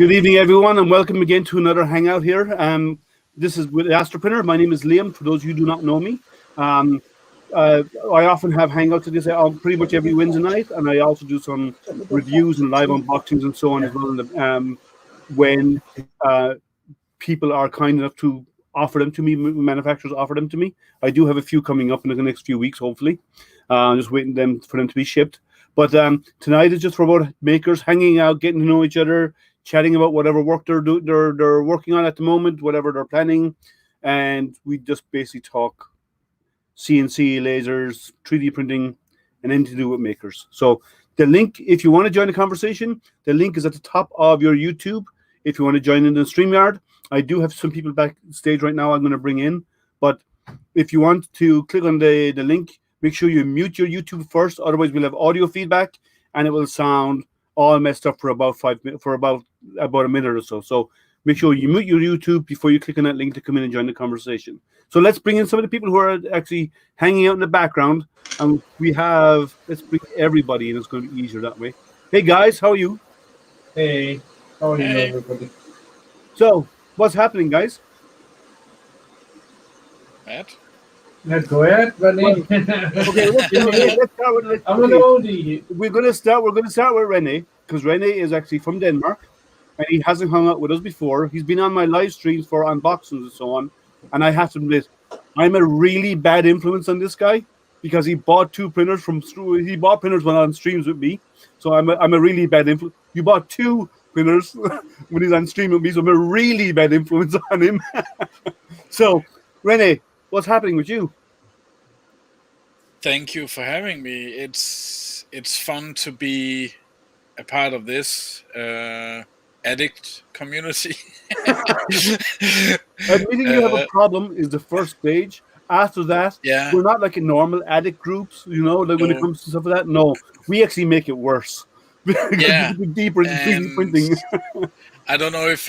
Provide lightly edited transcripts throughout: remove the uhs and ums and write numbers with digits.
Good evening, everyone, and welcome again to another Hangout here. This is with Astroprinter. My name is Liam, for those of you who do not know me. Um, I often have Hangouts like this pretty much every Wednesday night, and I also do some reviews and live unboxings and so on as well when uh, people are kind enough to offer them to me, manufacturers offer them to me. I do have a few coming up in the next few weeks, hopefully. Just waiting for them to be shipped. But tonight is just for about makers hanging out, getting to know each other, chatting about whatever work they're working on at the moment, whatever they're planning, and we just basically talk CNC, lasers, 3D printing, and anything to do with makers. So the link, if you want to join the conversation, the link is at the top of your YouTube. If you want to join in the StreamYard, I do have some people backstage right now I'm going to bring in, but if you want to click on the link, make sure you mute your YouTube first, otherwise we'll have audio feedback and it will sound all messed up for about a minute or so. So make sure you mute your YouTube before you click on that link to come in and join the conversation. So let's bring in some of the people who are actually hanging out in the background, and let's bring everybody in. It's going to be easier that way. Hey guys, how are you? Hey, how are you, everybody? So what's happening, guys? Matt? Let's go ahead, Renee. Okay, let's start with. I'm an oldie. We're going to start with Renee, because Renee is actually from Denmark, and he hasn't hung out with us before. He's been on my live streams for unboxings and so on, and I have to admit, I'm a really bad influence on this guy because he bought two printers he bought printers when on streams with me, so I'm a really bad influence. You bought two printers when he's on stream with me, so I'm a really bad influence on him. So, Renee, what's happening with you? Thank you for having me. It's fun to be a part of this addict community. Admitting you have a problem is the first stage. After that, we're not like in normal addict groups, like when it comes to stuff like that. No, we actually make it worse. Yeah, deeper into 3D printing. I don't know if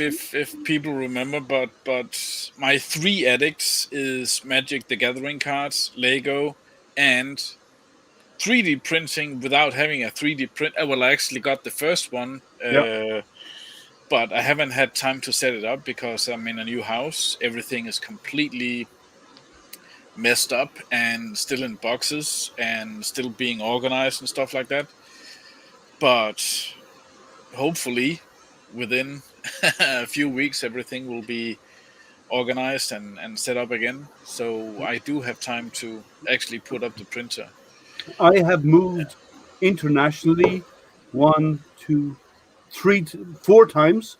people remember, but my three addicts is Magic the Gathering cards, Lego, and 3D printing without having a 3D print. Well, I actually got the first one, but I haven't had time to set it up because I'm in a new house. Everything is completely messed up and still in boxes and still being organized and stuff like that. But hopefully within a few weeks, everything will be organized and set up again. So I do have time to actually put up the printer. I have moved internationally 1, 2, 3, 4 times.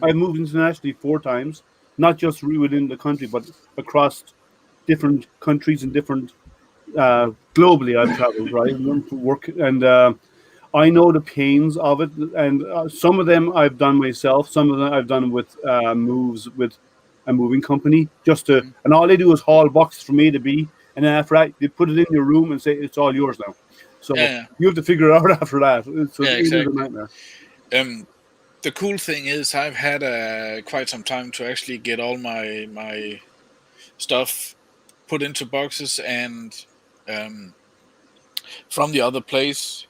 I've moved internationally 4 times, not just within the country, but across different countries and different globally. I've traveled, right, for work, and I know the pains of it. And some of them I've done myself. Some of them I've done with moves with a moving company. And all they do is haul boxes from A to B, and then after that they put it in your room and say it's all yours now. So you have to figure it out after that. It's exactly. a nightmare. The cool thing is I've had quite some time to actually get all my stuff put into boxes, and from the other place,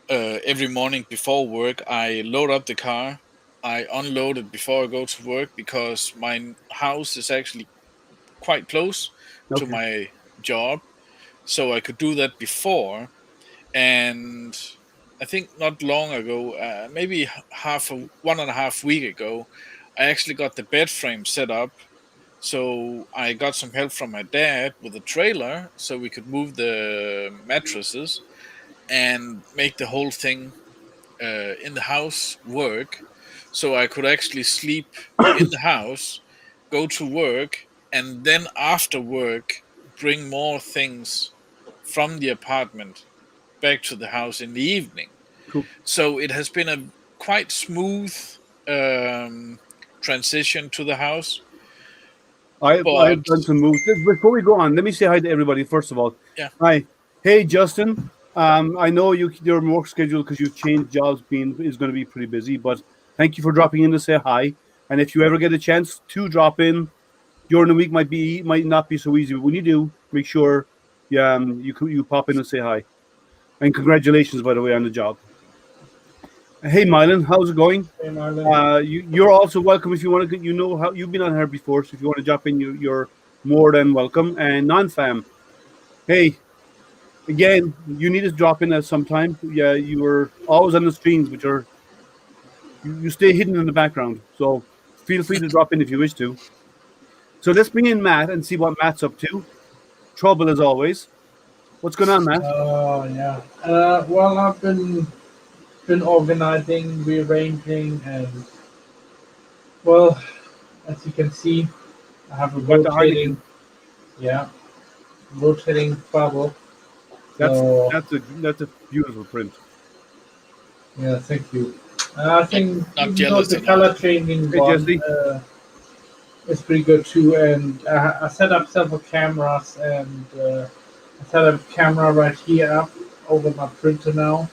every morning before work, I load up the car. I unload it before I go to work because my house is actually quite close to my job, so I could do that before. And I think not long ago, maybe 1.5 weeks ago, I actually got the bed frame set up. So I got some help from my dad with a trailer so we could move the mattresses and make the whole thing in the house work. So I could actually sleep in the house, go to work, and then after work, bring more things from the apartment back to the house in the evening. Cool. So it has been a quite smooth transition to the house. I've done some moves. Before we go on, let me say hi to everybody first of all. Yeah. Hi. Hey, Justin. I know your work schedule, because you've changed jobs, is going to be pretty busy, but thank you for dropping in to say hi. And if you ever get a chance to drop in during the week, might not be so easy, but when you do, make sure you pop in and say hi. And congratulations, by the way, on the job. Hey, Mylan, how's it going? Hey, Marlon. You're also welcome if you want to. You know how you've been on here before, so if you want to jump in, you're more than welcome. And non-fam, hey, again, you need to drop in at some time. Yeah, you were always on the streams, but you stay hidden in the background. So feel free to drop in if you wish to. So let's bring in Matt and see what Matt's up to. Trouble as always. What's going on, Matt? Oh yeah. Well, I've been organizing, rearranging, and well, as you can see, I have a Got the Heineken. yeah, rotating bubble. That's So that's a beautiful print. yeah, thank you. I think Not even though jealous the enough. color changing Hey, one Jesse. is pretty good too, and I set up several cameras, and I set up a camera right here up over my printer now,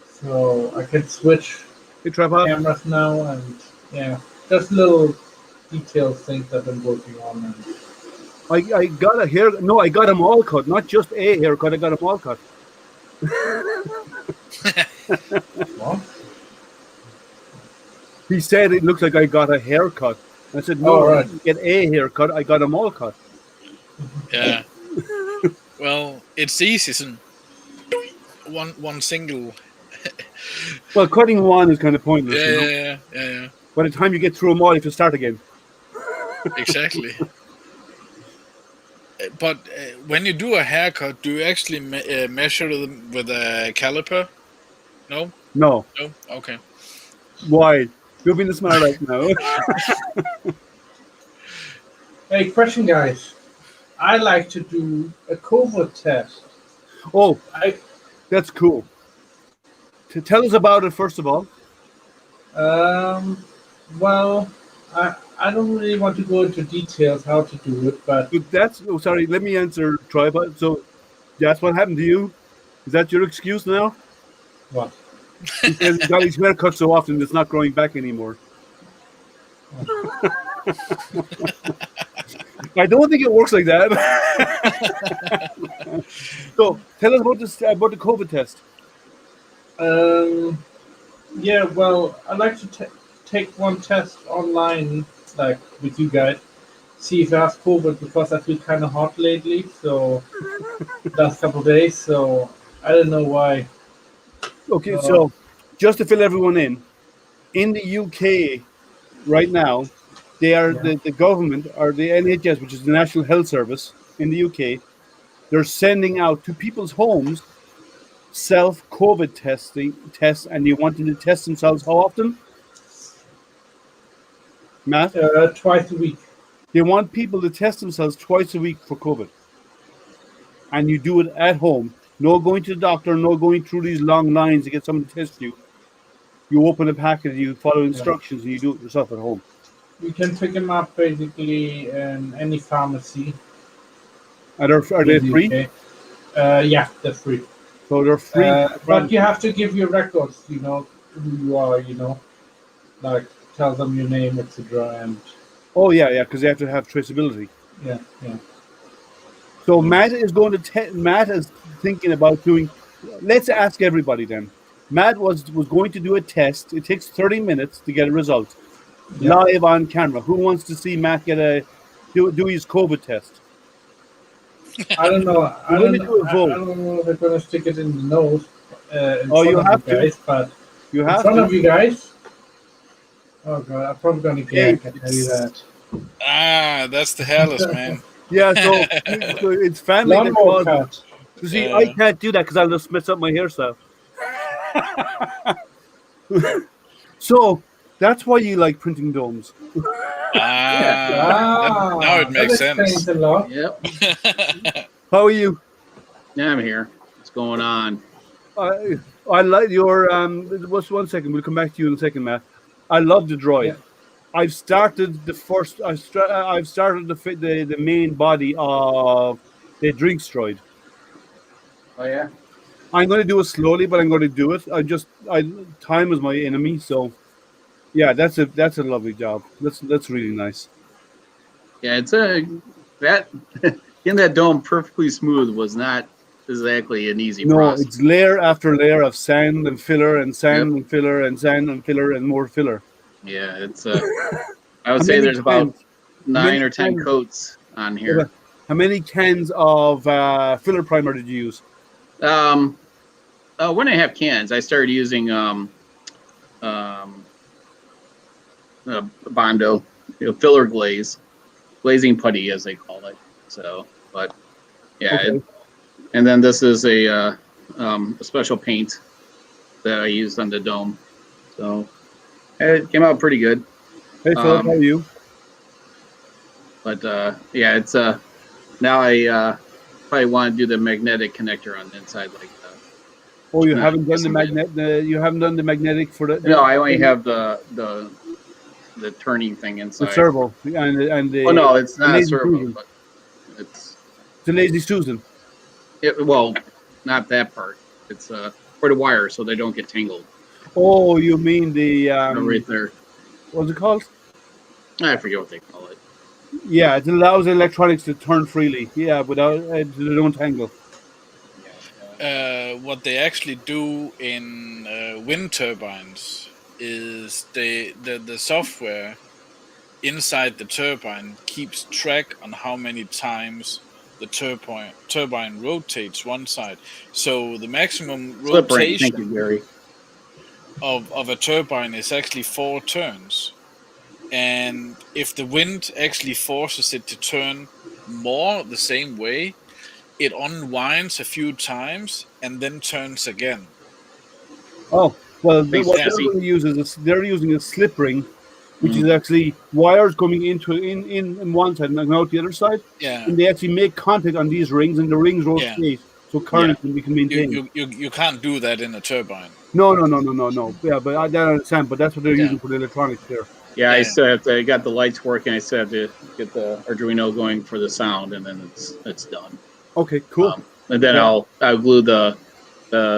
so I can switch Hey, Trevor. cameras now, and yeah, just little detail things I've been working on. And I got a hair. No, I got them all cut. Not just a haircut. I got them all cut. well, He said it looks like I got a haircut. I said no, all I right. didn't get a haircut. I got them all cut. Yeah. Well, it's easy. So one single. Well, cutting one is kind of pointless. Yeah, You know? yeah. By the time you get through them all, you have to start again. Exactly. But when you do a haircut, do you actually measure them with a caliper? No? No. No? Okay. Why? You're being the smart right now. Hey, question, guys. I like to do a COVID test. Oh, I that's cool. Tell us about it first of all. well, I don't really want to go into details how to do it, but But that's sorry. Let me answer, Tribal. So that's what happened to you. Is that your excuse now? what? He says he got his hair cut so often it's not growing back anymore. I don't think it works like that. So tell us about this about the COVID test. Yeah, well, I like to take one test online, like with you guys, see if I have COVID because I feel kind of hot lately. So last couple of days, so I don't know why. Okay, Uh, so just to fill everyone in the UK right now, they are yeah, the government or the NHS, which is the National Health Service in the UK. They're sending out to people's homes self-COVID tests, and they want them to test themselves how often? Matt, twice a week. they want people to test themselves twice a week for COVID, and you do it at home. No going to the doctor, no going through these long lines to get someone to test you. You open a packet, you follow Yeah. instructions, and you do it yourself at home. You can pick them up basically in any pharmacy Are they in the free? UK. Yeah, they're free. So they're free. But you have to give your records, who you are, like tell them your name, etc. And Oh yeah, because they have to have traceability. yeah. So Matt is going to. Matt is thinking about doing. Let's ask everybody then. Matt was going to do a test. It takes 30 minutes to get a result, Yeah. live on camera. Who wants to see Matt do his COVID test? I don't know. I We're don't going to know. do a I vote. don't know if they're gonna stick it in the nose in Oh, front you of have you to. guys, but You in have front to. of you guys. Oh god, I'm probably gonna Hey, gag. I tell you that. That's the hairless man. Yeah, so it's family that Lawnmower caused it. cut. You see, I Yeah. can't do that because I'll just mess up my hairstyle. So that's why you like printing domes. Now it That makes explains sense. a lot. Yep. How are you? Yeah, I'm here. What's going on? I like your What's 1 second? We'll come back to you in a second, Matt. I love the droid. Yeah. I've started the first. I've started the main body of the drinks droid. Oh yeah. I'm going to do it slowly, but I'm going to do it. Time is my enemy, so yeah, that's a lovely job. That's really nice. Yeah, it's that getting that dome perfectly smooth was not exactly an easy No, process. it's layer after layer of sand and filler and sand and filler and sand and filler and more filler. Yeah, it's I How would say many there's about cans? How many 9 or 10 cans? coats on Yeah, here. but how many cans of filler primer did you use? 1.5 cans. I started using Bondo, filler glaze, glazing putty as they call it. So, but yeah, Okay. and then this is a special paint that I used on the dome. So it came out pretty good. Hey, Philip, how are you? But yeah, it's now I probably want to do the magnetic connector on the inside, like Oh, you no, haven't done the isn't it? magnet. You haven't done the magnetic for the. No, I only have the turning thing the inside. servo and the. Oh no, it's the not a lazy servo, Susan. but it's The lazy Susan. well, not that part. It's for the wire so they don't get tangled. Oh, you mean the Right there. what's it called? I forget what they call it. Yeah, it allows electronics to turn freely. Yeah, without they don't tangle. What they actually do in wind turbines is the software inside the turbine keeps track on how many times the turbine rotates one side. So the maximum Slip ring. Thank you, rotation Gary. of a turbine is actually 4 turns. And if the wind actually forces it to turn more the same way, it unwinds a few times and then turns again. Oh, well, Thanks, what Jesse. they're going to use is they're using a slip ring, which Mm. is actually wires coming into in one side and out the other side, Yeah. and they actually make contact on these rings, and the rings rotate, so current can be maintained. You can't do that in a turbine. No. Yeah, but I don't understand. But that's what they're using for the electronics there. Yeah, I Yeah. still have to. I got the lights working. I still have to get the Arduino going for the sound, and then it's done. Okay, cool. And then Yeah. I'll glue the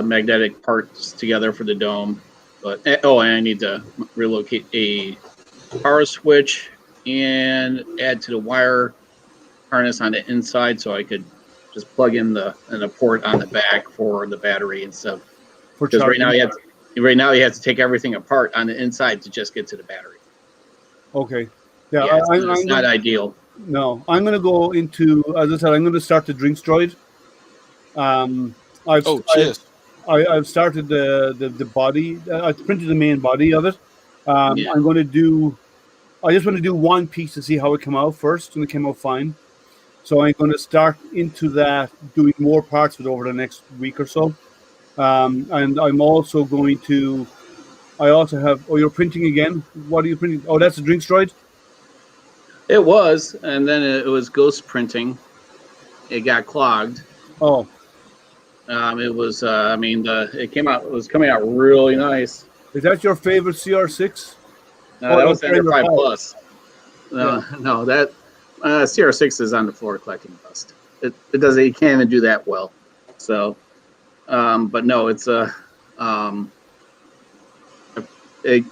magnetic parts together for the dome. But and I need to relocate a power switch and add to the wire harness on the inside, so I could just plug in the port on the back for the battery and stuff. For Because right charging. now you have to take everything apart on the inside to just get to the battery. Okay. Yeah, Yeah, it's not ideal. No, I'm going to go into, as I said, I'm going to start the drinks droid. Cheers. I've started the body. I printed the main body of it. Yeah. I'm going to do. I just want to do one piece to see how it came out first, and it came out fine. So I'm going to start into that, doing more parts of it over the next week or so. And I'm also going to. I also have. Oh, you're printing again. What are you printing? Oh, that's a drinks droid. It was, and then it was ghost printing. It got clogged. Oh, It was. I mean, it came out. It was coming out really nice. is that your favorite CR6? That was that's Ender 5 5. Plus. No, that CR6 is on the floor collecting dust. It doesn't. You can't even do that well. So, but no, it's it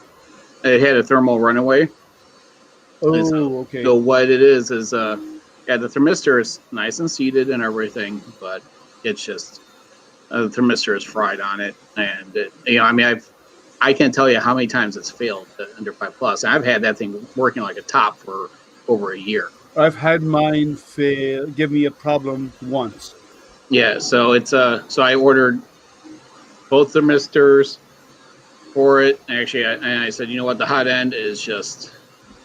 had a thermal runaway. Oh, okay. So what it is the thermistor is nice and seated and everything, but it's just the thermistor is fried on it, and I mean, I can't tell you how many times it's failed the Ender 5 Plus. And I've had that thing working like a top for over a year. I've had mine fail, give me a problem once. Yeah, so it's so I ordered both thermistors for it. Actually, I said, you know what, the hot end is just,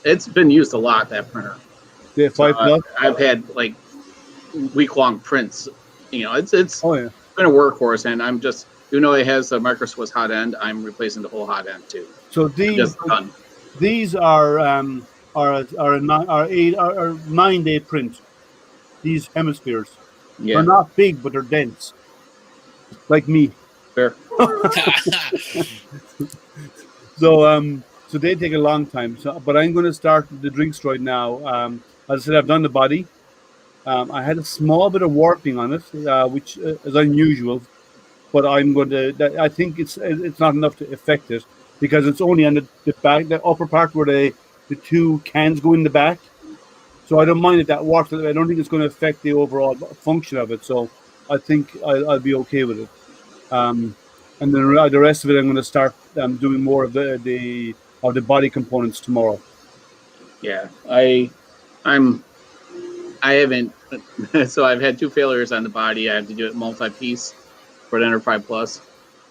it's been used a lot, that printer. The 5 Plus? I've had like week-long prints. It's Oh, yeah. been a workhorse, and I'm just, it has a micro Swiss hot end, I'm replacing the whole hot end too. So Just done. these are a 9-day print. These hemispheres. Yeah, They're not big, but they're dense. Like me. fair. So they take a long time. So, but I'm going to start the drinks droid now. As I said, I've done the body. I had a small bit of warping on it, which is unusual. But I'm going to. I think it's not enough to affect it because it's only on the back, the upper part where the two cans go in the back. So I don't mind if that warps. I don't think it's going to affect the overall function of it. So I think I'll be okay with it. And then the rest of it, I'm going to start doing more of the body components tomorrow. Yeah, I haven't. So I've had 2 failures on the body. I have to do it multi-piece for the Enter 5 Plus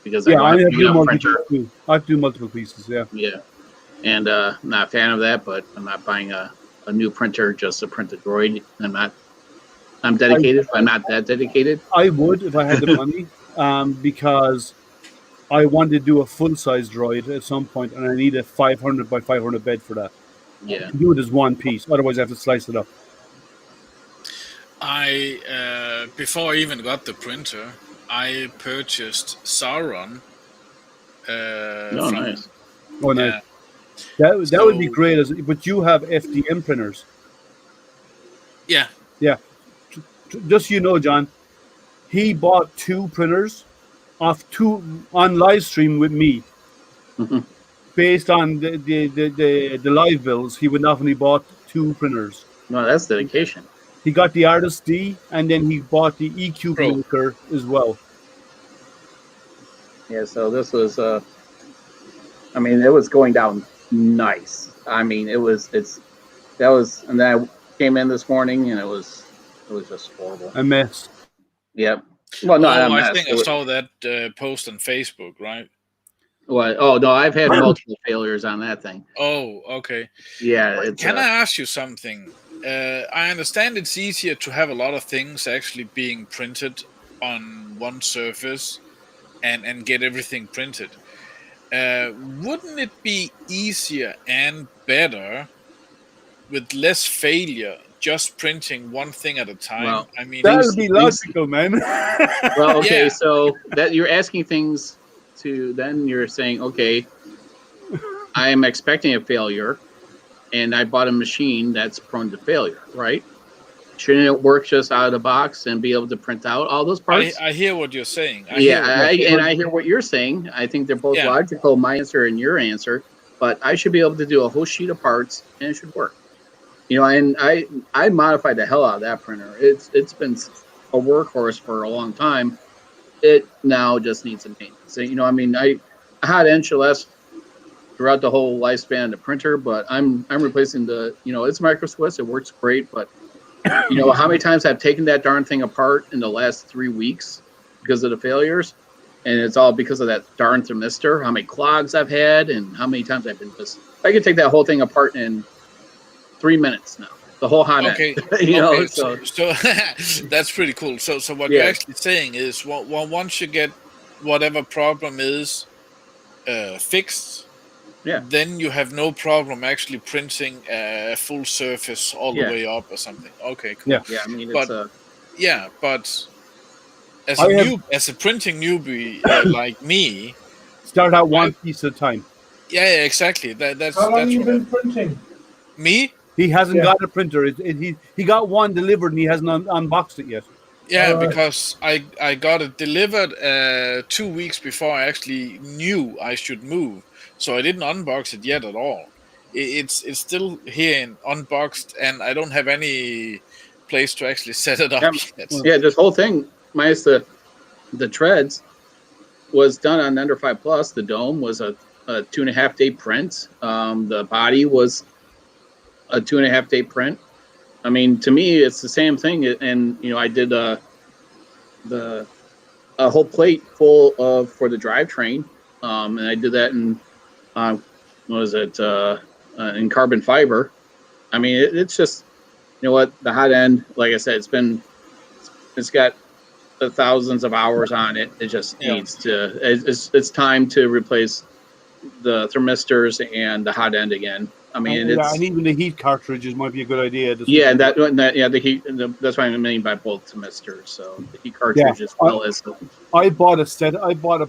because I Yeah, don't I have a have to big do enough multiple printer. too. I have to do multiple pieces. Yeah. Yeah, and I'm not a fan of that. But I'm not buying a new printer just to print a droid. I'm dedicated. But I'm not that dedicated. I would if I had the money, because I want to do a full size droid at some point, and I need a 500 by 500 bed for that. Yeah. To do it as one piece, otherwise I have to slice it up. I before I even got the printer, I purchased Sauron Oh, from nice. Oh, nice. yeah. That would be So great. But you have FDM printers. yeah, Yeah. Just so you know, John, he bought 2 printers on live stream with me. Based on the live bills, he went off and he bought 2 printers. No, that's dedication. He got the Artist D, and then he bought the EQ Pro. maker as well. Yeah. So this was. I mean, it was going down nice. I mean, that was, and then I came in this morning and it was just horrible. A mess. Yep. Well, no, I think I saw that post on Facebook, right? What? Oh no, I've had multiple failures on that thing. Oh, okay. Yeah. Can I ask you something? I understand it's easier to have a lot of things actually being printed on one surface and get everything printed. Wouldn't it be easier and better with less failure just printing one thing at a time? Well, I mean, That'll be logical, man. Well, okay, Yeah. so that you're asking things to, then you're saying, okay, I am expecting a failure, and I bought a machine that's prone to failure, right? Shouldn't it work just out of the box and be able to print out all those parts? I hear what you're saying. I hear what you're saying. I think they're both logical, my answer and your answer, but I should be able to do a whole sheet of parts and it should work. You know, and I modified the hell out of that printer. It's been a workhorse for a long time. It now just needs some maintenance. So, you know, I mean, I had NCLS throughout the whole lifespan of the printer, but I'm replacing it's Micro Swiss. It works great, but you know how many times I've taken that darn thing apart in the last 3 weeks because of the failures, and it's all because of that darn thermistor. How many clogs I've had, and how many times I've been just. I could take that whole thing apart in 3 minutes now. The whole hot end. So that's pretty cool. So what you're actually saying is, once you get whatever problem is fixed, then you have no problem actually printing a full surface all the way up or something. Okay, cool. Yeah. I mean, but as a printing newbie like me, start out one piece at a time. Yeah, exactly. That's How long that's you what been printing? Me? He hasn't got a printer. He got one delivered and he hasn't unboxed it yet. Yeah, because I got it delivered 2 weeks before I actually knew I should move, so I didn't unbox it yet at all. It's still here in unboxed, and I don't have any place to actually set it up yet. Yeah, this whole thing, minus the treads, was done on Ender 5 Plus. The dome was a 2.5 day print. The body was a 2.5 day print. I mean, to me, it's the same thing. And you know, I did a whole plate full for the drivetrain, and I did that in in carbon fiber. I mean, it's just, you know what, the hot end, like I said, it's got thousands of hours on it. It just needs to. It's time to replace the thermistors and the hot end again. I mean, and even the heat cartridges might be a good idea. The heat. That's what I mean by both thermistors. So the heat cartridge as well as. I bought a set. I bought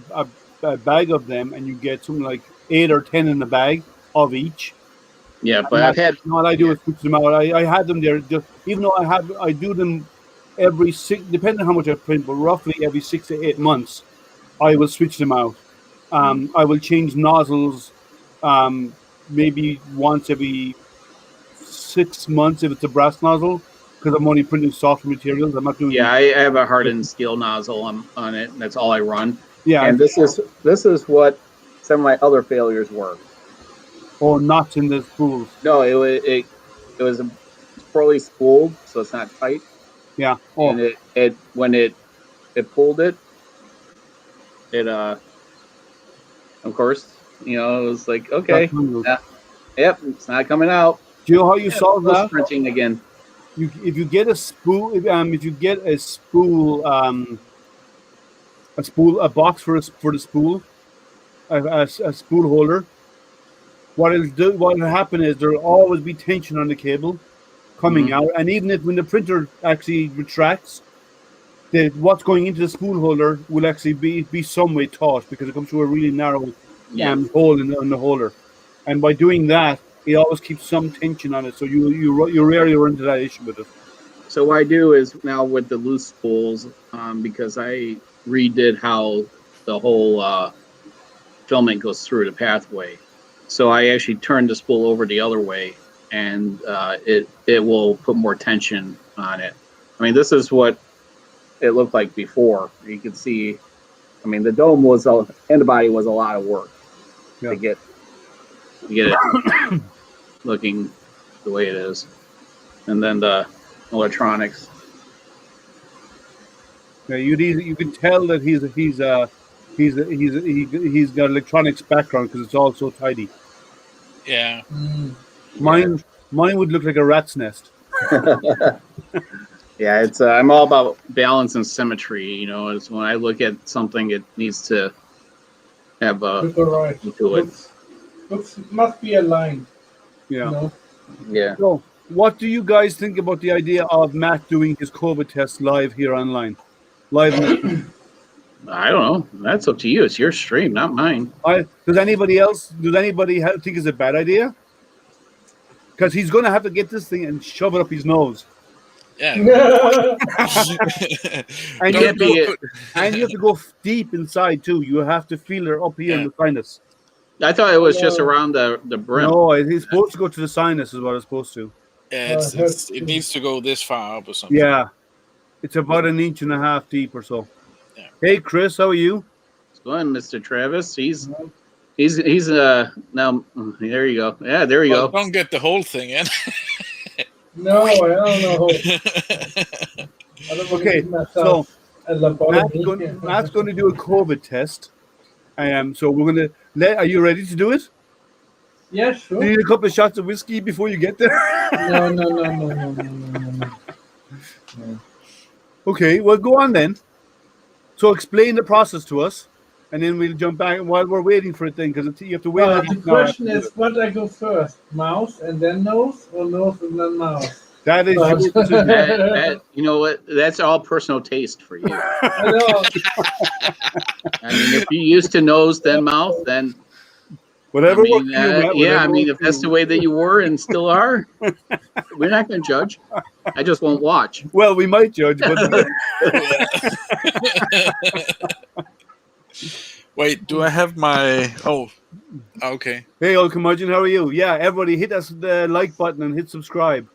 a bag of them, and you get something like 8 or 10 in the bag of each. Yeah, but all I do is switch them out. I had them there, even though I do them every 6, depending on how much I print, but roughly every 6 to 8 months, I will switch them out. I will change nozzles. Maybe once every 6 months if it's a brass nozzle, because I'm only printing softer materials. I'm not doing. Yeah, I have a hardened steel nozzle on it, and that's all I run. Yeah. And this is what some of my other failures were. Or knots in the spools. No, it was poorly spooled, so it's not tight. Yeah. Oh. And it when it pulled it of course, it was like, okay, yep, it's not coming out. Do you know how you solve that? Printing again. If you get a spool, if you get a spool, a box for the spool, a spool holder. What will happen is there'll always be tension on the cable coming out, and even if when the printer actually retracts, what's going into the spool holder will actually be some way taut because it comes through a really narrow hole in the holder, and by doing that, it always keeps some tension on it, so you rarely run into that issue with it. So what I do is now with the loose spools, because I redid how the whole filament goes through the pathway. So I actually turn the spool over the other way, and it will put more tension on it. I mean, this is what it looked like before. You can see, I mean, the dome and the body was a lot of work to get it looking the way it is, and then the electronics. Yeah, you can tell that he's got electronics background because it's all so tidy. Yeah. Mine would look like a rat's nest. Yeah, it's I'm all about balance and symmetry. It's when I look at something, it needs to have to it. Looks must be aligned. Yeah. Yeah. So, what do you guys think about the idea of Matt doing his COVID test live here online? Live in the I don't know. That's up to you. It's your stream, not mine. Does anybody think it's a bad idea? Because he's going to have to get this thing and shove it up his nose. Yeah. and you have to go deep inside too. You have to feel it up here in the sinus. I thought it was just around the brim. No, it's supposed to go to the sinus is what it's supposed to. Yeah, it needs to go this far up or something. Yeah. It's about 1.5 inches deep or so. Yeah. Hey Chris, how are you? It's going, Mr. Travis. He's now there you go. Yeah, there you go. Don't get the whole thing in. No, I don't know. Okay, so Matt's going to do a COVID test. So we're going to are you ready to do it? Yeah, sure. Do you need a couple of shots of whiskey before you get there? No. Okay, well, go on then. So explain the process to us, and then we'll jump back while we're waiting for it then, because you have to wait. The question is, what do I go first? Mouth and then nose, or nose and then mouth? That is that, you know what? That's all personal taste for you. I know. I mean, if you used to nose then mouth, then whatever. If that's the way that you were and still are, we're not going to judge. I just won't watch. Well, we might judge, but wait, do I have my? Oh, okay. Hey, old curmudgeon, how are you? Yeah, everybody, hit the like button and hit subscribe.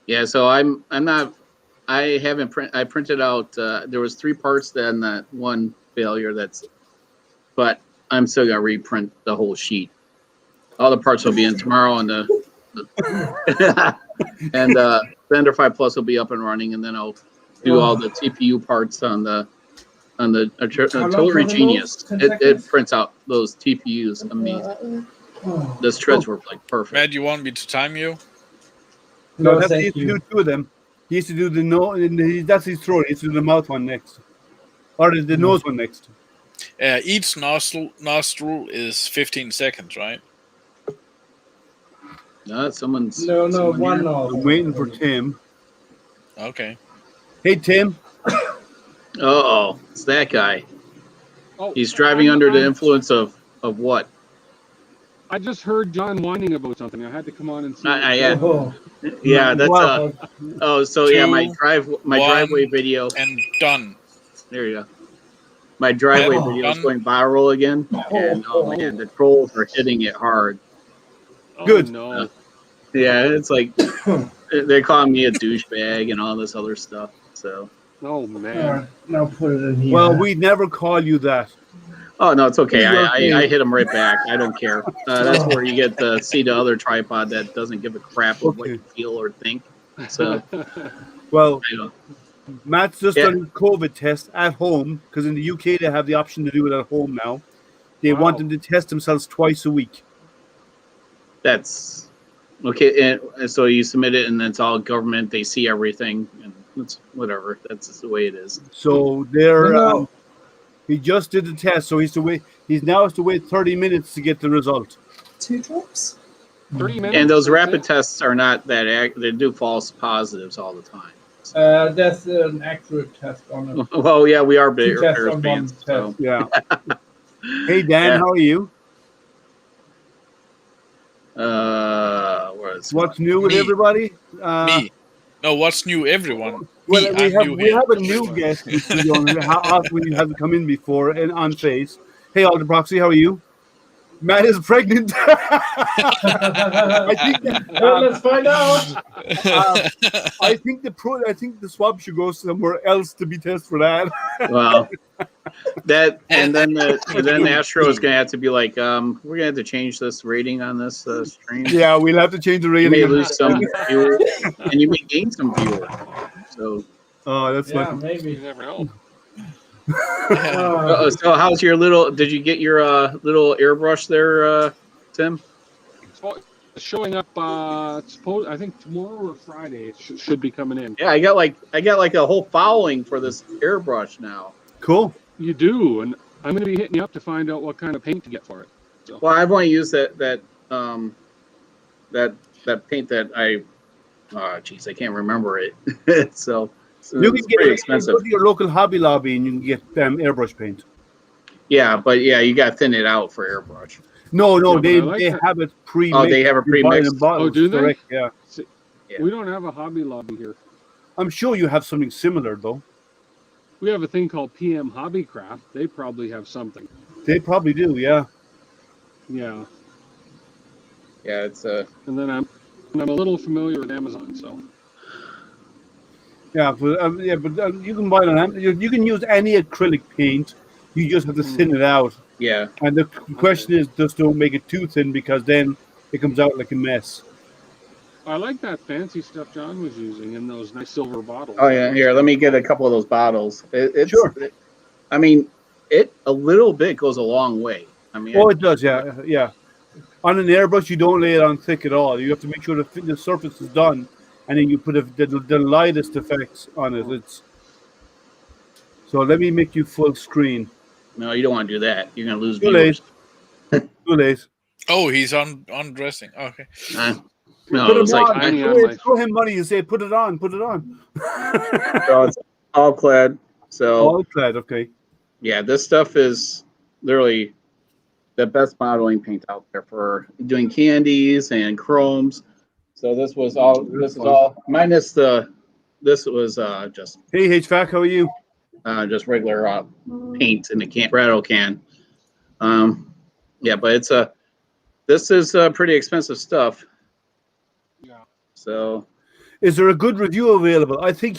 Yeah, so I'm not. I haven't I printed out. There was 3 parts, then that one failure. But I'm still gonna reprint the whole sheet. All the parts will be in tomorrow, and and Blender 5 Plus will be up and running, and then I'll do all the TPU parts on the totally genius. It prints out those TPUs amazing. Those treads were like perfect. Matt, you want me to time you? No, he used to do 2 of them. He used to do the nose, that's his throat. He used to do the mouth one next, or the nose one next. Each nostril is 15 seconds, right? No, someone's. No, someone one here. nose. I'm waiting for Tim. Okay. Hey, Tim. Oh, it's that guy. Oh, He's driving under the influence of what? I just heard John whining about something. I had to come on and see. Yeah, Oh, yeah. That's my 2, driveway video. And done. There you go. My driveway Oh, video is going viral again, and oh man, the trolls are hitting it hard. Oh, Good. No. Yeah, it's like They're calling me a douchebag and all this other stuff. So, Oh man. Now put it in here. Well, we never call you that. oh no, it's okay. You're okay. I hit them right back. I don't care. That's where you get to see the other tripod that doesn't give a crap of what Okay. you feel or think. So, Well, you know, Matt's just Yeah. done a COVID test at home because in the UK they have the option to do it at home now. They want Wow. them to test themselves twice a week. that's okay. And so you submit it, and it's all government. They see everything, and it's whatever. That's just the way it is. So they're No. he just did the test, so he's to wait. He's now has to wait 30 minutes to get the result. 2 drops. 30 minutes. And those that's rapid it? tests are not that they do false positives all the time. That's an accurate test on it. Well, yeah, we are Two big tests Bears on fans. one So. test. Yeah. Hey Dan, Yeah. how are you? Where is What's new with Me. everybody? Me. No, what's new, everyone? Well, Me, we I'm have new we here. have a new guest in studio. How often you haven't come in before and on Face. Hey, Alder Proxy, how are you? Matt is pregnant. I think that, Well, let's find out. I think the swab should go somewhere else to be tested for that. Well, that and then the Astro is going to have to be like, we're going to have to change this rating on this stream. Yeah, we'll have to change the You may rating. lose some viewers, and you may gain some viewers. So, Oh, that's Yeah, funny. maybe. You never know. so how's your little? Did you get your little airbrush there, Tim? It's showing up. I think tomorrow or Friday it should be coming in. Yeah, I got like a whole following for this airbrush now. Cool. You do, and I'm going to be hitting you up to find out what kind of paint to get for it. So. Well, I've only used that paint that I. Oh, jeez, I can't remember it. so You can it's get pretty it. expensive. Go to your local Hobby Lobby and you can get airbrush paint. Yeah, but yeah, you got to thin it out for airbrush. No, Yeah, but they I like they that. have it pre-mixed. Oh, they have it You buy it pre-mixed? in bottles, Oh, do they? correct, yeah. Yeah. We don't have a Hobby Lobby here. I'm sure you have something similar though. We have a thing called PM Hobbycraft. They probably have something. They probably do, yeah. Yeah, Yeah, it's and then I'm a little familiar with Amazon, so Yeah, but you can buy it on Amazon. You can use any acrylic paint. You just have to thin it out. yeah. And the question is, just don't make it too thin because then it comes out like a mess. I like that fancy stuff John was using in those nice silver bottles. Oh yeah, here. Let me get a couple of those bottles. It's Sure. I mean, a little bit goes a long way. I mean, Oh, it does, yeah. On an airbrush, you don't lay it on thick at all. You have to make sure the surface is done, and then you put the lightest effects on it. So let me make you full screen. no, you don't want to do that. You're gonna lose Too viewers. late. Too late. Oh, he's undressing. Okay. No, Put it's him like on. tiny on my- Throw him money and say, put it on, put it on. so it's all clad. So All clad, okay. yeah, this stuff is literally the best modeling paint out there for doing candies and chromes. So this was all. This is all minus the. This was just Hey, HVAC, how are you? just regular paint in the rattle can. Yeah, but it's this is pretty expensive stuff. Yeah. So Is there a good review available? I think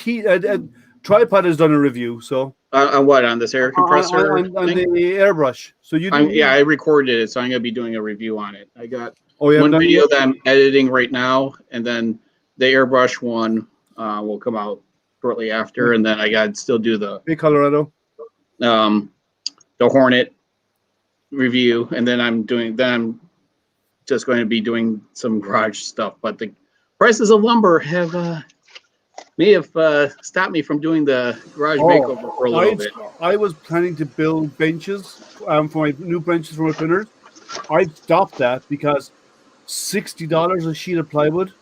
Tripod has done a review, so on what, on this air compressor on thing? the airbrush. So you Yeah, I recorded it, so I'm gonna be doing a review on it. I got Oh, you one haven't done it video yet? that I'm editing right now, and then the airbrush one will come out shortly after, and then I got to still do the Hey, Colorado. Hornet review, and then I'm just going to be doing some garage stuff. But the prices of lumber may have stopped me from doing the garage makeover for a little bit. I was planning to build benches for my new benches for my printers. I stopped that because $60 a sheet of plywood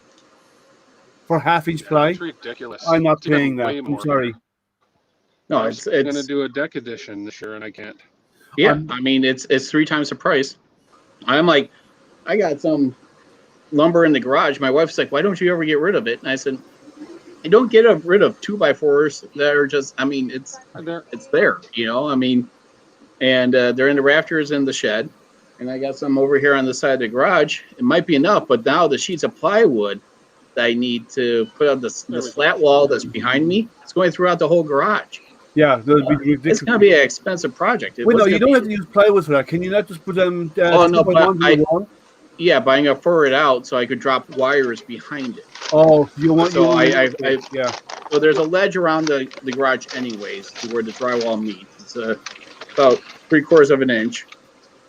for half-inch ply. It's ridiculous. I'm not It's even paying that. way I'm more sorry. here. No, I it's was going to do a deck edition this year, and I can't. yeah. I mean, it's 3 times the price. I'm like, I got some lumber in the garage. My wife's like, why don't you ever get rid of it? And I said, I don't get rid of 2x4s that are just. I mean, it's there, you know. I mean, and they're in the rafters in the shed, and I got some over here on the side of the garage. It might be enough, but now the sheets of plywood that I need to put on the slat wall that's behind me. It's going throughout the whole garage. Yeah, that'd be ridiculous. It's going to be an expensive project. Wait, no, you don't have to use plywood for that. Can you not just put them? Oh no, but on the wall? Yeah, but I'm gonna fur it out so I could drop wires behind it. Oh, you want? So yeah. So there's a ledge around the garage, anyways, to where the drywall meets. It's about 3/4 of an inch.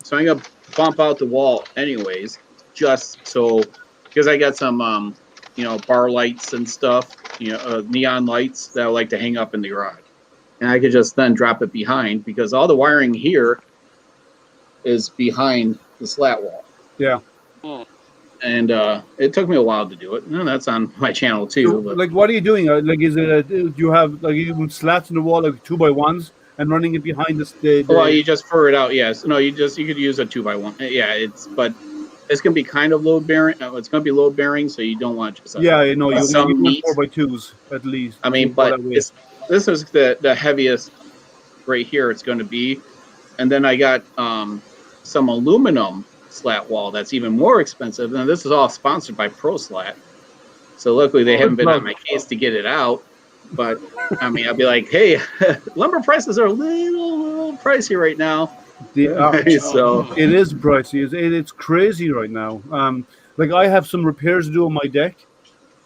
So I'm gonna bump out the wall, anyways, just so because I got some bar lights and stuff, neon lights that I like to hang up in the garage, and I could just then drop it behind because all the wiring here is behind the slat wall. Yeah. And it took me a while to do it. And that's on my channel too. So, like, what are you doing? Like, is it? Do you have like even slats in the wall, like 2x1s, and running it behind the Well, you just fur it out. Yes. No, you could use a 2x1. Yeah. It's gonna be kind of load bearing. It's gonna be load bearing, so you don't want just. You need 4x2s at least. I mean, but this is the heaviest right here. It's going to be, and then I got some aluminum slat wall that's even more expensive, and this is all sponsored by ProSlat. So luckily they haven't been on my case to get it out. But I mean, I'll be like, hey, lumber prices are a little pricey right now. So it is pricey. It's crazy right now. Like I have some repairs to do on my deck.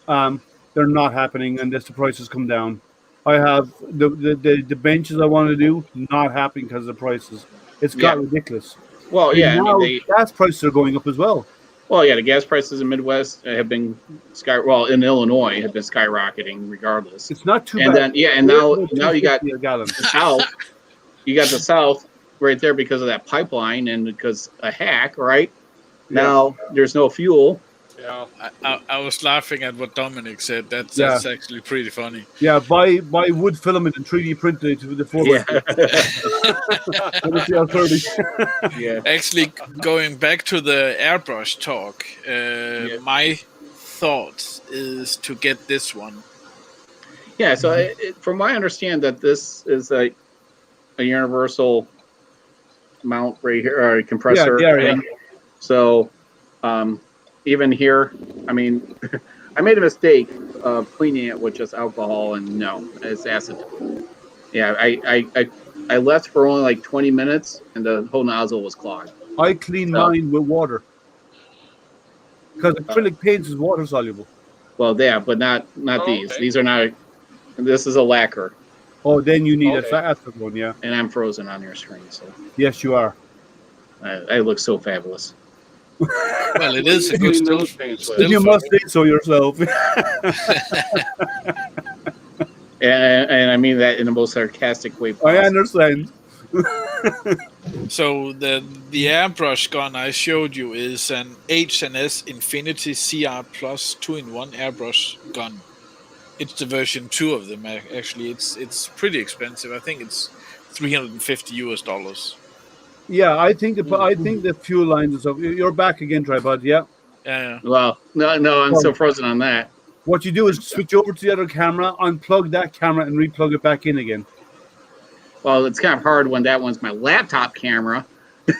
They're not happening unless the prices come down. I have the benches I want to do not happening because of the prices. It's got ridiculous. Well, yeah, now, gas prices are going up as well. Well, yeah, the gas prices in Midwest have been in Illinois have been skyrocketing regardless. It's not too bad. Then and now you got the South. You got the South right there because of that pipeline and because a hack, right? Yeah. Now there's no fuel. Yeah, I was laughing at what Dominic said. That's actually pretty funny. Yeah, buy wood filament and 3D print it to the 4x. Yeah. Actually, going back to the airbrush talk, my thoughts is to get this one. Yeah, so from what I understand, that this is a universal mount right here, or a compressor. Yeah. So. Even here, I mean, I made a mistake of cleaning it with just alcohol, and no, it's acetone. Yeah, I left for only like 20 minutes, and the whole nozzle was clogged. I clean mine with water because acrylic paint is water soluble. Well, yeah, but not these. Okay. These are not. This is a lacquer. Oh, then you need a faster one, yeah. And I'm frozen on your screen, so. Yes, you are. I look so fabulous. Well, it is a good still. You must say so yourself. and I mean that in the most sarcastic way possible. I understand. So the airbrush gun I showed you is an H&S Infinity CR Plus 2-in-1 airbrush gun. It's the version 2 of them. Actually, it's pretty expensive. I think it's $350. Yeah, I think the fuel lines and stuff. You're back again, Tripod. Yeah. Yeah. Well, no, I'm so frozen on that. What you do is switch over to the other camera, unplug that camera, and replug it back in again. Well, it's kind of hard when that one's my laptop camera.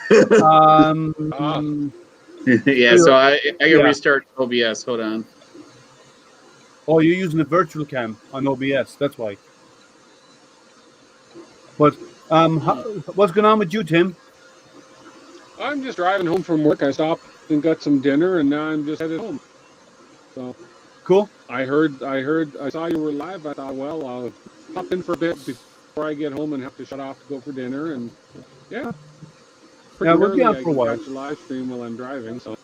Yeah, so I gotta restart OBS. Hold on. Oh, you're using a virtual cam on OBS. That's why. But what's going on with you, Tim? I'm just driving home from work. I stopped and got some dinner, and now I'm just headed home. So cool. I saw you were live. I thought, well, I'll pop in for a bit before I get home and have to shut off to go for dinner. And yeah, we'll be on for a while. Catch a live stream while I'm driving. So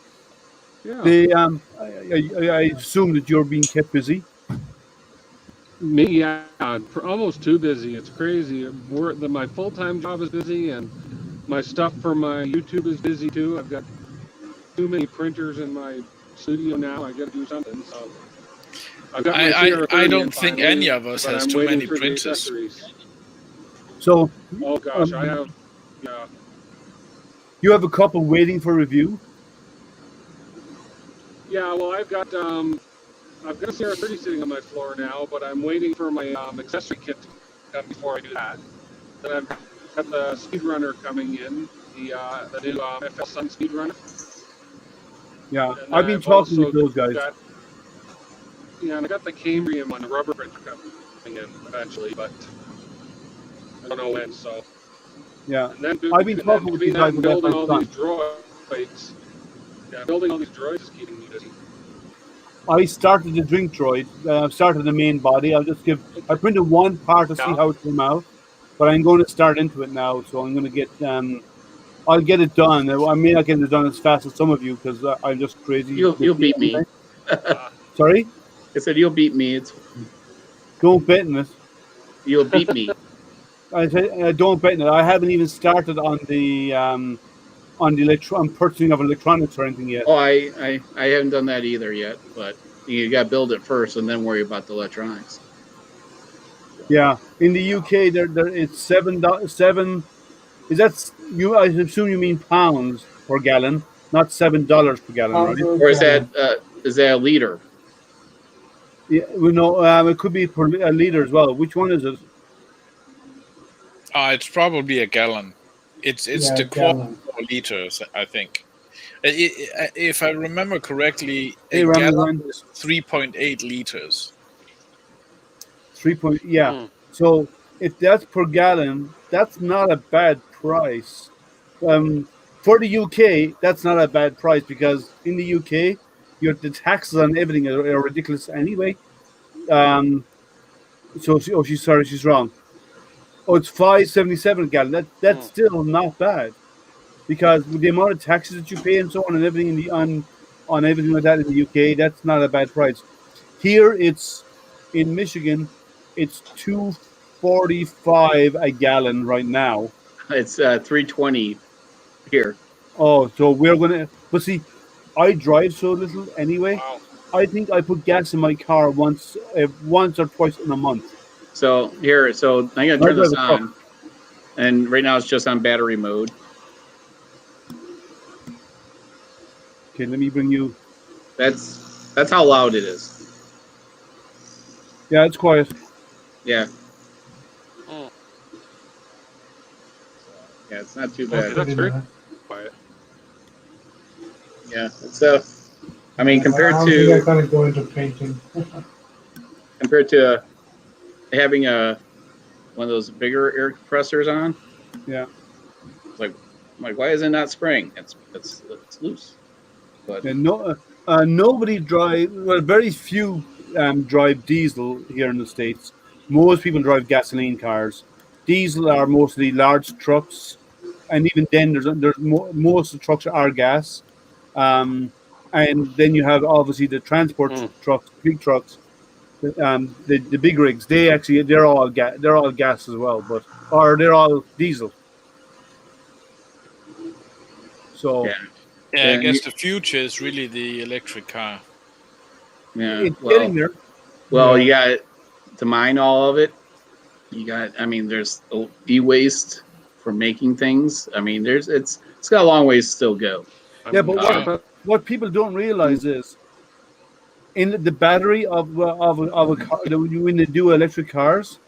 yeah. I assume that you're being kept busy. Me, yeah, almost too busy. It's crazy. My full-time job is busy, and my stuff for my YouTube is busy too. I've got too many printers in my studio now. I got to do something. So I don't think any of us has too many printers. So, oh gosh, I have. Yeah. You have a couple waiting for review. Yeah, well, I've got a CR30 sitting on my floor now, but I'm waiting for my accessory kit to come before I do that. Then I've got the Speedrunner coming in, the new FL Sun Speedrunner. Yeah, I've been talking with those guys. Yeah, and I got the Cambrian one, the rubber bridge coming in eventually, but I don't know when. So, Yeah. and then I've been talking with between these that guys and about that for building a all long these time. droids, yeah, building all these droids is keeping me busy. I started the drink droid. Started the main body. I printed one part to see Yeah. how it came out, but I'm going to start into it now. So I'm going to get. I'll get it done. I may not get it done as fast as some of you because I'm just crazy You'll busy beat anyway. me. Sorry, I said you'll beat me. It's don't bet in it. you'll beat me. I said don't bet in it. I haven't even started on the on purchasing of electronics or anything yet. Oh, I haven't done that either yet, but you got to build it first and then worry about the electronics. Yeah, in the UK, there it's $7. Is that you? I assume you mean pounds per gallon, not $7 per gallon, right? Or Gallon. is that a liter? Yeah, we know it could be per a liter as well. Which one is it? It's probably a gallon. It's Yeah, the quarter gallon. liters, I think. If I remember correctly, Hey, a gallon Ramazan, is 3.8 liters. 3 point. Yeah. Hmm. So if that's per gallon, that's not a bad price. For the UK, that's not a bad price because in the UK, the taxes on everything are ridiculous anyway. Um, she's sorry, she's wrong. Oh, it's 5.77 a gallon. That's Hmm. still not bad because with the amount of taxes that you pay and so on and everything on everything like that in the UK, that's not a bad price. Here, it's in Michigan, it's 2.45 a gallon right now. It's 320 here. Oh, so we're gonna. But see, I drive so little anyway. Wow. I think I put gas in my car once or twice in a month. So I'm gonna I turn drive this a truck. on, and right now it's just on battery mode. Okay, let me bring you. That's how loud it is. Yeah, it's quiet. Yeah, Hmm. yeah, it's not too Okay, bad. that's very quiet. Yeah, it's I mean I don't think I'm gonna go into painting. compared to having one of those bigger air compressors on, Yeah. it's like I'm like, why is it not spraying? It's loose. But And nobody drive. Well, very few drive diesel here in the states. Most people drive gasoline cars. Diesel are mostly large trucks, and even then, most of the trucks are gas. Um, and then you have obviously the transport Hmm. trucks, big trucks, the big rigs. They're all gas as well, or they're all diesel. So yeah, Yeah, I and guess the future is really the electric car. yeah, it's getting there. well, Yeah. you got to mine all of it. I mean, there's e-waste for making things. I mean, it's got a long ways to still go. Yeah, but Sure. what people don't realize is in the battery of a car when they do electric cars,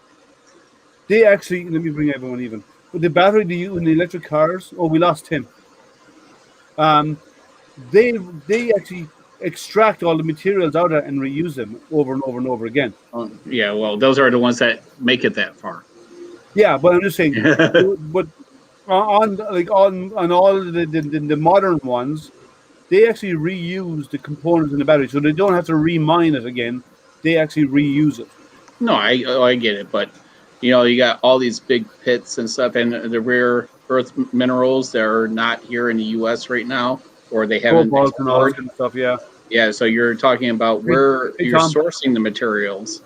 they actually let me bring everyone even. But the battery they use in the electric cars, oh, we lost Tim. Um, they actually extract all the materials out of it and reuse them over and over and over again. Yeah, well, those are the ones that make it that far. Yeah, but I'm just saying, but on all the modern ones, they actually reuse the components in the battery, so they don't have to remine it again. They actually reuse it. No, I get it, but you got all these big pits and stuff, and the rare earth minerals that are not here in the U.S. right now, or they haven't Cobalt and all that explored. kind of stuff. Yeah. Yeah, so you're talking about Hey, where hey you're Tom. sourcing the materials.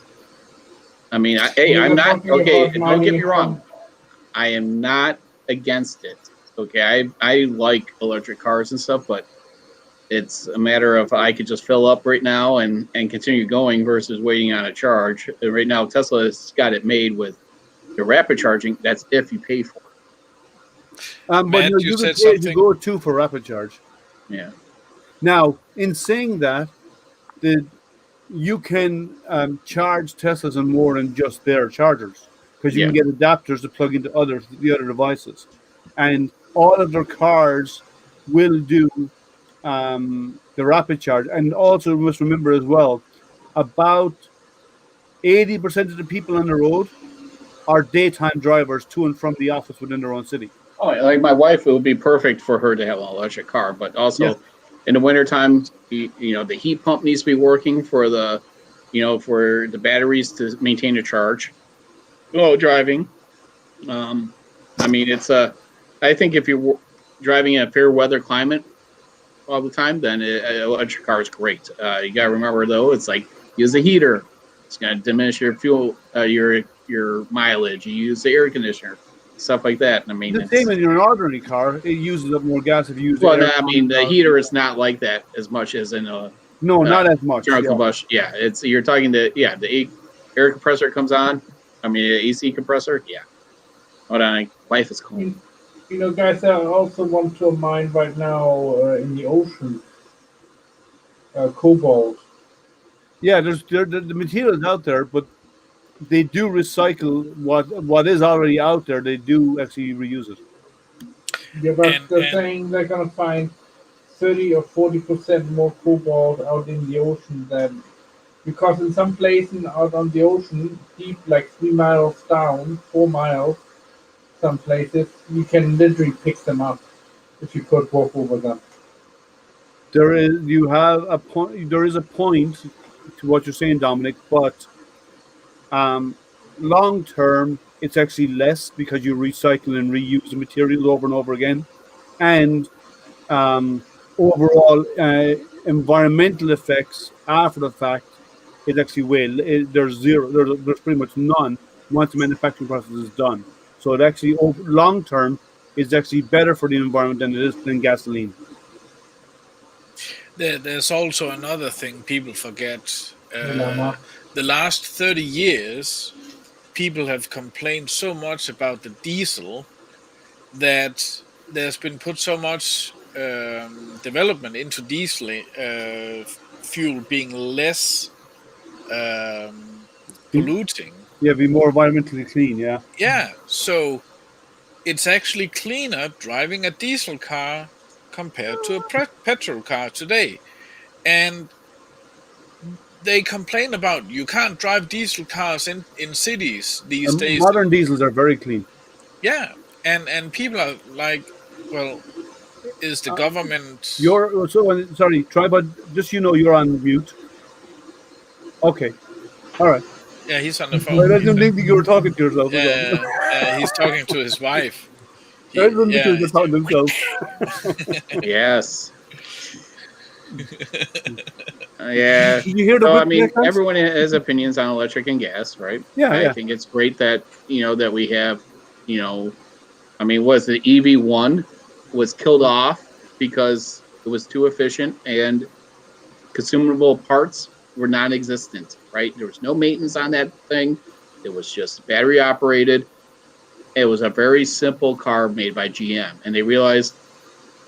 I mean, hey, We I'm were not talking okay. about Don't get mining me wrong. I am not against it. Okay, I like electric cars and stuff, but it's a matter of I could just fill up right now and continue going versus waiting on a charge. Right now, Tesla has got it made with the rapid charging. That's if you pay for But Matt, you you can said pay as you something. go too for rapid charge. it. Yeah, Now, in saying that, the you can charge Teslas on more than just their chargers because you yeah, can get adapters to plug into the other devices, and all of their cars will do the rapid charge. And also, we must remember as well, about 80% of the people on the road are daytime drivers to and from the office within their own city. Oh, like my wife, it would be perfect for her to have an electric car, but also Yeah. in the wintertime, the heat pump needs to be working for for the batteries to maintain a charge while driving. I mean, I think if you're driving in a fair weather climate all the time, then an electric car is great. You got to remember though, it's like use a heater. It's going to diminish your fuel, your mileage. You use the air conditioner, stuff like that. I mean, The same in your ordinary car. It uses up more gas if you use well, air. I mean, the heater is not like that as much as in a No, not as much. internal Yeah. combustion. Yeah, you're talking the air compressor comes on. I mean, the AC compressor. Yeah. Hold on, wife is calling. Guys, I also want to mine right now in the ocean. Cobalt. Yeah, the materials out there, but they do recycle what is already out there. They do actually reuse it. Yeah, but And they're saying they're gonna find 30 or 40% more cobalt out in the ocean than because in some places out on the ocean, deep like 3 miles down, 4 miles, some places you can literally pick them up if you could walk over them. There is a point to what you're saying, Dominic, but long term, it's actually less because you recycle and reuse the materials over and over again, and um, overall environmental effects after the fact is actually there's zero. There's pretty much none once the manufacturing process is done. So it actually long term is actually better for the environment than it is than gasoline. there's also another thing people forget. Dilemma. The last 30 years, people have complained so much about the diesel that there's been put so much development into diesel fuel being less polluting. Yeah, be more environmentally clean. Yeah. Yeah, so it's actually cleaner driving a diesel car compared to a petrol car today. And they complain about you can't drive diesel cars in cities these days. Modern diesels are very clean. Yeah, and people are like, well, is the government? Sorry, Tripod. Just you're on mute. Okay, all right. Yeah, he's on the I phone. didn't think that you were talking to yourself. He's talking to his wife. I didn't think you were talking to himself. Yes. Yeah. Did you hear the? So, I mean, everyone has opinions on electric and gas, right? Yeah, I think it's great that that we have, I mean, was the EV1 was killed off because it was too efficient and consumable parts were non-existent, right? There was no maintenance on that thing. It was just battery operated. It was a very simple car made by GM, and they realized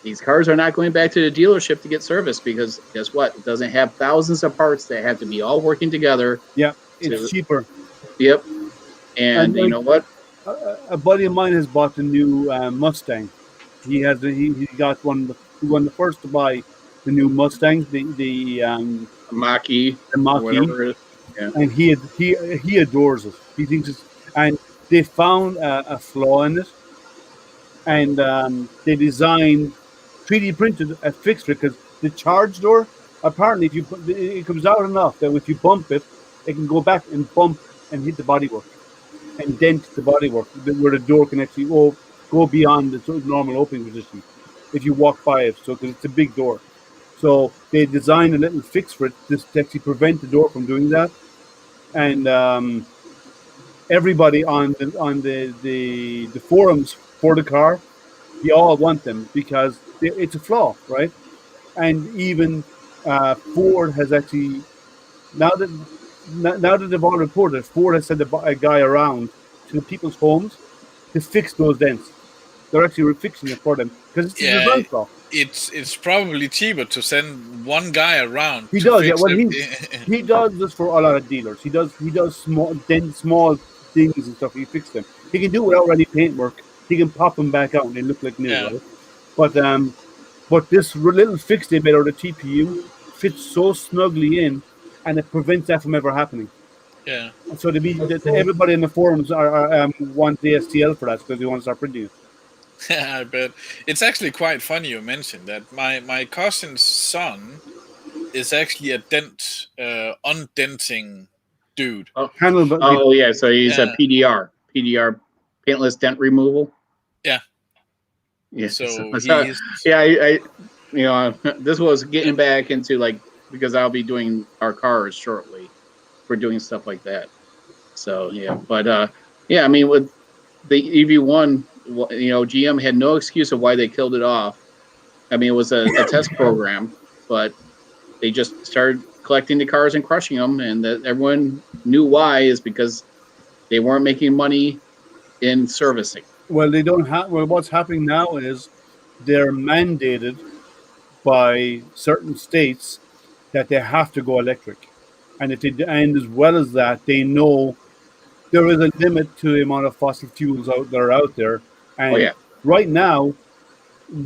these cars are not going back to the dealership to get service because guess what? It doesn't have thousands of parts that have to be all working together. Yeah, it's cheaper. Yep. And you know what? A buddy of mine has bought a new Mustang. He got one. He won the first to buy the new Mustang, the Mach-E, the Mach-E, whatever it is. Yeah. and he adores it. He thinks it's, and they found a flaw in it, and they designed 3D printed a fix for it because the charge door apparently it comes out enough that if you bump it, it can go back and bump and hit the bodywork and dent the bodywork where the door can actually go beyond the sort of normal opening position if you walk by it. So because it's a big door, so they designed a little fix for it just to actually prevent the door from doing that. And everybody on the forums for the car, they all want them because it's a flaw, right? And even Ford has actually now that they've all reported, Ford has sent a guy around to the people's homes to fix those dents. They're actually fixing it for them because it's a design flaw. It's probably cheaper to send one guy around. He does, yeah. Well, he does this for a lot of dealers. He does small things and stuff. He fixes them. He can do it without any paintwork. He can pop them back out and they look like new, right? But this little fix they made out of the TPU fits so snugly in and it prevents that from ever happening. Yeah. And so everybody in the forums want the STL for that because they want to start printing it. I bet it's actually quite funny you mentioned that. My cousin's son is actually a undenting dude. Oh yeah, so he's a Yeah. PDR, paintless dent removal. Yeah. Yeah. So So, yeah, I this was getting back into like because I'll be doing our cars shortly. We're doing stuff like that. So yeah, but yeah, I mean with the EV1, GM had no excuse of why they killed it off. I mean, it was a test program, but they just started collecting the cars and crushing them, and that everyone knew why is because they weren't making money in servicing. Well, they don't have. Well, what's happening now is they're mandated by certain states that they have to go electric, and and as well as that, they know there is a limit to the amount of fossil fuels that are out there, Oh and yeah, right now,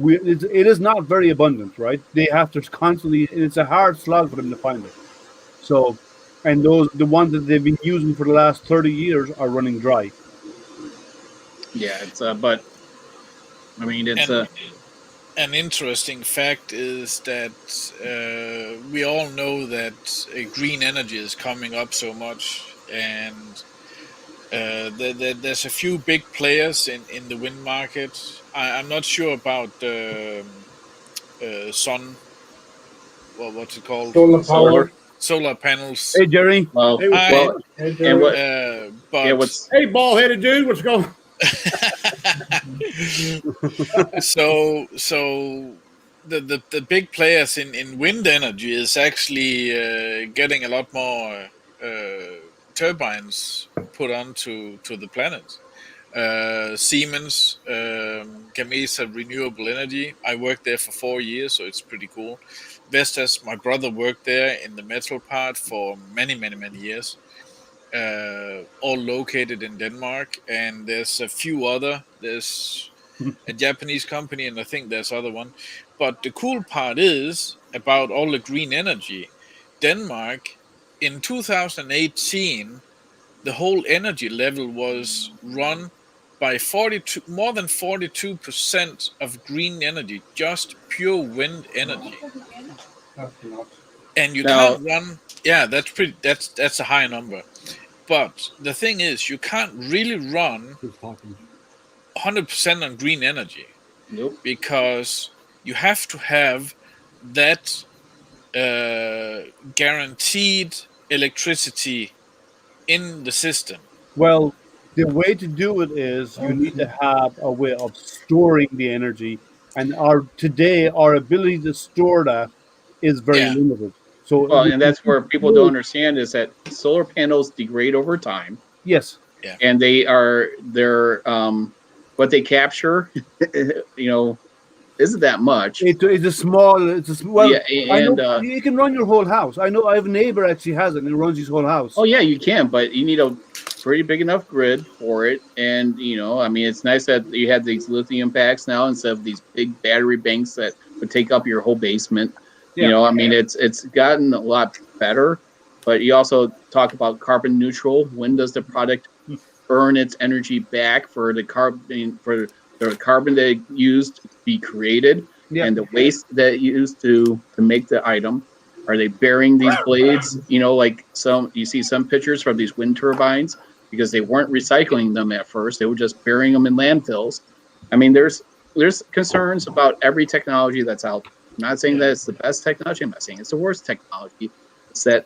it is not very abundant. Right? They have to constantly. It's a hard slog for them to find it. So, and the ones that they've been using for the last 30 years are running dry. yeah. It's but I mean, it's and an interesting fact is that we all know that green energy is coming up so much, and there's a few big players in the wind market. I'm not sure about the sun. Well, what's it called? Solar power. Solar panels. Hey, Jerry. well, Hey, what's I, going Hey, and Jerry. what? but What's Hey, bald-headed dude, what's going? so the big players in wind energy is actually getting a lot more turbines put onto the planet. Siemens, Gamesa Renewable Energy. I worked there for 4 years, so it's pretty cool. Vestas, my brother worked there in the metal part for many years. All located in Denmark, and there's a few other. There's a Japanese company, and I think there's other one. But the cool part is about all the green energy. Denmark in 2018, the whole energy level was run by 42, more than 42% of green energy, just pure wind energy. That's not. And you now? can't run. Yeah, that's a high number. But the thing is, you can't really run 100% on green energy Nope. because you have to have that guaranteed electricity in the system. Well, the way to do it is you need to have a way of storing the energy, and our ability to store that is very Yeah, limited. So Well, and that's where people don't understand is that solar panels degrade over time, yes, yeah. and they're what they capture, isn't that much. it's a small. Well, Yeah, I know and you can run your whole house. I know I have a neighbor actually has it, and it runs his whole house. oh yeah, you can, but you need a pretty big enough grid for it. And I mean, it's nice that you have these lithium packs now instead of these big battery banks that would take up your whole basement. Yeah. I mean, it's gotten a lot better, but you also talk about carbon neutral. When does the product earn its energy back for the carbon that it used to be created Yeah. and the waste that it used to make the item? Are they burying these blades? Like you see some pictures from these wind turbines because they weren't recycling them at first. They were just burying them in landfills. I mean, there's concerns about every technology that's out there. I'm not saying that it's the best technology. I'm not saying it's the worst technology. It's that,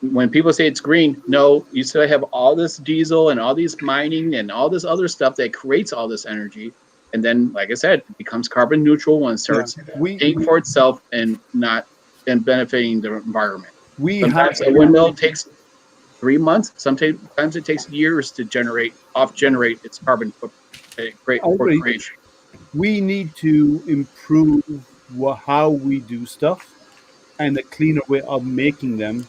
when people say it's green, no, you still have all this diesel and all these mining and all this other stuff that creates all this energy. And then, like I said, it becomes carbon neutral when it starts paying for itself and not and benefiting the environment. We have Sometimes a windmill takes 3 months. Sometimes it takes years to generate its carbon footprint for creation. we need to improve how we do stuff and a cleaner way of making them.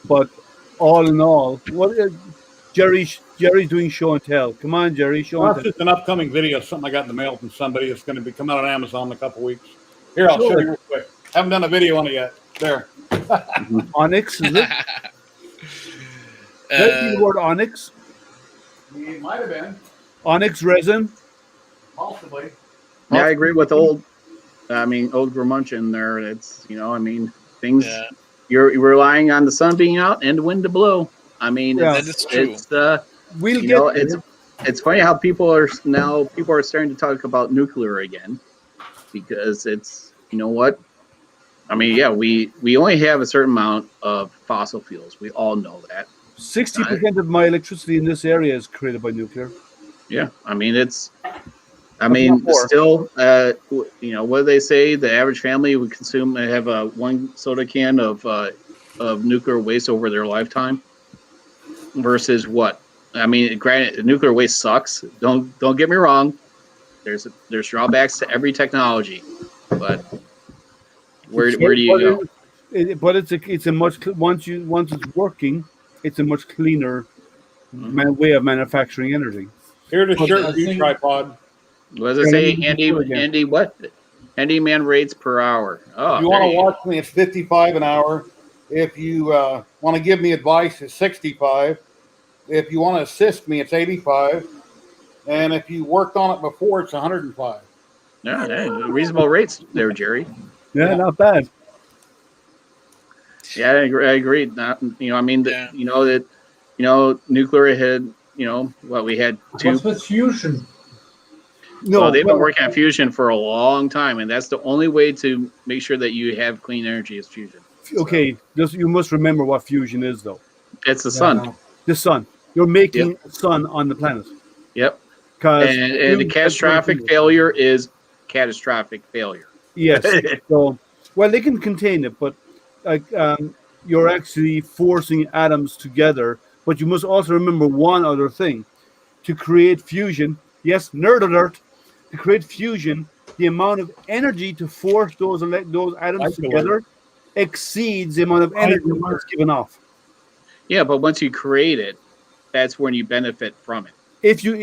But all in all, Jerry's doing show and tell. Come on, Jerry, show Well, and that's tell. just an upcoming video, something I got in the mail from somebody that's going to be coming out on Amazon in a couple weeks. Here, I'll show Sure. you real quick. Haven't done a video on it yet. There. Onyx, is it? Did I see the word onyx? It might have been, Onyx resin? possibly. Yeah, I agree with old Gramunchin there. It's, things, Yeah, you're relying on the sun being out and the wind to blow. I mean, Yeah. that is true. it's, We'll you get know, there. it's funny how people are starting to talk about nuclear again, because it's, you know what? I mean, yeah, we only have a certain amount of fossil fuels. We all know that. 60% of my electricity in this area is created by nuclear. Yeah, I mean, If not more. still, what do they say? The average family would have one soda can of nuclear waste over their lifetime, versus what? I mean, granted, nuclear waste sucks. Don't get me wrong. There's drawbacks to every technology, but where do you go? But it's a much once it's working, it's a much cleaner way of manufacturing energy. Here's a Well, shirt I for you, think- tripod. What does it Yeah, say? let me just do it again. Handyman rates per hour. Oh, If you there want to you go. watch me, it's 55 an hour. If you want to give me advice, it's 65. If you want to assist me, it's 85. And if you worked on it before, it's 105. Yeah, hey, reasonable rates there, Jerry. Yeah, Yeah. not bad. Yeah, I agree. Not, I mean, Yeah. nuclear had, we had two. What's with fusion? No, Well, they've been working on fusion for a long time, and that's the only way to make sure that you have clean energy is fusion. okay. You must remember what fusion is, though. It's the sun. The sun. You're making a sun on the planet. Yep. Because And the catastrophic failure is catastrophic failure. Yes. So, well, they can contain it, but you're actually forcing atoms together. But you must also remember one other thing: to create fusion. Yes, nerd alert. To create fusion, the amount of energy to force those atoms together exceeds the amount of energy that's given off. Yeah, but once you create it, that's when you benefit from it. If you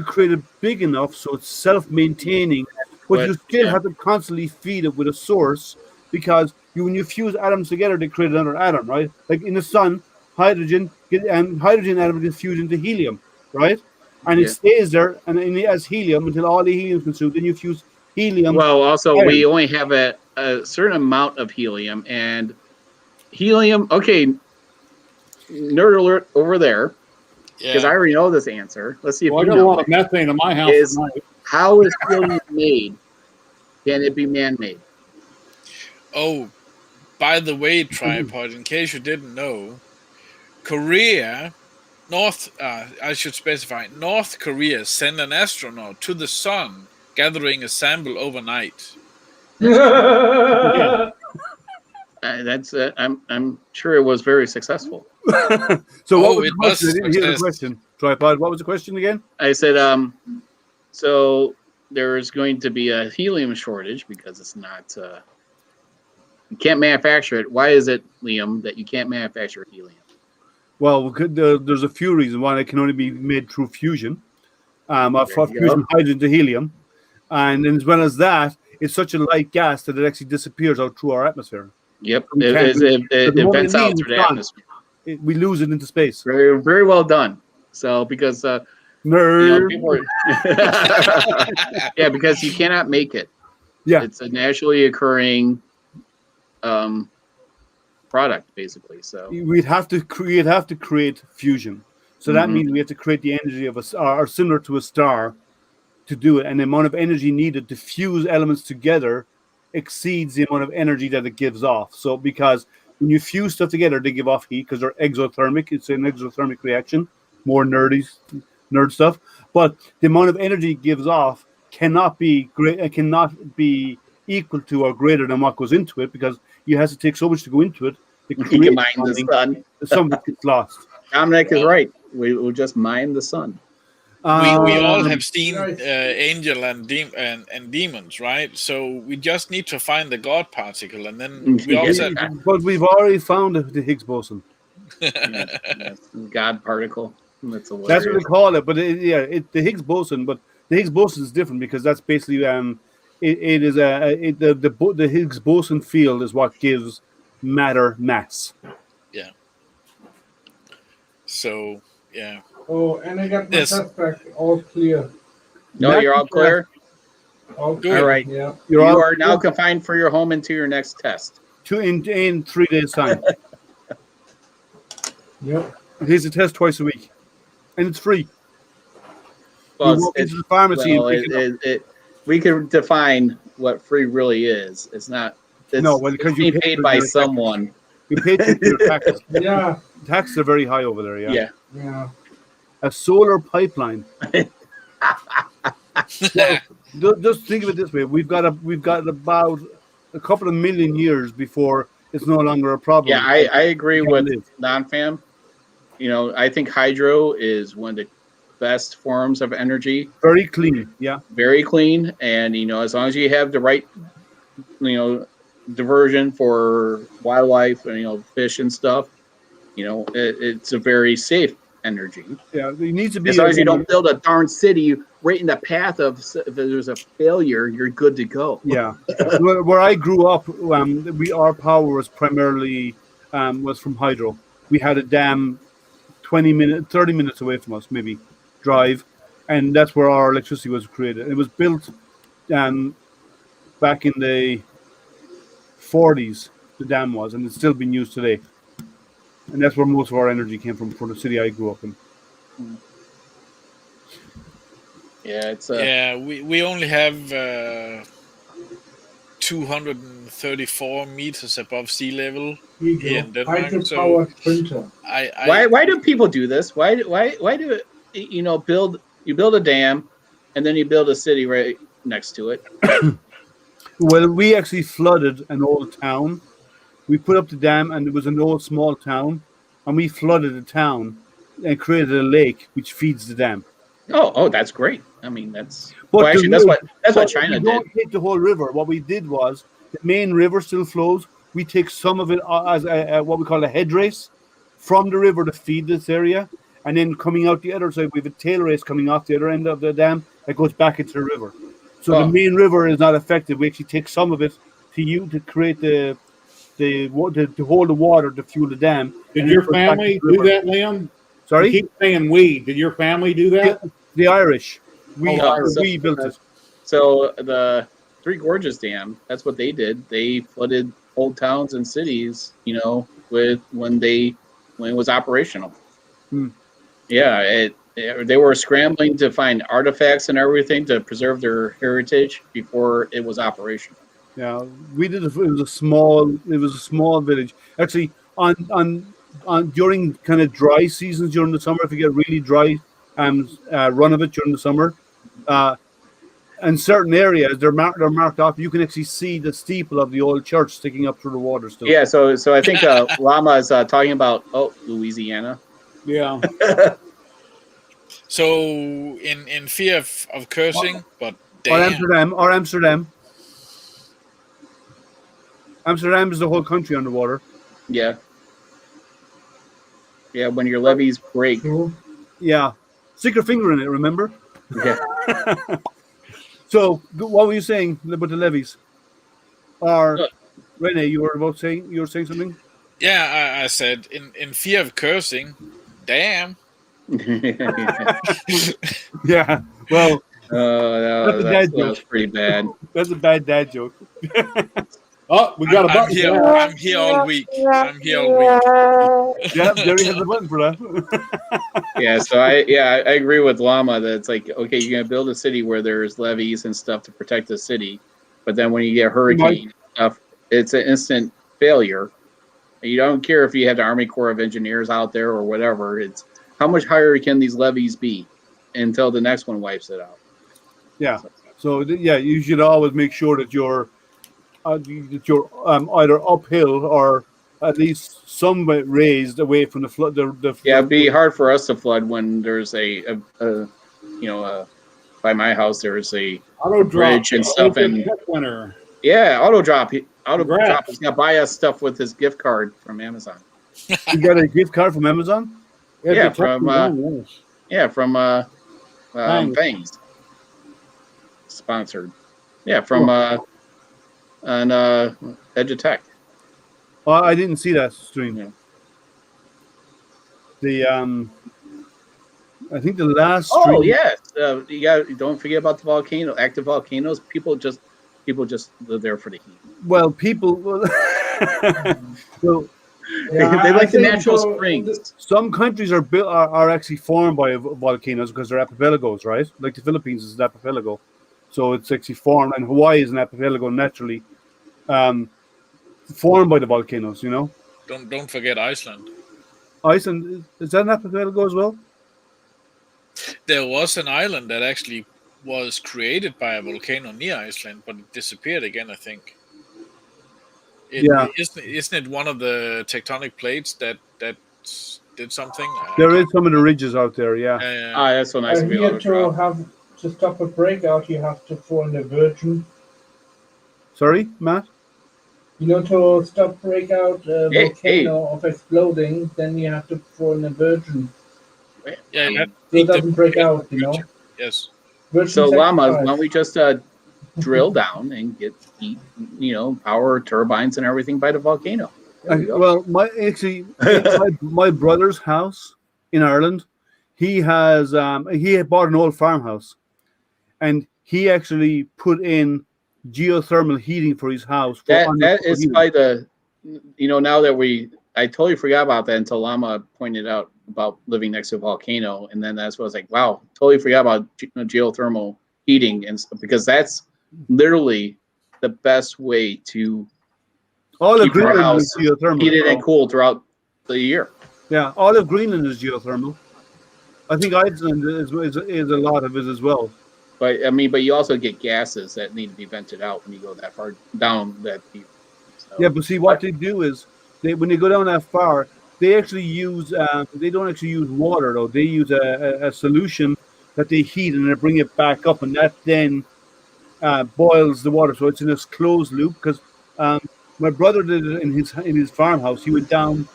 create it big enough so it's self-maintaining, but you still have to constantly feed it with a source, because when you fuse atoms together, they create another atom, right? Like in the sun, hydrogen atom gets fused into helium, right? And it stays there as helium until all the helium is consumed. Then you fuse helium. Well, also iron. we only have a certain amount of helium, and helium. Okay, nerd alert over there, because I already know this answer. Let's see if Well, I you got a know. lot of methane in my house Is tonight. how is helium made? Can it be man-made? Oh, by the way, tripod, in case you didn't know, I should specify, North Korea sent an astronaut to the sun, gathering a sample overnight. I'm sure it was very successful. So what was it the question? I was didn't hear the success. question. Tripod. What was the question again? I said, so there's going to be a helium shortage because it's not, you can't manufacture it. Why is it, Liam, that you can't manufacture helium? Well, there's a few reasons. One, it can only be made through fusion, of There you fusion go. hydrogen to helium, and as well as that, it's such a light gas that it actually disappears out through our atmosphere. Yep, We can't it the moment vents it out leaves, through the it's gone. atmosphere. We lose it into space. Very, very well done. So because Nerd. people are, yeah, because you cannot make it. Yeah. It's a naturally occurring product, basically. So We'd have to create fusion. So that means we have to create the energy of a star, or similar to a star, to do it. And the amount of energy needed to fuse elements together exceeds the amount of energy that it gives off. So because when you fuse stuff together, they give off heat because they're exothermic. It's an exothermic reaction. More nerd stuff. But the amount of energy it gives off cannot be equal to or greater than what goes into it, because you have to take so much to go into it. you can mine the sun. Some of it gets lost. Dominic is right. We will just mine the sun. We all Um, have seen Nice. angel and demons, right? So we just need to find the God particle, and then we all said, But we've already found the Higgs boson. Yes, God particle. That's That's what they hilarious. call it. But the Higgs boson. But the Higgs boson is different, because that's basically the Higgs boson field is what gives matter mass. Yeah. So yeah. Oh, and I got my Yes. test back all clear. No, you're all clear. All Good. clear. All right. Yeah. You're You all are now confined for your home until your next test. in 3 days' time. Yep. Here's a test twice a week, and it's free. Well, You walk into the pharmacy and pick it up. we can define what free really is. It's not. No, It's, well, because it's you being pay paid for by your taxes. someone. You pay for your taxes. Yeah. Taxes are very high over there. Yeah. Yeah. Yeah. A solar pipeline. Well, just think of it this way: we've got about a couple of million years before it's no longer a problem. Yeah, I agree You can't with live. non-fam. I think hydro is one of the best forms of energy. Very clean. Yeah. Very clean, and as long as you have the right, diversion for wildlife and fish and stuff, it's a very safe energy. Yeah. It needs to be As long as you don't build a darn city right in the path of, if there's a failure, you're good to go. Yeah. Where I grew up, our power was primarily was from hydro. We had a dam 30 minutes away from us, maybe drive, and that's where our electricity was created. It was built back in the 40s. The dam was, and it's still being used today. And that's where most of our energy came from for the city I grew up in. Yeah, it's Yeah, we only have 234 meters above sea level Here here you in go. Denmark. So Hydro-powered printer. why do people do this? Why do you build a dam, and then you build a city right next to it? Well, we actually flooded an old town. We put up the dam, and it was an old small town, and we flooded the town and created a lake which feeds the dam. Oh, that's great. I mean, that's But actually that's what China we did. don't take the whole river. What we did was the main river still flows. We take some of it as what we call a head race from the river to feed this area, and then coming out the other side, we have a tail race coming off the other end of the dam that goes back into the river. So the main river is not affected. We actually take some of it to create to hold the water to fuel the dam. Did your family do that, Liam? Sorry? You keep saying we. Did your family do that? The Irish. We so- built it. So the Three Gorges Dam, that's what they did. They flooded old towns and cities, when it was operational. Yeah, they were scrambling to find artifacts and everything to preserve their heritage before it was operational. Yeah, we did. It was a small village. Actually, on during kind of dry seasons during the summer, if you get really dry run of it during the summer, in certain areas they're marked off. You can actually see the steeple of the old church sticking up through the water still. Yeah, so I think Lama is talking about Louisiana. Yeah. So in fear of cursing, but Or damn. Amsterdam. Amsterdam is the whole country underwater. Yeah. Yeah, when your levees break. Yeah, stick your finger in it. Remember? Yeah. So, what were you saying about the levees? Or Rene, you were saying something? Yeah, I said in fear of cursing, damn. Yeah. Well, that was pretty bad. That's a bad dad joke. Oh, we got a button. I'm here all week. Yeah, Jerry has a button for that. Yeah, so I agree with Llama that it's like, okay, you're gonna build a city where there's levees and stuff to protect the city, but then when you get hurricane stuff, it's an instant failure. You don't care if you have the Army Corps of Engineers out there or whatever. It's how much higher can these levees be until the next one wipes it out. Yeah. So you should always make sure that you're either uphill or at least somewhat raised away from the flood. Yeah, it'd be hard for us to flood when there's by my house there's a auto bridge and stuff, and winner. Yeah, auto drop is gonna buy us stuff with his gift card from Amazon. You got a gift card from Amazon? Yeah, from Things. Sponsored. Yeah, from on Edutech. I didn't see that stream. Yeah. The I think the last Oh stream. yes, don't forget about the volcano, active volcanoes. People just live there for the heat. Well, people. Well, Yeah, They I like the think natural for springs. some countries are built are actually formed by volcanoes because they're archipelagos, right? Like the Philippines is an archipelago, so it's actually formed, and Hawaii is an archipelago naturally, formed by the volcanoes. You know, Don't forget Iceland. Iceland is that an archipelago as well? There was an island that actually was created by a volcano near Iceland, but it disappeared again, I think. Yeah. Isn't it one of the tectonic plates that did something? There is some of the ridges out there. Yeah. That's so nice I to be hear able to drop. to stop a breakout, you have to throw in a virgin. Sorry, Matt. You know, to stop breakout Hey, volcano of exploding, then you have to throw in a virgin. Yeah, you have to So it eat the doesn't break virgin. out, you know. Yes. Virgin So llamas, sacrifice. why don't we just drill down and get heat, power turbines and everything by the volcano? There we go. Well, my brother's house in Ireland, he had bought an old farmhouse, and he actually put in geothermal heating for his house. For That is heating. by the, now that I totally forgot about that until Llama pointed out about living next to a volcano, and then that's what I was like, wow, totally forgot about geothermal heating and stuff, because that's literally the best way to All of keep our Greenland house is geothermal. heated and cool throughout the year. Yeah, all of Greenland is geothermal. I think Iceland is a lot of it as well. But but you also get gases that need to be vented out when you go that far down that deep. So, Yeah, but see what they do is when they go down that far, they actually use they don't actually use water though. They use a solution that they heat and they bring it back up, and that then boils the water. So it's in this closed loop. Because my brother did it in his farmhouse. He went down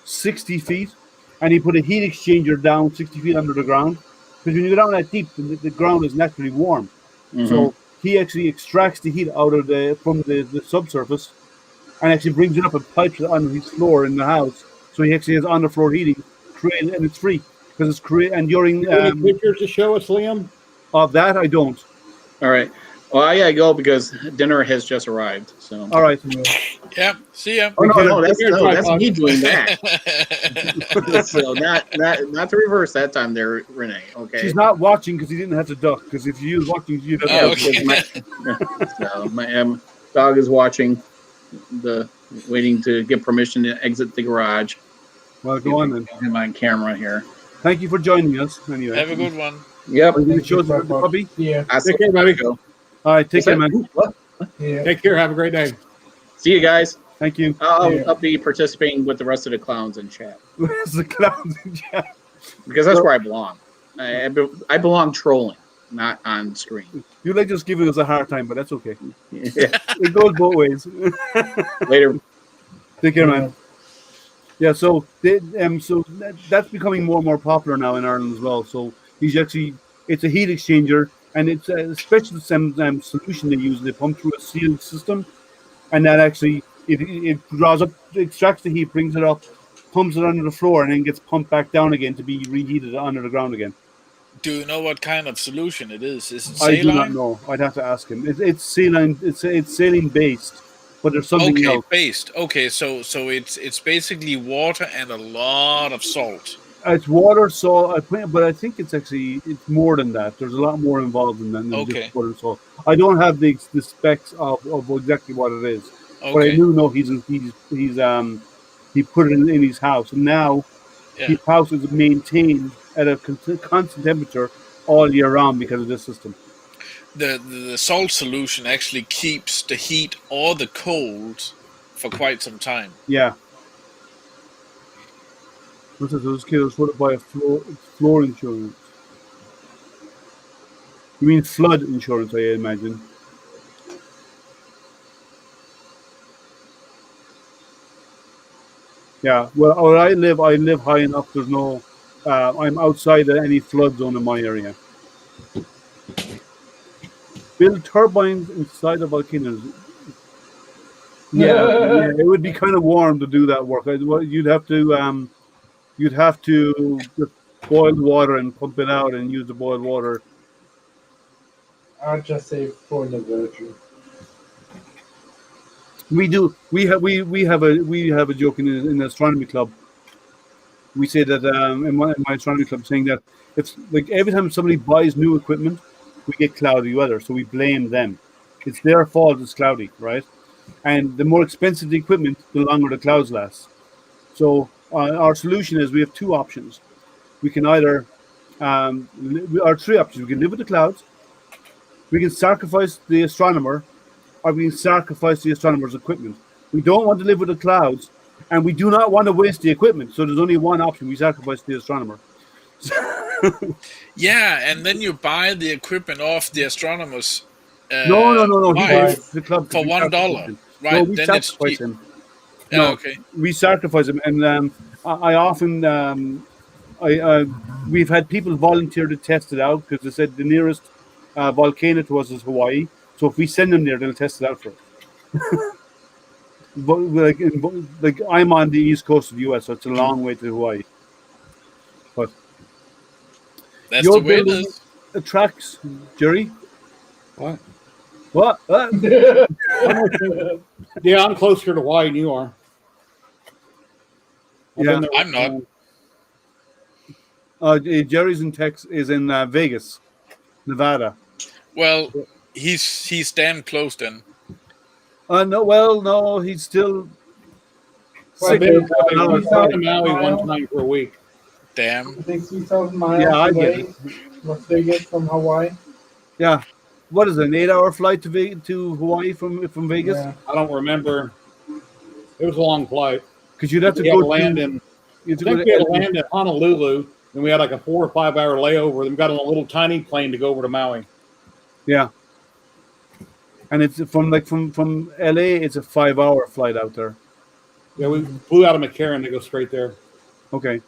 60 feet, and he put a heat exchanger down 60 feet under the ground. Because when you go down that deep, the ground is naturally warm. mhm. So he actually extracts the heat out of from the subsurface, and actually brings it up and pipes it on his floor in the house. So he actually has on-the-floor heating, and it's free because it's created. And during You have any pictures to show us, Liam? of that, I don't. All right. Well, I gotta go because dinner has just arrived. So. All right. Yeah. See ya. Oh no, that's Here's me doing that. So not the reverse that time there, Renee. Okay. She's not watching because he didn't have to duck. Because if you was watching, you'd have Oh, to okay. So my dog is watching, waiting to get permission to exit the garage. Well, go on then. I'm on camera here. Thank you for joining us. Anyway, Have a good one. Yep. are you going to show us the puppy? Yeah, Take care, buddy. All right, take care, man. What? yeah. Take care. Have a great day. See you guys. Thank you. I'll be participating with the rest of the clowns in chat Where's the clowns in chat? because that's where I belong. I belong trolling, not on screen. You like just giving us a hard time, but that's okay. Yeah. It goes both ways. Later. Take care, man. Yeah, so that's becoming more and more popular now in Ireland as well. So it's a heat exchanger, and it's a special solution they use. They pump through a sealed system, and that actually it draws up, extracts the heat, brings it up, pumps it under the floor, and then gets pumped back down again to be reheated under the ground again. Do you know what kind of solution it is? Is it I do not saline? know. I'd have to ask him. It's saline. It's saline based, but there's something Okay, else. based. Okay, so it's basically water and a lot of salt. It's water, salt, but I think it's more than that. There's a lot more involved in that than Okay. just water and salt. I don't have the specs of exactly what it is, but I Okay. do know he put it in his house, and now Yeah. his house is maintained at a constant temperature all year round because of this system. The salt solution actually keeps the heat or the cold for quite some time. Yeah. What's this? Those kids want to buy a floor insurance. You mean flood insurance, I imagine. Yeah. Well, where I live high enough. There's no. I'm outside of any flood zone in my area. Build turbines inside of volcanoes. Yeah, it would be kind of warm to do that work. You'd have to just boil the water and pump it out and use the boiled water. I'd just say for the virgin. We do. We have a joke in the astronomy club. We say that in my astronomy club, saying that it's like every time somebody buys new equipment, we get cloudy weather, so we blame them. It's their fault it's cloudy, right? And the more expensive the equipment, the longer the clouds last. So our solution is we have two options. We can either our three options. We can live with the clouds. We can sacrifice the astronomer, or we can sacrifice the astronomer's equipment. We don't want to live with the clouds, and we do not want to waste the equipment. So there's only one option: we sacrifice the astronomer. Yeah, and then you buy the equipment off the astronomers. No. He wife pays the club for $1, No, right? we Then it's sacrifice cheap. him. Yeah, No, okay. we sacrifice him, and I often we've had people volunteer to test it out because they said the nearest volcano to us is Hawaii. So if we send them there, they'll test it out for us. But like I'm on the east coast of the U.S., so it's a long way to Hawaii. But That's your the way it building is. attracts Jerry. What? What? Yeah, I'm closer to Hawaii than you are. I've Yeah. been there- I'm not. Jerry's in Texas, is in Vegas, Nevada. Well, he's damn close then. No, he's still. I've been to Hawaii. Well, I've been to Maui one time for a week. Damn. I think 3,000 miles Yeah, I get away. Las Vegas from Hawaii. Yeah, what is it, an 8-hour flight to Hawaii from Vegas? Yeah. I don't remember. It was a long flight. Because you'd have to We had go to land in. You have I to go think we had to to land in Honolulu, and we had like a 4 or 5 hour layover. Then we got on a little tiny plane to go over to Maui. Yeah, and it's from LA. It's a 5-hour flight out there. Yeah, we flew out of McCarran to go straight there. Okay,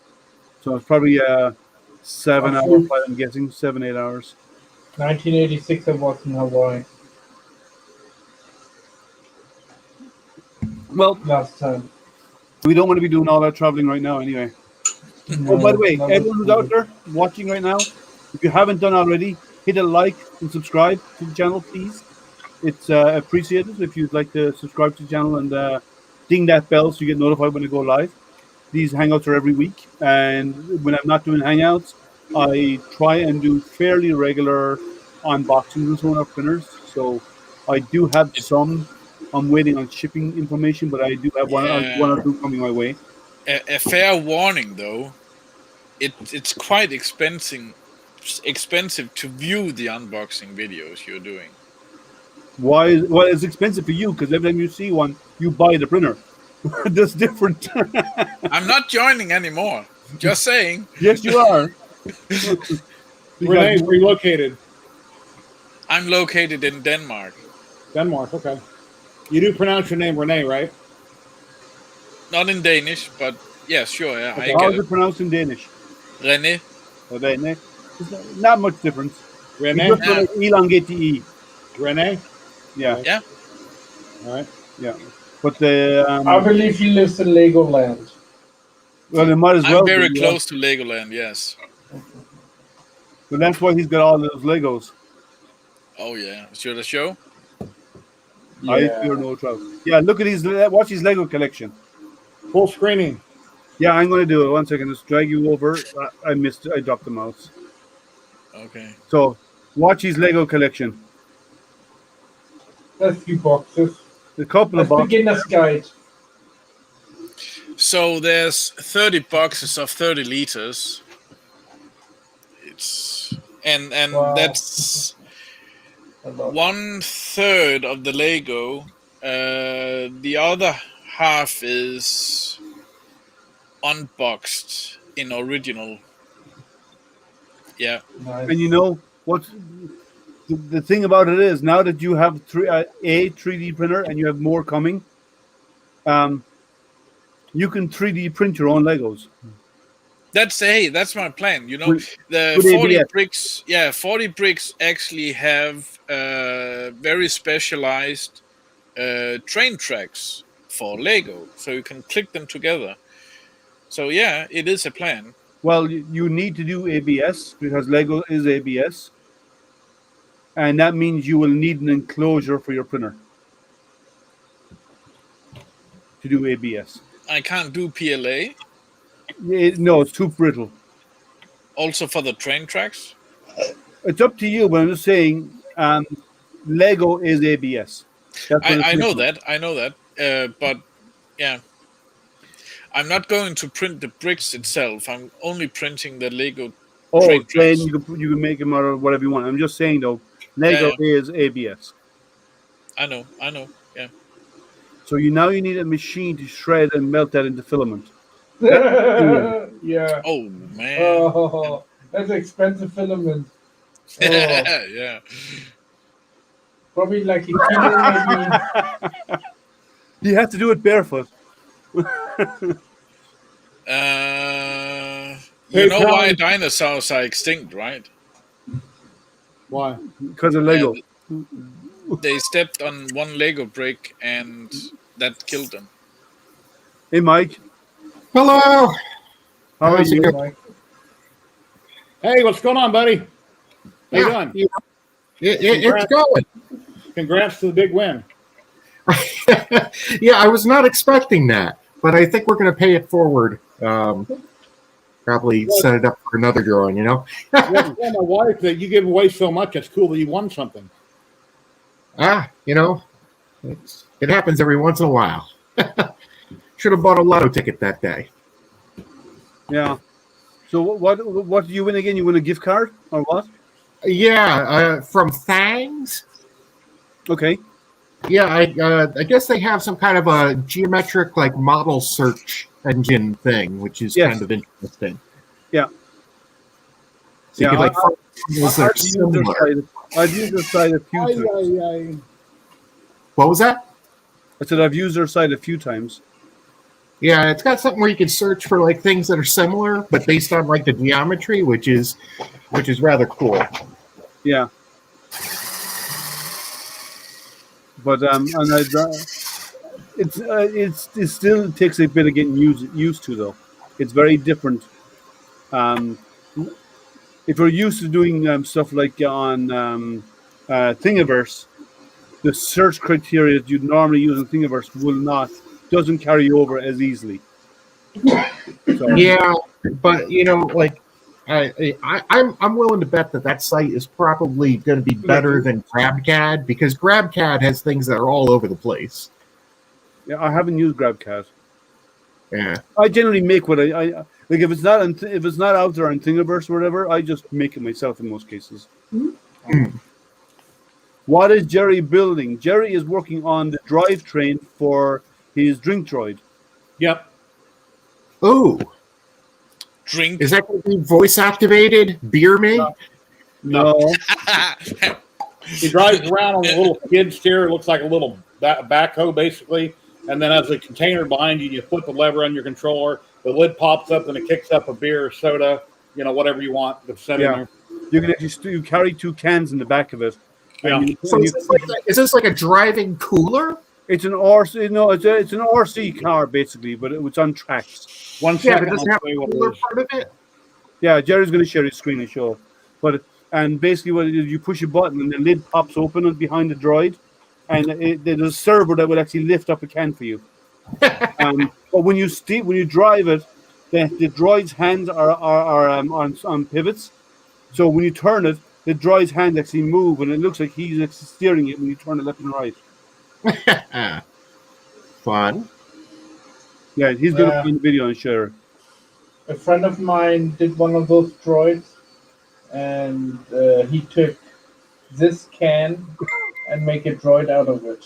so it's probably a 7-hour Awesome. flight. I'm guessing 7-8 hours. 1986, I was in Hawaii Well, last time. we don't want to be doing all that traveling right now, anyway. Oh, by the way, everyone who's out there watching right now, if you haven't done already, hit a like and subscribe to the channel, please. It's appreciated if you'd like to subscribe to the channel and ding that bell so you get notified when I go live. These hangouts are every week, and when I'm not doing hangouts, I try and do fairly regular unboxings and so on of printers. So I do have some. I'm waiting on shipping information, but I do have one or two coming my way. A fair warning, though. It's quite expensive to view the unboxing videos you're doing. Why? Well, it's expensive for you because every time you see one, you buy the printer. That's different. I'm not joining anymore. Just saying. Yes, you are. Renee, where are you located? I'm located in Denmark. Denmark, okay. You do pronounce your name Renee, right? Not in Danish, but yeah, sure. Yeah, I How get is it pronounced in Danish? René. Rene. There's not much difference. You Renee? just want to elongate the E. Renee? Yeah. Yeah. All right. Yeah. But the I believe he lives in Legoland. well, it might as well. I'm very be, close to Legoland. Yes. But that's why he's got all those Legos. Oh yeah. Should I show? I fear no trouble. Yeah, look at his. Watch his Lego collection. Full screening. Yeah, I'm going to do it. 1 second. Just drag you over. I missed it. I dropped the mouse. Okay. So, watch his Lego collection. A few boxes. A couple A of boxes. beginner's guide. So there's 30 boxes of 30 liters. And Wow. that's A lot. 1/3 of the Lego. The other half is unboxed in original. Yeah. Nice. And you know what? The thing about it is, now that you have a 3D printer and you have more coming, you can 3D print your own Legos. That's my plan. You know, the with 40 ABS. bricks. Yeah, 40 bricks actually have very specialized train tracks for Lego, so you can click them together. So yeah, it is a plan. Well, you need to do ABS because Lego is ABS, and that means you will need an enclosure for your printer to do ABS. I can't do PLA. No, it's too brittle. Also for the train tracks. It's up to you, but I'm just saying, Lego is ABS. That's what it's I know made of. that. I know that. But yeah, I'm not going to print the bricks itself. I'm only printing the Lego Oh, train then tracks. you can make them out of whatever you want. I'm just saying though, Lego Yeah, is ABS. I know. I know. Yeah. So you need a machine to shred and melt that into filament. That's Yeah. Oh man. Oh, that's expensive filament. Oh, Yeah. probably like a kilo, maybe. You have to do it barefoot. You Hey, know why Colin. dinosaurs are extinct, right? Why? Because of Yeah, Lego. they stepped on one Lego brick and that killed them. Hey, Mike, Hello. how are How's it you? going? Like, Hey, what's going on, buddy? How you Yeah, doing? you know, it's going. Congrats to the big win. Yeah, I was not expecting that, but I think we're going to pay it forward. Probably set it up for another drawing, you know? Well, tell my wife that you give away so much. It's cool that you won something. You know, it happens every once in a while. Should have bought a lotto ticket that day. Yeah. So what do you win again? You win a gift card or what? Yeah, from Thangs. Okay. Yeah, I guess they have some kind of a geometric like model search engine thing, which is Yes. kind of interesting. Yeah. So you Yeah, can like find models that are similar. I've used their site a few times. Aye. What was that? I said I've used their site a few times. Yeah, it's got something where you can search for like things that are similar, but based on like the geometry, which is rather cool. Yeah. But and it still takes a bit of getting used to though. It's very different. If you're used to doing stuff like on Thingiverse, the search criteria you'd normally use in Thingiverse doesn't carry over as easily. So, Yeah, but you know, like I'm willing to bet that site is probably going to be better than GrabCAD because GrabCAD has things that are all over the place. yeah, I haven't used GrabCAD. Yeah. I generally make what I like. If it's not out there on Thingiverse or whatever, I just make it myself in most cases. What is Jerry building? Jerry is working on the drivetrain for his drink droid. Yep. Ooh, Drink. is that going to be voice activated? Beer me? No, He drives around on a little skid steer. It looks like a little backhoe, basically. And then as a container behind you, you flip the lever on your controller. The lid pops up and it kicks up a beer or soda, whatever you want to set in there. you can actually you carry 2 cans in the back of it. Yeah. So is this like a driving cooler? It's an RC. No, it's an RC car basically, but it's on tracks. One Yeah, second, but does it I'll have tell a you what it cooler is. part of it? Yeah, Jerry's going to share his screen and show. And basically, what it is, you push a button and the lid pops open behind the droid, and there's a servo that will actually lift up a can for you. But when you drive it, the droid's hands are on pivots. So when you turn it, the droid's hands actually move, and it looks like he's actually steering it when you turn it left and right. Fun. Yeah, he's going to Yeah. find the video and share. a friend of mine did one of those droids, and he took this can and make a droid out of it.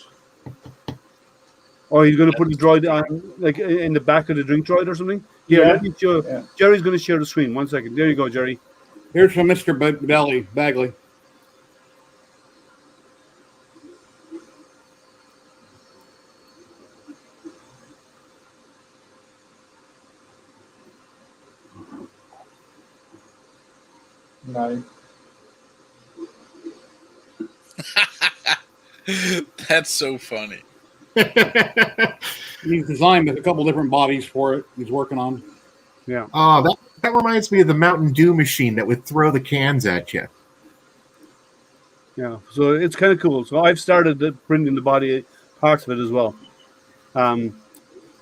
Or he's going to put the droid on, like in the back of the drink droid or something. Here, Yeah. let me show. Yeah. Jerry's going to share the screen. 1 second. There you go, Jerry. Here's from Mr. Bagley. Nice. That's so funny. He's designed a couple different bodies for it. He's working on. Yeah. Oh, that reminds me of the Mountain Dew machine that would throw the cans at you. Yeah. So it's kind of cool. So I've started printing the body parts of it as well. I'm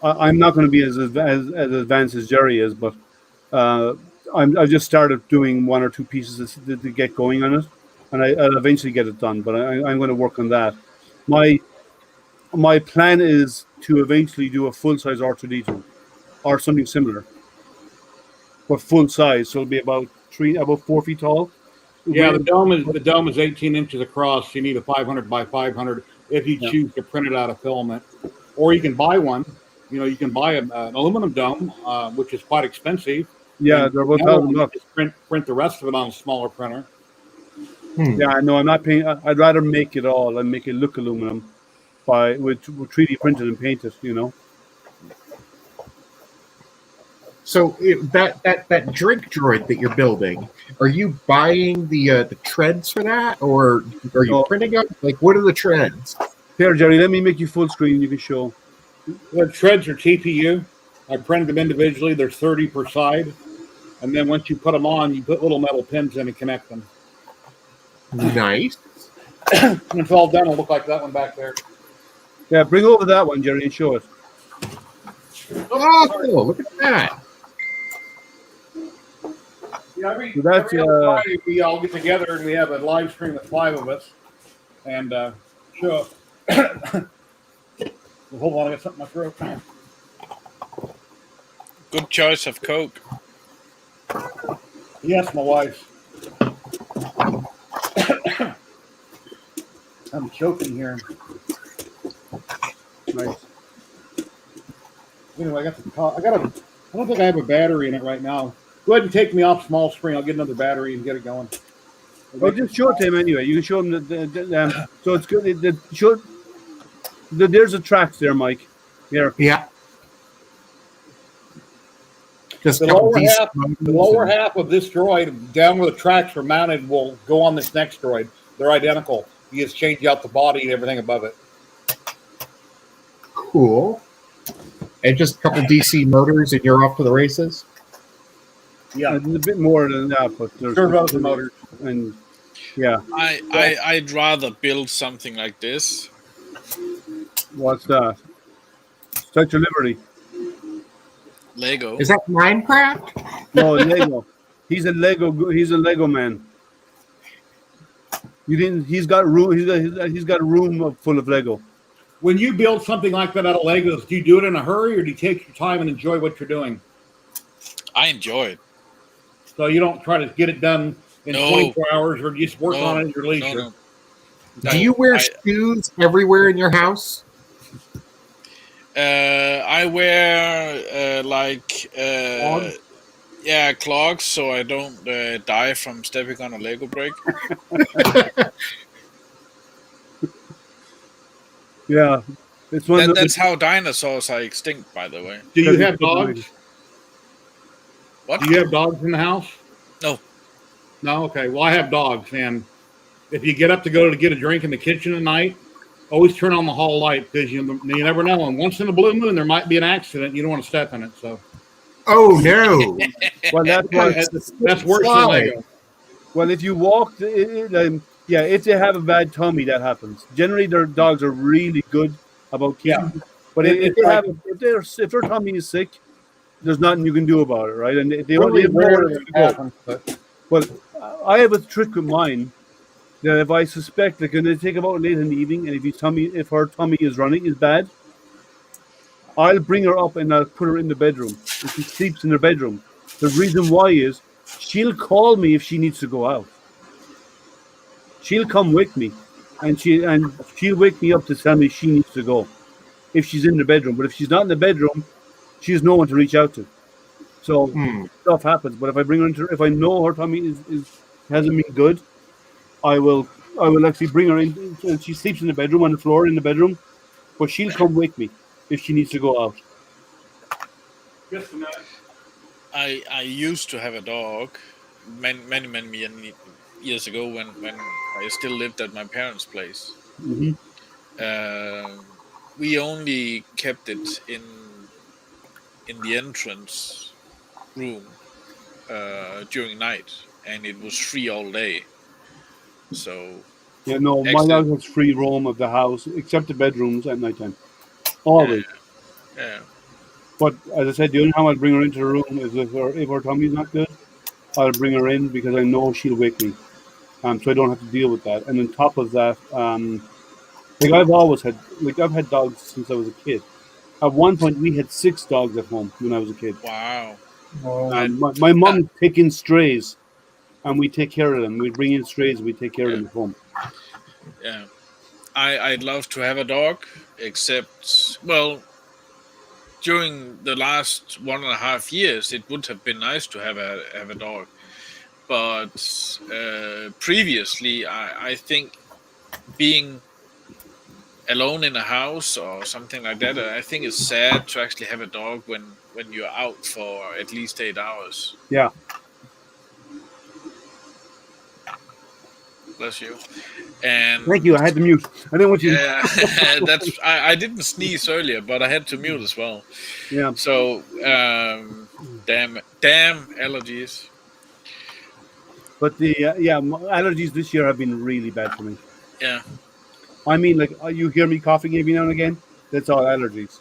not going to be as advanced as Jerry is, but uh, I've just started doing one or two pieces to get going on it, and I'll eventually get it done. But I'm going to work on that. My plan is to eventually do a full size R2D2 or something similar, but full size. So it'll be about 4 feet tall. Yeah, the dome is 18 inches across. You need a 500 by 500 if you choose to print it out of filament, or you can buy one. You know, you can buy an aluminum dome, which is quite expensive. Yeah, they're about $1,000. Just print the rest of it on a smaller printer. Yeah, no, I'm not paying. I'd rather make it all and make it look aluminum with 3D printed and painted. You know. So that drink droid that you're building, are you buying the treads for that, or are you printing them? Like, what are the treads? Here, Jerry, let me make you full screen. You can show. The treads are TPU. I printed them individually. There's 30 per side, and then once you put them on, you put little metal pins in and connect them. Nice. When it's all done, it'll look like that one back there. Yeah, bring over that one, Jerry, and show it. Oh, cool. Look at that. Yeah, every So that's, other Friday we all get together and we have a live stream of 5 of us and show. Hold on, I got something in my throat. Good choice of Coke. Yes, my wife. I'm choking here. Nice. Anyway, I don't think I have a battery in it right now. Go ahead and take me off small screen. I'll get another battery and get it going. Well, just show it to him anyway. You can show him so it's good. There's the tracks there, Mike. Here. Yeah. Just The lower half of this droid, down where the tracks are mounted, will go on this next droid. They're identical. You just change out the body and everything above it. Cool. And just a couple DC motors, and you're off to the races. Yeah, there's a bit more than that, but there's servos and motors. And yeah, I'd rather build something like this. What's that? Statue of Liberty. Lego. Is that Minecraft? No, Lego. He's a Lego man. You didn't. He's got room. He's got a room full of Lego. When you build something like that out of Legos, do you do it in a hurry or do you take your time and enjoy what you're doing? I enjoy it. So you don't try to get it done in 24 hours or just work on it at your leisure? Do you wear shoes everywhere in your house? I wear clogs so I don't die from stepping on a Lego brick. Yeah, that's how dinosaurs are extinct, by the way. Do you have dogs? What? Do you have dogs in the house? No. No? Okay. Well, I have dogs, and if you get up to go to get a drink in the kitchen at night, always turn on the hall light because you never know. And once in a blue moon, there might be an accident. You don't want to step in it. So. Oh, no. Well, that's worse than Lego. Well, if you walk, if they have a bad tummy, that happens. Generally, their dogs are really good about keeping. But if their tummy is sick, there's nothing you can do about it, right? And they only have nowhere to go. But I have a trick with mine that if I suspect they're going to take about late in the evening, and if her tummy is bad, I'll bring her up and I'll put her in the bedroom. And she sleeps in her bedroom. The reason why is she'll call me if she needs to go out. She'll come wake me, and she'll wake me up to tell me she needs to go if she's in the bedroom. But if she's not in the bedroom, she has no one to reach out to. So stuff happens. But if I bring her if I know her tummy hasn't been good, I will actually bring her in. And she sleeps in the bedroom on the floor in the bedroom, but she'll come wake me if she needs to go out. Just a minute. I used to have a dog many years ago when I still lived at my parents' place. Mm-hmm. we only kept it in the entrance room during night, and it was free all day. So Yeah, no, my actually, dog has free roam of the house except the bedrooms at nighttime. yeah, Always. yeah, But as I said, the only time I'll bring her into the room is if her tummy's not good. I'll bring her in because I know she'll wake me. So I don't have to deal with that. And on top of that, like I've had dogs since I was a kid. At one point, we had 6 dogs at home when I was a kid. wow. Oh, I My mom take in strays, and we take care of them. We bring in strays, and we take care of yeah, them at home. yeah. I'd love to have a dog, except well, during the last 1.5 years, it would have been nice to have a dog. But previously, I think being alone in a house or something like that, I think it's sad to actually have a dog when you're out for at least 8 hours. Yeah. Bless you. And Thank you. I had to mute. I didn't want you to. yeah, I didn't sneeze earlier, but I had to mute as well. Yeah. So damn allergies. But allergies this year have been really bad for me. Yeah, I mean, like you hear me coughing every now and again. That's all allergies.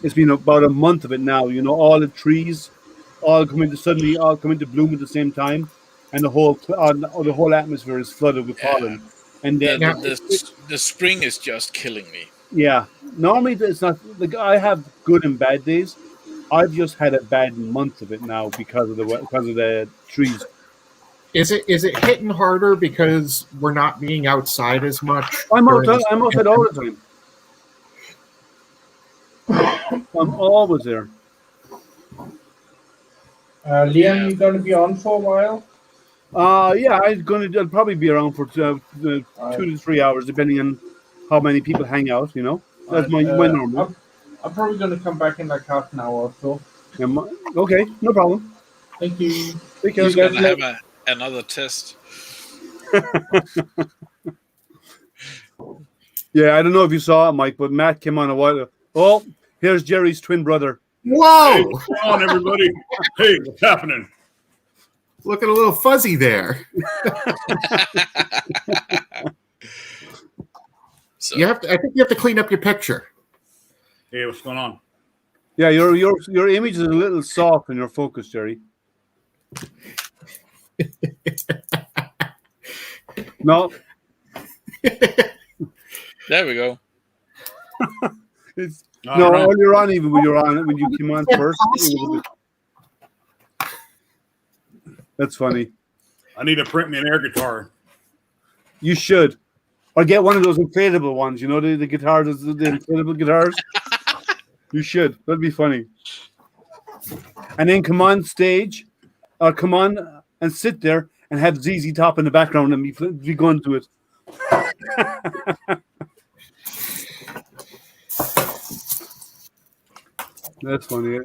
It's been about a month of it now. You know, all the trees, all come into bloom at the same time, and the whole atmosphere is flooded with yeah. pollen. And The then, Now, the spring is just killing me. yeah, normally it's not like I have good and bad days. I've just had a bad month of it now because of the trees. is it hitting harder because we're not being outside as much? I'm during outside. this- I'm outside all the time. I'm always there. Liam, Yeah. you going to be on for a while? Yeah, I'll probably be around for 2 to 3 hours, depending on how many people hang out. You know, that's my normal. I'm probably going to come back in like half an hour or so. Okay, no problem. Thank you. Take care, He's guys. gonna have another test. Yeah, I don't know if you saw it, Mike, but Matt came on a while ago. Oh, here's Jerry's twin brother. Whoa! Hey, what's going on, everybody? Hey, what's happening? Looking a little fuzzy there. So I think you have to clean up your picture. Hey, what's going on? Yeah, your image is a little soft in your focus, Jerry. No, there we go. it's I no don't know. earlier on, even when you came on first. It was that's funny. I need to print me an air guitar. You should, or get one of those inflatable ones. You know the guitars, the inflatable guitars. You should. That'd be funny. And then come on stage, or come on and sit there and have ZZ Top in the background and be going to it. That's funny.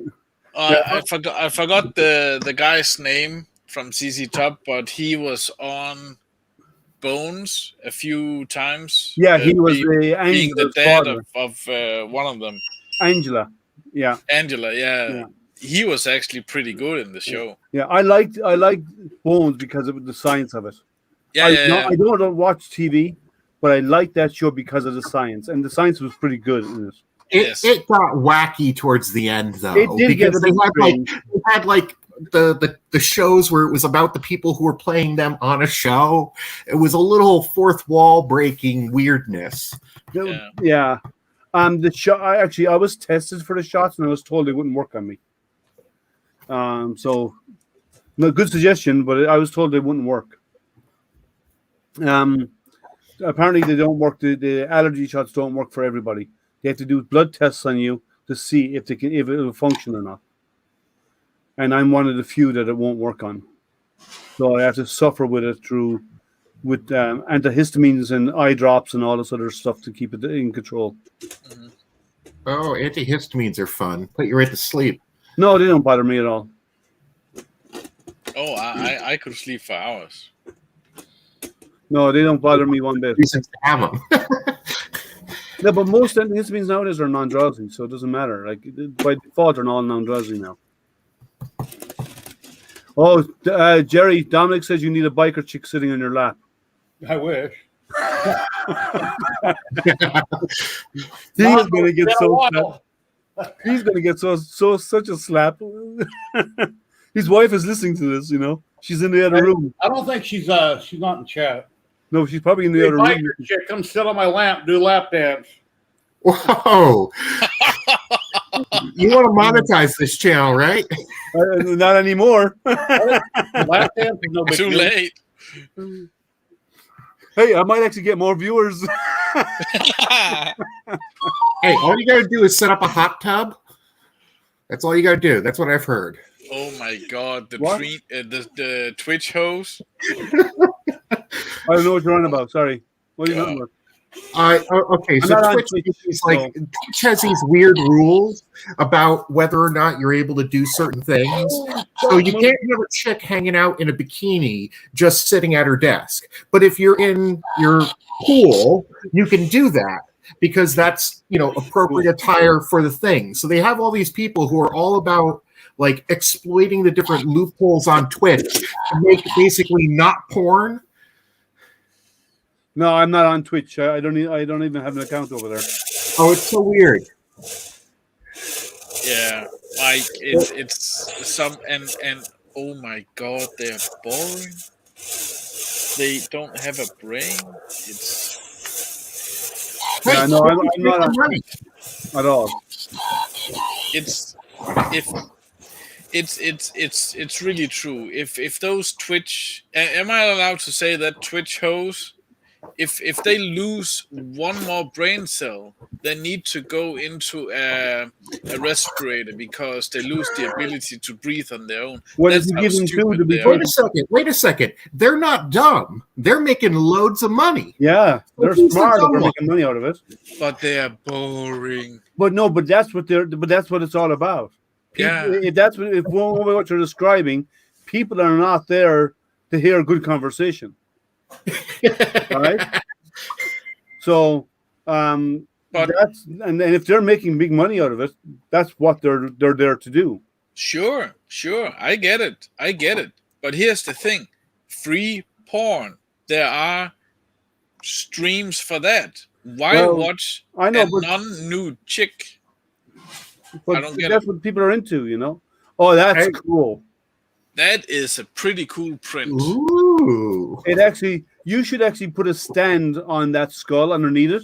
I forgot the guy's name from CC Top, but he was on Bones a few times. Yeah, he was being the Angela's dad father. of one of them, Angela. Yeah. Angela. Yeah. Yeah. He was actually pretty good in the show. Yeah, I liked Bones because of the science of it. Yeah, I don't watch TV, but I liked that show because of the science, and the science was pretty good in it. Yes. It got wacky towards the end, though. It did get because a bit strange. they had like the shows where it was about the people who were playing them on a show. It was a little fourth wall breaking weirdness. Yeah. The shot. I was tested for the shots, and I was told they wouldn't work on me. So, no, good suggestion, but I was told they wouldn't work. Apparently they don't work. The allergy shots don't work for everybody. They have to do blood tests on you to see if it will function or not. And I'm one of the few that it won't work on. So I have to suffer with it with antihistamines and eye drops and all this other stuff to keep it in control. Mhm. Oh, antihistamines are fun. Put you right to sleep. No, they don't bother me at all. Oh, I could sleep for hours. No, they don't bother me one bit. Reasons to have them. Yeah, but most antihistamines nowadays are non-drowsy, so it doesn't matter. Like by default, they're all non-drowsy now. Oh, Jerry, Dominic says you need a biker chick sitting on your lap. I wish. He's gonna get Been a so while. he's gonna get such a slap. His wife is listening to this. You know, she's in the other room. I don't think she's not in chat. No, she's probably in the Hey, other room. biker chick, come sit on my lap, do lap dance. Whoa! You want to monetize this channel, right? Not anymore. Lap dance is no big Too deal. late. Hey, I might actually get more viewers. Hey, all you got to do is set up a hot tub. That's all you got to do. That's what I've heard. Oh my god, What? the Twitch host. I don't know what you're on about. Sorry. What are you talking about? Okay, I'm so not on Twitch, Twitch, is like Twitch has these weird rules about whether or not you're able to do certain things. So you can't have a chick hanging out in a bikini just sitting at her desk. But if you're in your pool, you can do that because that's, appropriate attire for the thing. So they have all these people who are all about like exploiting the different loopholes on Twitch to make basically not porn. No, I'm not on Twitch. I don't even have an account over there. Oh, it's so weird. Yeah, like it's some and oh my god, they're boring. They don't have a brain. It's Yeah, no, I'm not on money. at all. it's if it's really true. If those Twitch, am I allowed to say that Twitch hosts? If they lose one more brain cell, they need to go into a respirator because they lose the ability to breathe on their own. What That's if you how give them stupid two to be they are. Wait a second. They're not dumb. They're making loads of money. Yeah, they're Who's the smart. dumb They're one? making money out of it. But they are boring. But that's what it's all about. Yeah. If what you're describing, people are not there to hear a good conversation. All right. So, But and if they're making big money out of it, that's what they're there to do. sure, I get it. But here's the thing: free porn. There are streams for that. Why Well, watch I know, a but- non-nude chick? But I don't get that's what people are into, Oh, that's Hey. cool. That is a pretty cool print. Ooh. You should actually put a stand on that skull underneath it,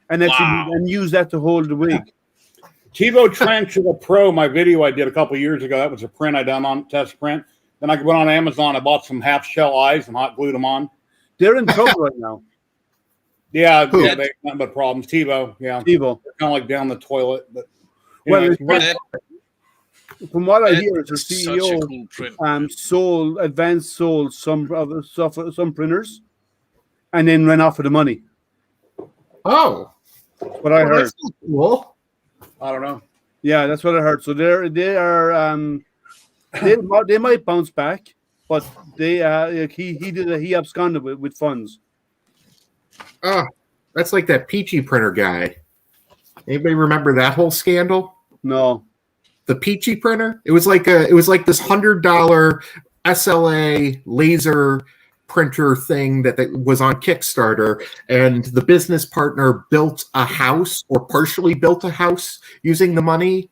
and Wow. and use that to hold the wig. TiVo Tarantula Pro, my video I did a couple years ago. That was a print I done on test print. Then I went on Amazon. I bought some half shell eyes and hot glued them on. They're in trouble right now. Yeah, Who? yeah, they nothing but problems. TiVo, yeah, Evil. kind of like down the toilet. But Well, anyway, it's- That, From what I that hear, the is such a CEO cool print. sold some printers, and then ran off with the money. Oh. What I Well, heard. that's cool. I don't know. Yeah, that's what I heard. So they might bounce back, but he absconded with funds. Oh, that's like that Peachy printer guy. Anybody remember that whole scandal? No. The Peachy printer? It was like this $100 SLA laser printer thing that was on Kickstarter, and the business partner built a house or partially built a house using the money,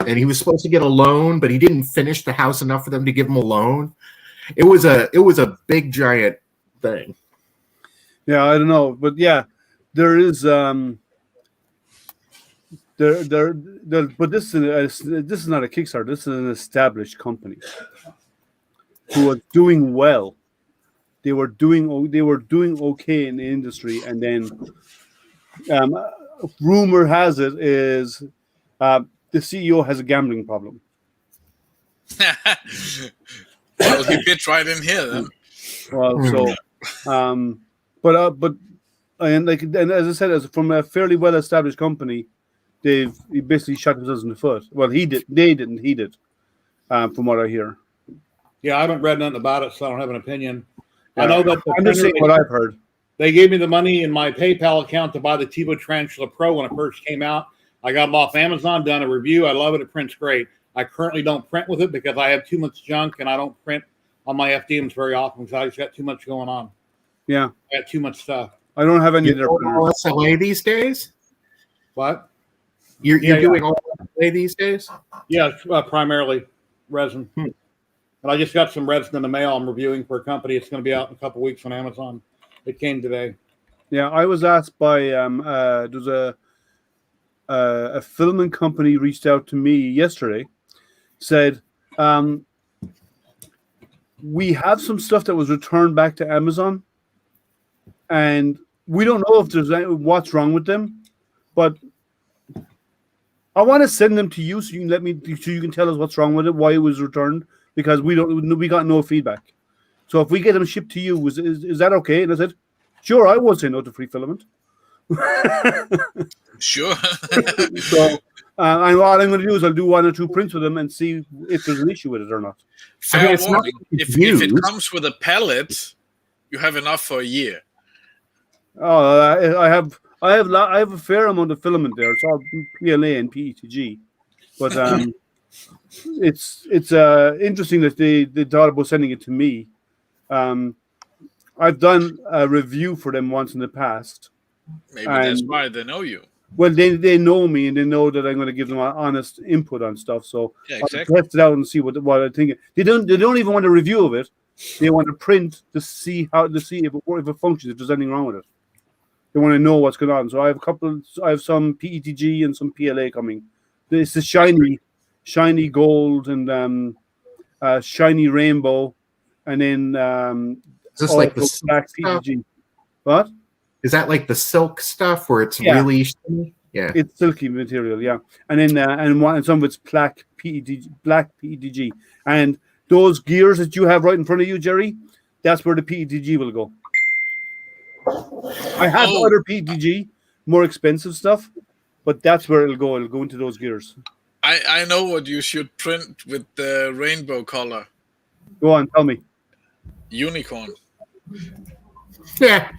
and he was supposed to get a loan, but he didn't finish the house enough for them to give him a loan. It was a big giant thing. Yeah, I don't know, but yeah, there is but this is not a Kickstarter. This is an established company who are doing well. They were doing okay in the industry, and then rumor has it is the CEO has a gambling problem. Well, he bit right in here then. Well, so, but and as I said, from a fairly well established company, he basically shot themselves in the foot. Well, he did. They didn't. He did. From what I hear. Yeah, I haven't read nothing about it, so I don't have an opinion. I know that I'm just saying what I've heard. They gave me the money in my PayPal account to buy the TiVo Tarantula Pro when it first came out. I got it off Amazon, done a review. I love it. It prints great. I currently don't print with it because I have too much junk and I don't print on my FDMs very often because I just got too much going on. Yeah. I got too much stuff. I don't have any of their All printers. SLA these days? What? You're Yeah, doing all SLA these days? Yeah, primarily resin. And I just got some resin in the mail. I'm reviewing for a company. It's going to be out in a couple weeks on Amazon. It came today. Yeah, I was asked by there's a filming company reached out to me yesterday, said we have some stuff that was returned back to Amazon, and we don't know if there's what's wrong with them, but I want to send them to you so you can so you can tell us what's wrong with it, why it was returned, because we got no feedback. So if we get them shipped to you, is that okay? And I said, sure, I won't say no to free filament. Sure. So, and what I'm going to do is I'll do 1 or 2 prints with them and see if there's an issue with it or not. Fair it's not warning. If it comes with a pallet, you have enough for a year. Oh, I have a fair amount of filament there. It's all PLA and PETG, but it's interesting that they thought about sending it to me. I've done a review for them once in the past. Maybe that's why they know you. Well, they know me and they know that I'm going to give them honest input on stuff. So Yeah, I'll exactly. test it out and see what I think. They don't even want a review of it. They want to print to see if it functions, if there's anything wrong with it. They want to know what's going on. So I have some PETG and some PLA coming. It's the shiny gold and shiny rainbow, and then Is this like the black PETG. What? Is that like the silk stuff where it's Yeah. really shiny? Yeah. It's silky material, yeah. And then and some of it's black PETG. And those gears that you have right in front of you, Jerry, that's where the PETG will go. I have other PETG, more expensive stuff, but that's where it'll go. It'll go into those gears. I know what you should print with the rainbow color. Go on, tell me. Unicorn. Yeah.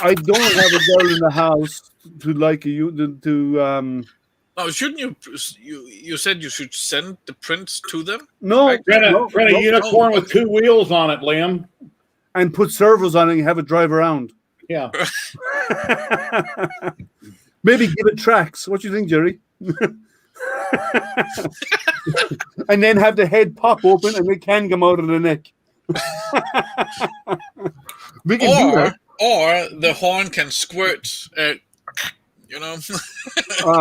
I don't have a girl in the house to like to Oh, shouldn't you? You said you should send the prints to them. no, Print a no, unicorn with 2 wheels on it, Liam. and put servos on it and have it drive around. Yeah. Maybe give it tracks. What do you think, Jerry? And then have the head pop open and it can come out of the neck. We can do that. Or the horn can squirt. You know. No,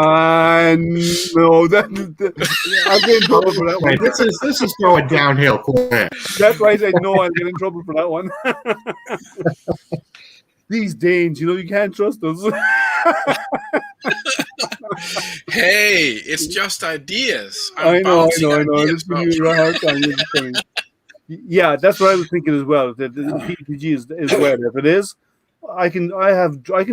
I'll get in trouble for that one. Right, this is going downhill quick. That's why I said no. I'll get in trouble for that one. These Danes, you can't trust us. Hey, it's just ideas. I know. bouncing ideas It's giving you a hard time. You're just funny. Yeah, that's what I was thinking as well. That the PPG is wet. If it is, I can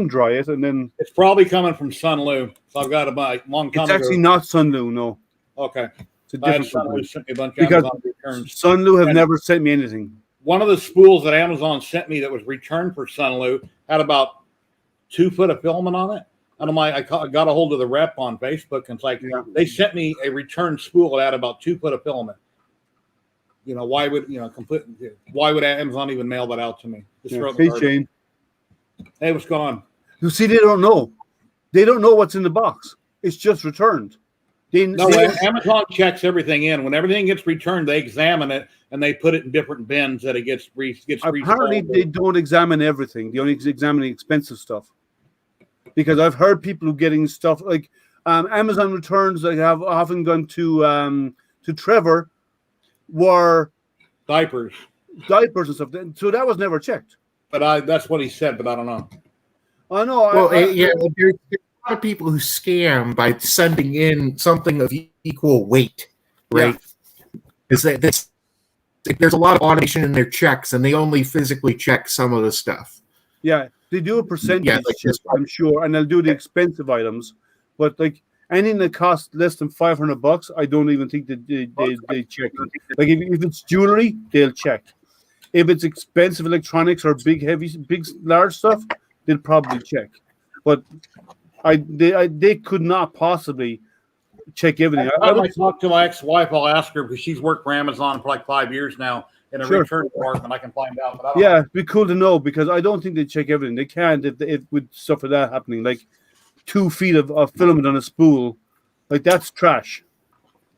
dry it and then. It's probably coming from Sunlu. So I've got to buy long time It's actually not Sunlu, no. Okay. It's a I had different company. Sunlu sent me a bunch of Because Amazon returns. Sunlu have And- never sent me anything. One of the spools that Amazon sent me that was returned for Sunlu had about 2 foot of filament on it. And I got a hold of the rep on Facebook, and it's like, they sent me a return spool that had about 2 foot of filament. Why would Amazon even mail that out to me? Just throw it in the Hey, garbage. Shane. Hey, what's going on? You see, they don't know. They don't know what's in the box. It's just returned. No, Amazon checks everything in. When everything gets returned, they examine it and they put it in different bins that it gets Apparently, resold. they don't examine everything. They only examine the expensive stuff. Because I've heard people who are getting stuff like Amazon returns that have often gone to Trevor were diapers and stuff. So that was never checked. But that's what he said, but I don't know. I know. Well, there's a lot of people who scam by sending in something of equal weight, right? Is there's a lot of automation in their checks, and they only physically check some of the stuff. Yeah, they do a percentage, Yeah, like this one. I'm sure, and they'll do the expensive items. But like anything that costs less than $500, I don't even think that they check. Like if it's jewelry, they'll check. If it's expensive electronics or big, large stuff, they'll probably check. But they could not possibly check everything. Every time I talk to my ex-wife, I'll ask her because she's worked for Amazon for like 5 years now in a return department. I can find out. But I don't know. It'd be cool to know because I don't think they check everything. They can't if with stuff like that happening, like 2 feet of filament on a spool, like that's trash.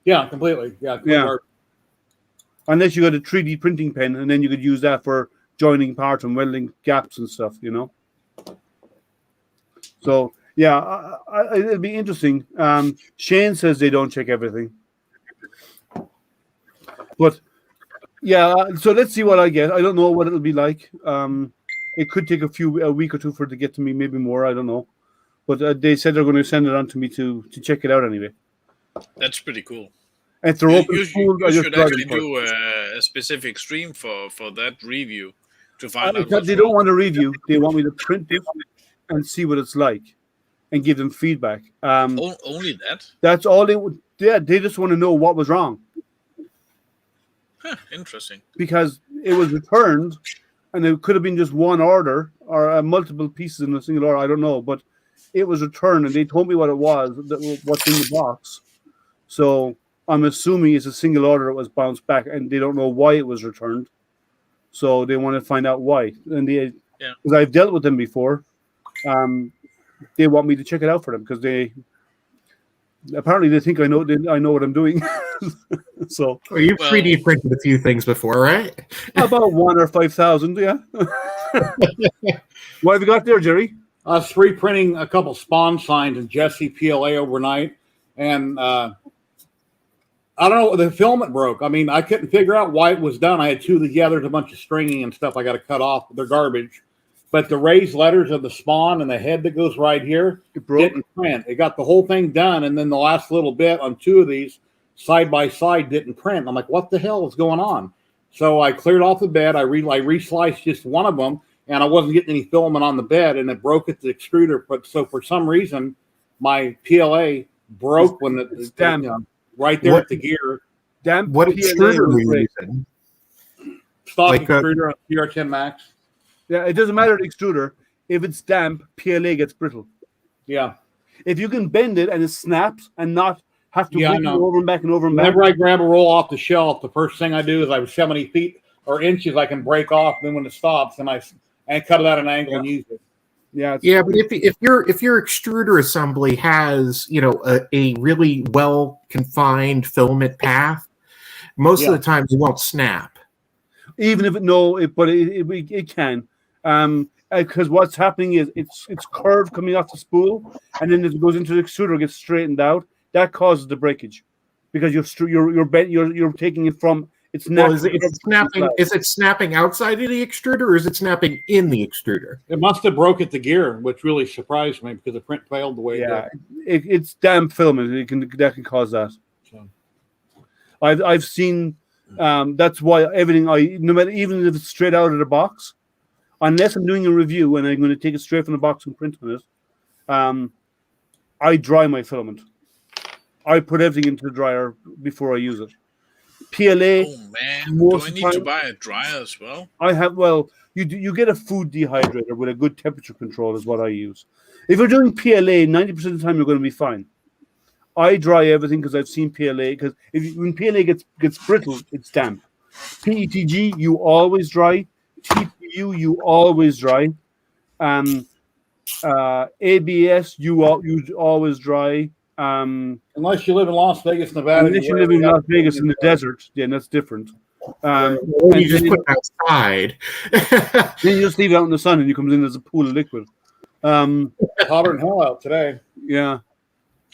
Yeah, completely. Yeah. Unless you got a 3D printing pen, and then you could use that for joining parts and welding gaps and stuff, you know. So yeah, it'll be interesting. Shane says they don't check everything, but yeah. So let's see what I get. I don't know what it'll be like. It could take a week or two for it to get to me, maybe more. I don't know, but they said they're going to send it on to me to check it out anyway. That's pretty cool. And if they're open You should drive actually it first. do a specific stream for that review to find out. Because they don't want a review. They want me to print it and see what it's like and give them feedback. Only that? That's all they would. Yeah, they just want to know what was wrong. Huh, interesting. Because it was returned, and it could have been just one order or multiple pieces in a single order. I don't know, but it was returned, and they told me what it was, what's in the box. So I'm assuming it's a single order that was bounced back, and they don't know why it was returned. So they want to find out why. And because I've dealt with them before, they want me to check it out for them because they think I know what I'm doing. So you've 3D printed a few things before, right? About 1 or 5,000, yeah. What have you got there, Jerry? I was 3D printing a couple spawn signs in Jesse PLA overnight, and I don't know, the filament broke. I mean, I couldn't figure out why it was done. I had 2 together, there's a bunch of stringing and stuff I got to cut off. They're garbage. But the raised letters of the spawn and the head that goes right here didn't print. It got the whole thing done, and then the last little bit on 2 of these side by side didn't print. I'm like, what the hell is going on? So I cleared off the bed. I re-sliced just one of them, and I wasn't getting any filament on the bed, and it broke at the extruder. But so for some reason, my PLA broke when it's right there at the gear. What extruder were you using? Stock extruder on PR10 Max. Yeah, it doesn't matter the extruder. If it's damp, PLA gets brittle. Yeah. If you can bend it and it snaps and not have to wiggle over and back and over and back. Whenever I grab a roll off the shelf, the first thing I do is I have 70 feet or inches I can break off. Then when it stops, then I cut it at an angle and use it. Yeah, but if your extruder assembly has a really well confined filament path, most of the times it won't snap. Even if it can. Because what's happening is it's curved coming off the spool, and then it goes into the extruder, gets straightened out. That causes the breakage because you're taking it from it's not. Is it snapping? Is it snapping outside of the extruder, or is it snapping in the extruder? It must have broke at the gear, which really surprised me because the print failed the way it did. It's damn filament. That can cause that. So. I've seen. That's why everything no matter, even if it's straight out of the box, unless I'm doing a review and I'm going to take it straight from the box and print on it, I dry my filament. I put everything into the dryer before I use it. PLA. Oh man! Do I need to buy a dryer as well? I have. Well, you get a food dehydrator with a good temperature control is what I use. If you're doing PLA, 90% of the time you're going to be fine. I dry everything because I've seen PLA. Because when PLA gets brittle, it's damp. PETG you always dry. TPU you always dry. ABS you always dry. Unless you live in Las Vegas, Nevada. Unless you live in Las Vegas in the desert, then that's different. You just put it outside. Then you just leave it out in the sun and you come in as a pool of liquid. Hotter than hell out today. Yeah.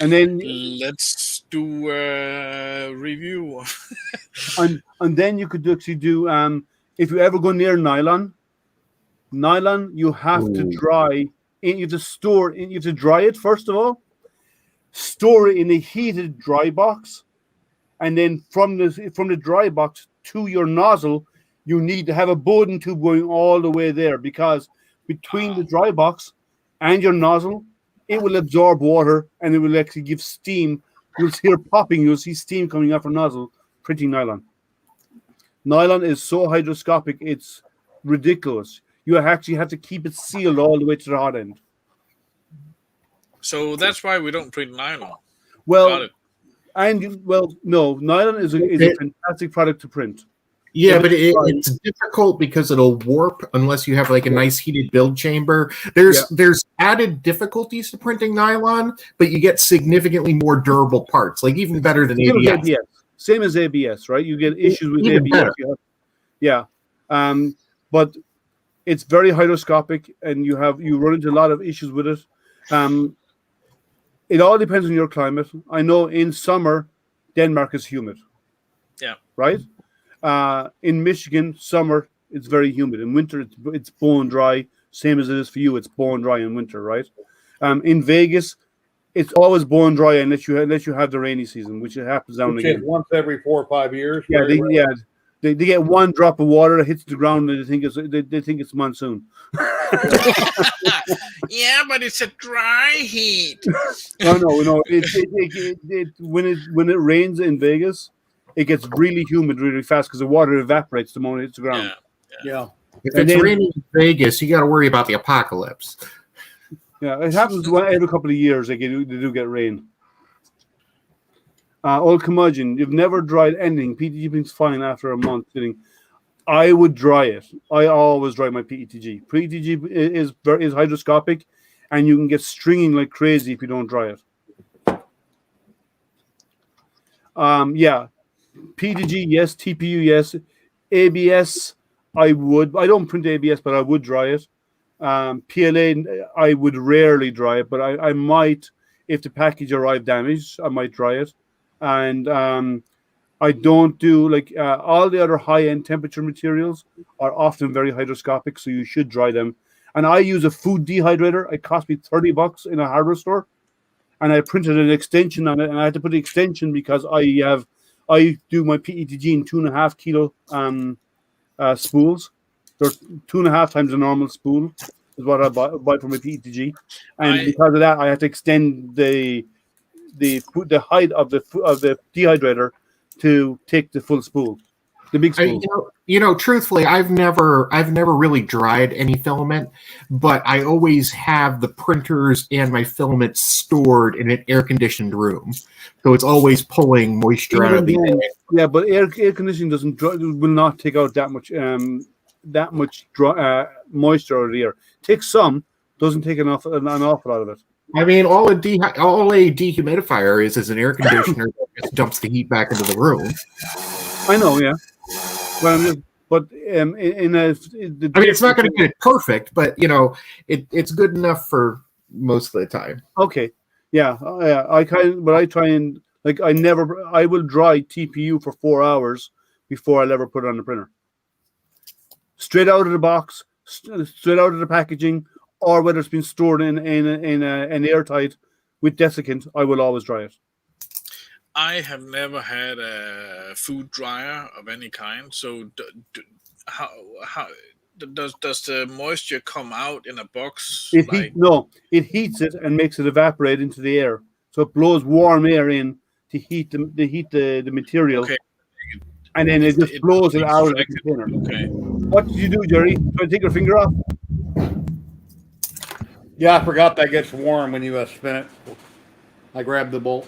And then let's do a review. and then you could actually do if you ever go near nylon you have to dry. You have to store. You have to dry it first of all. Store it in a heated dry box, and then from the dry box to your nozzle, you need to have a Bowden tube going all the way there because between the dry box and your nozzle, it will absorb water and it will actually give steam. You'll hear popping. You'll see steam coming out from nozzle, printing nylon. Nylon is so hydroscopic, it's ridiculous. You actually have to keep it sealed all the way to the hot end. So that's why we don't print nylon. Got Well, it. no, nylon is a fantastic product to print. Yeah, but it's difficult because it'll warp unless you have like a nice heated build chamber. There's added difficulties to printing nylon, but you get significantly more durable parts, like even better than ABS. Same as ABS, right? You get issues with Even ABS. Yeah. But it's very hydroscopic, and you run into a lot of issues with it. It all depends on your climate. I know in summer, Denmark is humid. Yeah. Right? In Michigan, summer, it's very humid. In winter, it's bone dry, same as it is for you. It's bone dry in winter, right? In Vegas, it's always bone dry unless you have the rainy season, which it happens down Which again. is once every 4 or 5 years. Yeah, they get one drop of water that hits the ground, and they think it's monsoon. Yeah, but it's a dry heat. No. When it rains in Vegas, it gets really humid really fast because the water evaporates the moment it hits the ground. Yeah. If it's raining in Vegas, you got to worry about the apocalypse. Yeah, it happens every couple of years. They do get rain. Old curmudgeon, you've never dried anything. PETG brings fine after a month sitting. I would dry it. I always dry my PETG. PETG is hydroscopic, and you can get stringing like crazy if you don't dry it. Yeah, PETG yes, TPU yes, ABS I would. I don't print ABS, but I would dry it. PLA I would rarely dry it, but I might if the package arrived damaged. I might dry it. And I don't do all the other high-end temperature materials are often very hydroscopic, so you should dry them. And I use a food dehydrator. It cost me $30 in a hardware store, and I printed an extension on it. And I had to put the extension because I do my PETG in 2.5 kilo spools. They're 2.5 times the normal spool is what I buy for my PETG, and because of that, I had to extend the height of the dehydrator to take the full spool, the big spool. Truthfully, I've never really dried any filament, but I always have the printers and my filaments stored in an air-conditioned room, so it's always pulling moisture out of the air. Yeah, but air conditioning will not take out that much moisture out of the air. Takes some, doesn't take an awful lot of it. I mean, all a dehumidifier is an air conditioner that just dumps the heat back into the room. I know, yeah. Well, it's not going to get it perfect, but it's good enough for most of the time. Okay, yeah. I will dry TPU for 4 hours before I'll ever put it on the printer. Straight out of the box, straight out of the packaging, or whether it's been stored in an airtight with desiccant, I will always dry it. I have never had a food dryer of any kind. So, how does the moisture come out in a box? It heats it and makes it evaporate into the air. So it blows warm air in to heat the material. Okay. And then it just blows it out of the container. Okay. What did you do, Jerry? Try to take your finger off? Yeah, I forgot that gets warm when you spin it. I grabbed the bolt.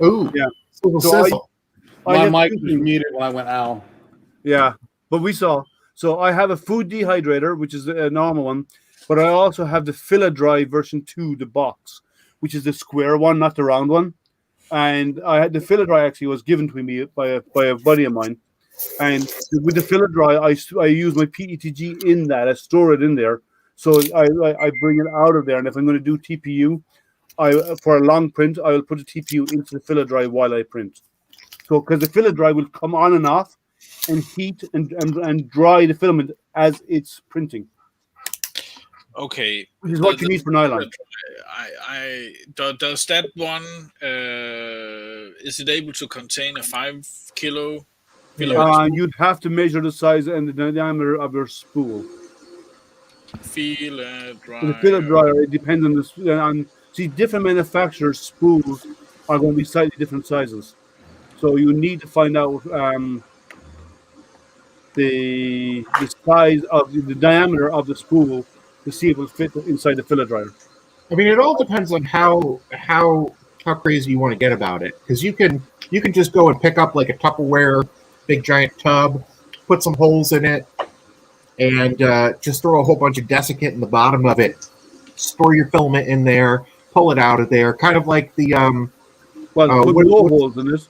Ooh, yeah. Sizzle. My mic was muted when I went ow. Yeah, but we saw. So I have a food dehydrator, which is a normal one, but I also have the Fill-A-Dry version 2, the box, which is the square one, not the round one. And I had the Fill-A-Dry actually was given to me by a buddy of mine. And with the Fill-A-Dry, I use my PETG in that. I store it in there. So I bring it out of there. And if I'm going to do TPU, for a long print, I will put the TPU into the Fill-A-Dry while I print. So because the Fill-A-Dry will come on and off and heat and dry the filament as it's printing. Okay. Which is what you need for nylon. Does that one is it able to contain a 5 kilo? You'd have to measure the size and the diameter of your spool. Fill-A-Dry. The Fill-A-Dry, it depends on different manufacturers' spools are going to be slightly different sizes. So you need to find out the size of the diameter of the spool to see if it will fit inside the filler dryer. I mean, it all depends on how crazy you want to get about it. Because you can just go and pick up like a Tupperware big giant tub, put some holes in it, and just throw a whole bunch of desiccant in the bottom of it. Store your filament in there, pull it out of there, kind of like the Well, put no holes in this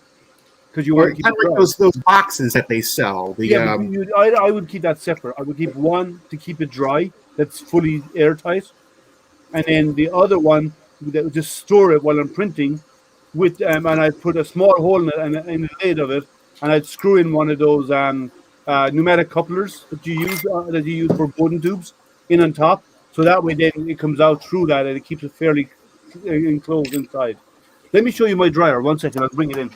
because you want to keep kind it of dry. like those boxes that they sell. The Yeah, but I would keep that separate. I would keep one to keep it dry, that's fully airtight, and then the other one that would just store it while I'm printing. With and I'd put a small hole in it and in the lid of it, and I'd screw in one of those pneumatic couplers that you use for button tubes in on top, so that way then it comes out through that and it keeps it fairly enclosed inside. Let me show you my dryer. 1 second, I'll bring it in.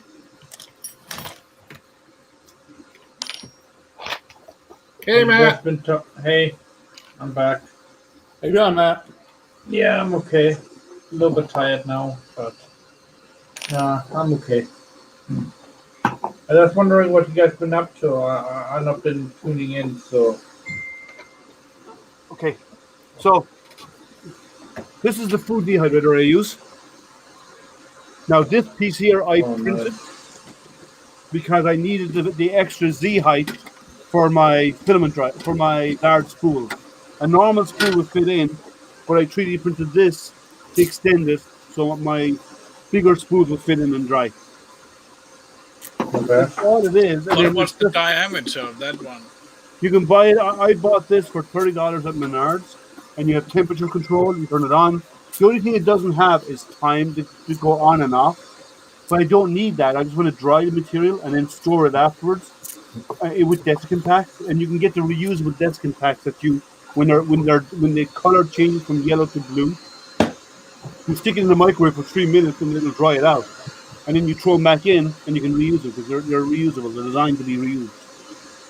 Hey, I've Matt. just been hey, I'm back. How you doing, Matt? Yeah, I'm okay. A little bit tired now, but I'm okay. I was wondering what you guys been up to. I've not been tuning in, so. Okay, so this is the food dehydrator I use. Now this piece here I printed because I needed the extra Z height for my filament dry for my large spool. A normal spool would fit in, but I 3D printed this to extend it so my bigger spool would fit in and dry. Okay. That's all it is. And then What's the diameter of that one? you can buy it. I bought this for $30 at Menards, and you have temperature control. You turn it on. The only thing it doesn't have is time to go on and off. But I don't need that. I just want to dry the material and then store it afterwards with desiccant packs. And you can get the reusable desiccant packs that you when the color changes from yellow to blue. You stick it in the microwave for 3 minutes and it'll dry it out. And then you throw them back in and you can reuse them because they're reusable. They're designed to be reused.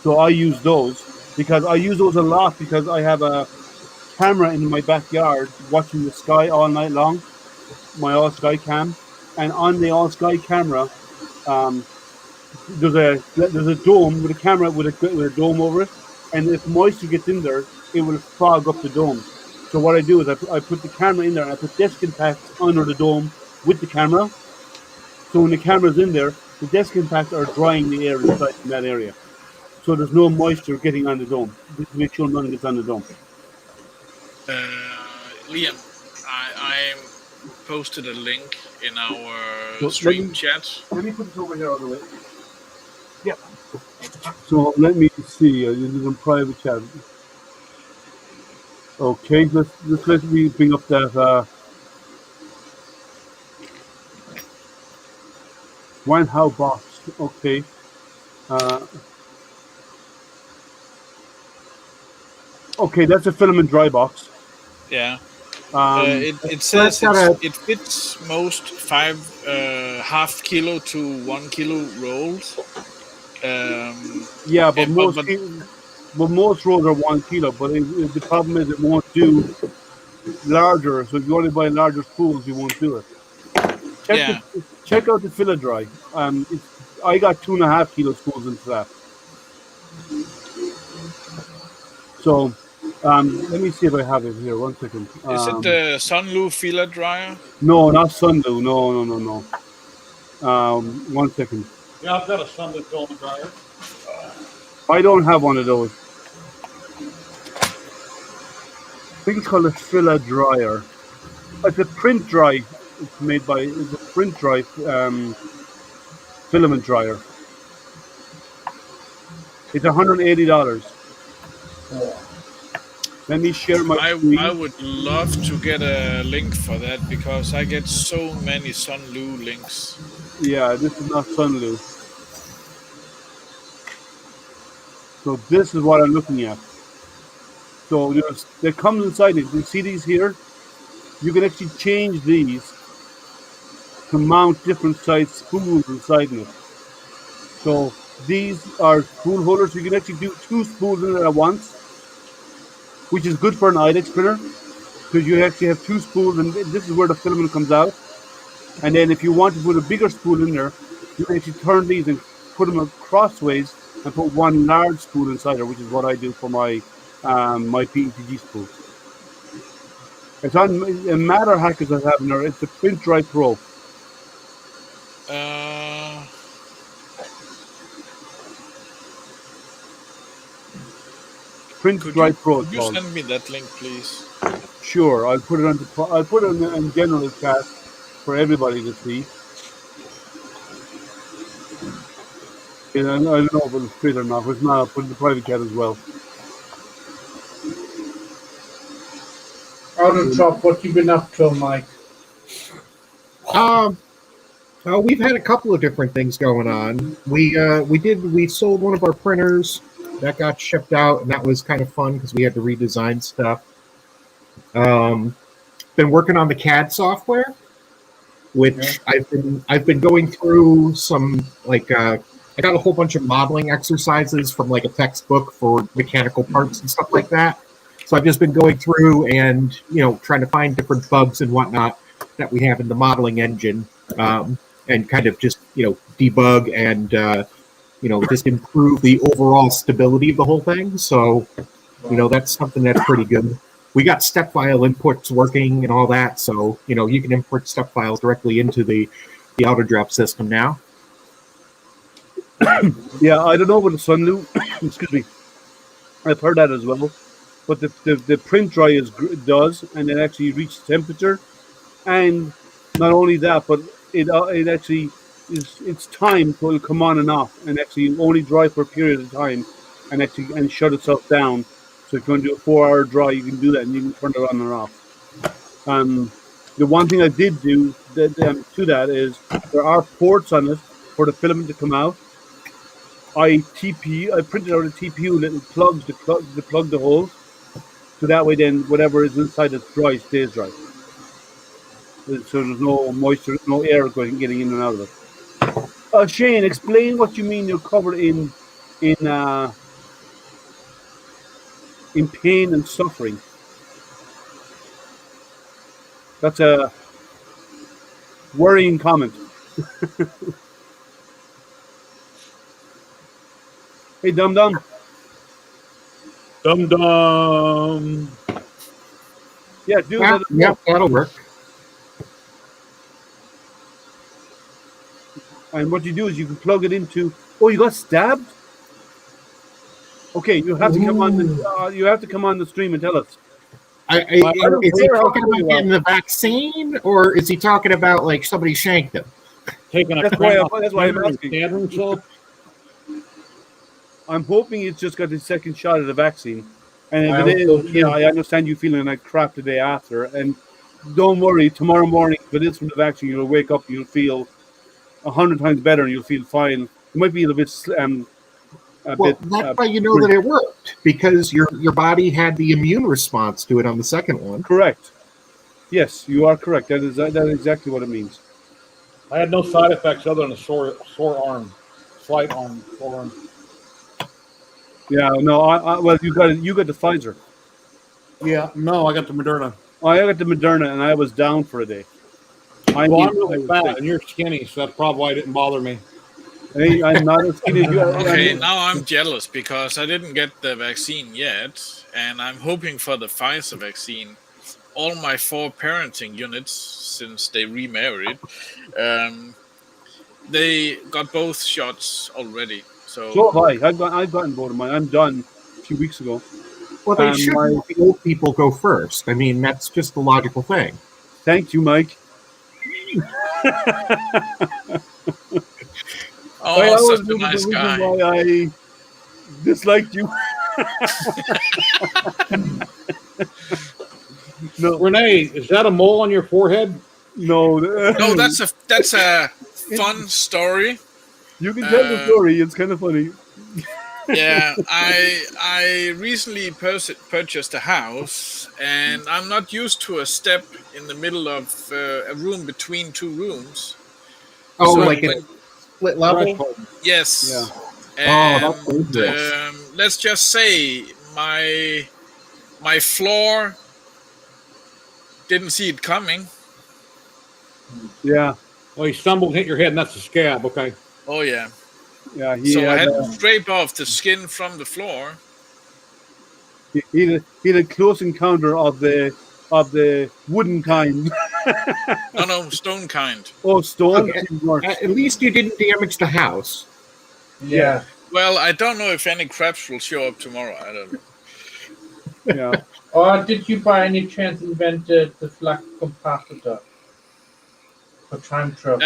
So I use those because I use those a lot because I have a camera in my backyard watching the sky all night long, my all sky cam, and on the all sky camera, there's a dome with a camera with a dome over it, and if moisture gets in there, it will fog up the dome. So what I do is I put the camera in there and I put desiccant packs under the dome with the camera. So when the camera's in there, the desiccant packs are drying the air inside in that area. So there's no moisture getting on the dome. Just to make sure nothing gets on the dome. Liam, I posted a link in our So stream chat. Let me put this over here all the way. Yeah. So let me see. This is in private chat. Okay, let me bring up that one how box. Okay. Okay, that's a filament dry box. Yeah. Um, It says gotta- it fits most 5.5 kilo to 1 kilo rolls. yeah, but but- most rolls are 1 kilo. But the problem is it won't do larger. So if you only buy larger spools, you won't do it. Check out the filler dry. I got 2.5 kilo spools into that. So let me see if I have it here. 1 second. Is it the Sunlu filler dryer? No, not Sundew. No. 1 second. Yeah, I've got a Sunday film dryer. I don't have one of those. I think it's called a filler dryer. It's a print dry. It's a print dry filament dryer. It's $180. Let me share my screen. I would love to get a link for that because I get so many Sunlu links. Yeah, this is not Sunlu. So this is what I'm looking at. So that comes inside it. You see these here? You can actually change these to mount different size spools inside it. So these are spool holders. You can actually do 2 spools in it at once, which is good for an IDEX printer because you actually have 2 spools, and this is where the filament comes out. And then if you want to put a bigger spool in there, you can actually turn these and put them crossways and put one large spool inside her, which is what I do for my my PETG spools. It's on Matter Hackers I have in there. It's the Print Dry Pro. Print Dry Pro. Could you send me that link, please? Sure, I'll put it on. I'll put it in general chat for everybody to see. And I don't know if it's fit or not. If it's not, I'll put it in the private chat as well. Out on top, what you been up to, Mike? We've had a couple of different things going on. We sold one of our printers that got shipped out, and that was kind of fun because we had to redesign stuff. Been working on the CAD software, which I've been going through some I got a whole bunch of modeling exercises from like a textbook for mechanical parts and stuff like that. So I've just been going through and trying to find different bugs and whatnot that we have in the modeling engine, and kind of just debug and just improve the overall stability of the whole thing. So that's something that's pretty good. We got step file inputs working and all that, so you can import step files directly into the AutoDrop system now. Yeah, I don't know what the Sunlu. Excuse me. I've heard that as well, but the print dry does, and it actually reaches temperature, and not only that, but it actually it's timed, so it'll come on and off, and actually only dry for a period of time, and shut itself down. So if you want to do a 4-hour dry, you can do that, and you can turn it on and off. The one thing I did do to that is there are ports on it for the filament to come out. I printed out a TPU little plugs to plug the holes, so that way then whatever is inside it's dry stays dry. So there's no moisture, no air getting in and out of it. Shane, explain what you mean you're covered in pain and suffering. That's a worrying comment. Hey, Dum Dum. Dum Dum. Yeah, do that. Yep, that'll work. And what you do is you can plug it into. Oh, you got stabbed? Okay, you have to come on the stream and tell us. Is he talking about getting the vaccine, or is he talking about like somebody shanked him? Taking that's why I'm asking. I'm hoping it's just got his second shot of the vaccine. And if it is, I understand you feeling like crap the day after. And don't worry, tomorrow morning, if it is from the vaccine, you'll wake up, you'll feel 100 times better, and you'll feel fine. You might be a bit. That's why you know that it worked, because your body had the immune response to it on the second one. Correct. Yes, you are correct. That is exactly what it means. I had no side effects other than a sore arm, slight arm, sore arm. Yeah, no. Well, you got the Pfizer. Yeah, no, I got the Moderna. I got the Moderna, and I was down for a day. I'm really fat, and you're skinny, so that's probably why it didn't bother me. Hey, I'm not as skinny as you. Okay, now I'm jealous because I didn't get the vaccine yet, and I'm hoping for the Pfizer vaccine. All my 4 parenting units, since they remarried, they got both shots already. So have I. I've gotten both of mine. I'm done a few weeks ago. Well, they should let the old people go first. I mean, that's just the logical thing. Thank you, Mike. Oh, such a nice guy. Why I disliked you. No, Renee, is that a mole on your forehead? No, no, that's a fun story. You can tell the story. It's kind of funny. Yeah, I recently purchased a house, and I'm not used to a step in the middle of a room between 2 rooms. Oh, so, like a split level? Yes. Yeah. And let's just say my floor didn't see it coming. Yeah. Well, you stumbled and hit your head, and that's a scab, okay? Oh, yeah. Yeah, So I had to scrape off the skin from the floor. he had a close encounter of the wooden kind. No, stone kind. Oh, stone. Okay. Even worse. At least you didn't damage the house. Yeah. Well, I don't know if any crabs will show up tomorrow. I don't know. Yeah. Or did you by any chance invent the flux capacitor for time travel?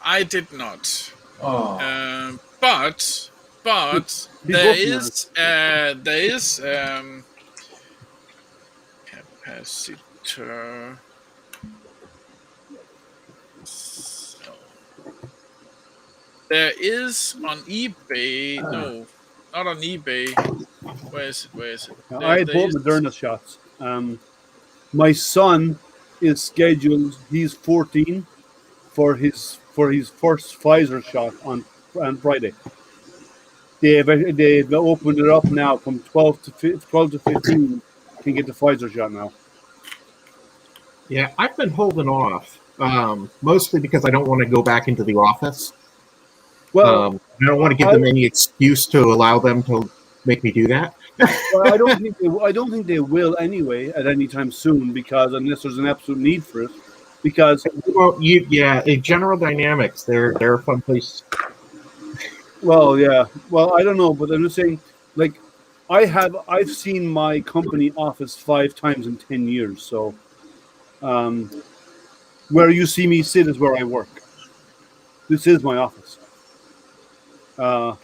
I did not. Oh. But He's there working on is capacitor. So, there is on eBay. No, not on eBay. Where is it? I had both Moderna shots. My son is scheduled. He's 14 for his first Pfizer shot on Friday. They've opened it up now from 12 to 15. Can get the Pfizer shot now. Yeah, I've been holding off, mostly because I don't want to go back into the office. Well, I don't want to give them any excuse to allow them to make me do that. well, I don't think they will anyway at any time soon, because unless there's an absolute need for it. Because in General Dynamics, they're a fun place. Well, yeah. Well, I don't know, but I'm just saying, like, I've seen my company office 5 times in 10 years. So, where you see me sit is where I work. This is my office. I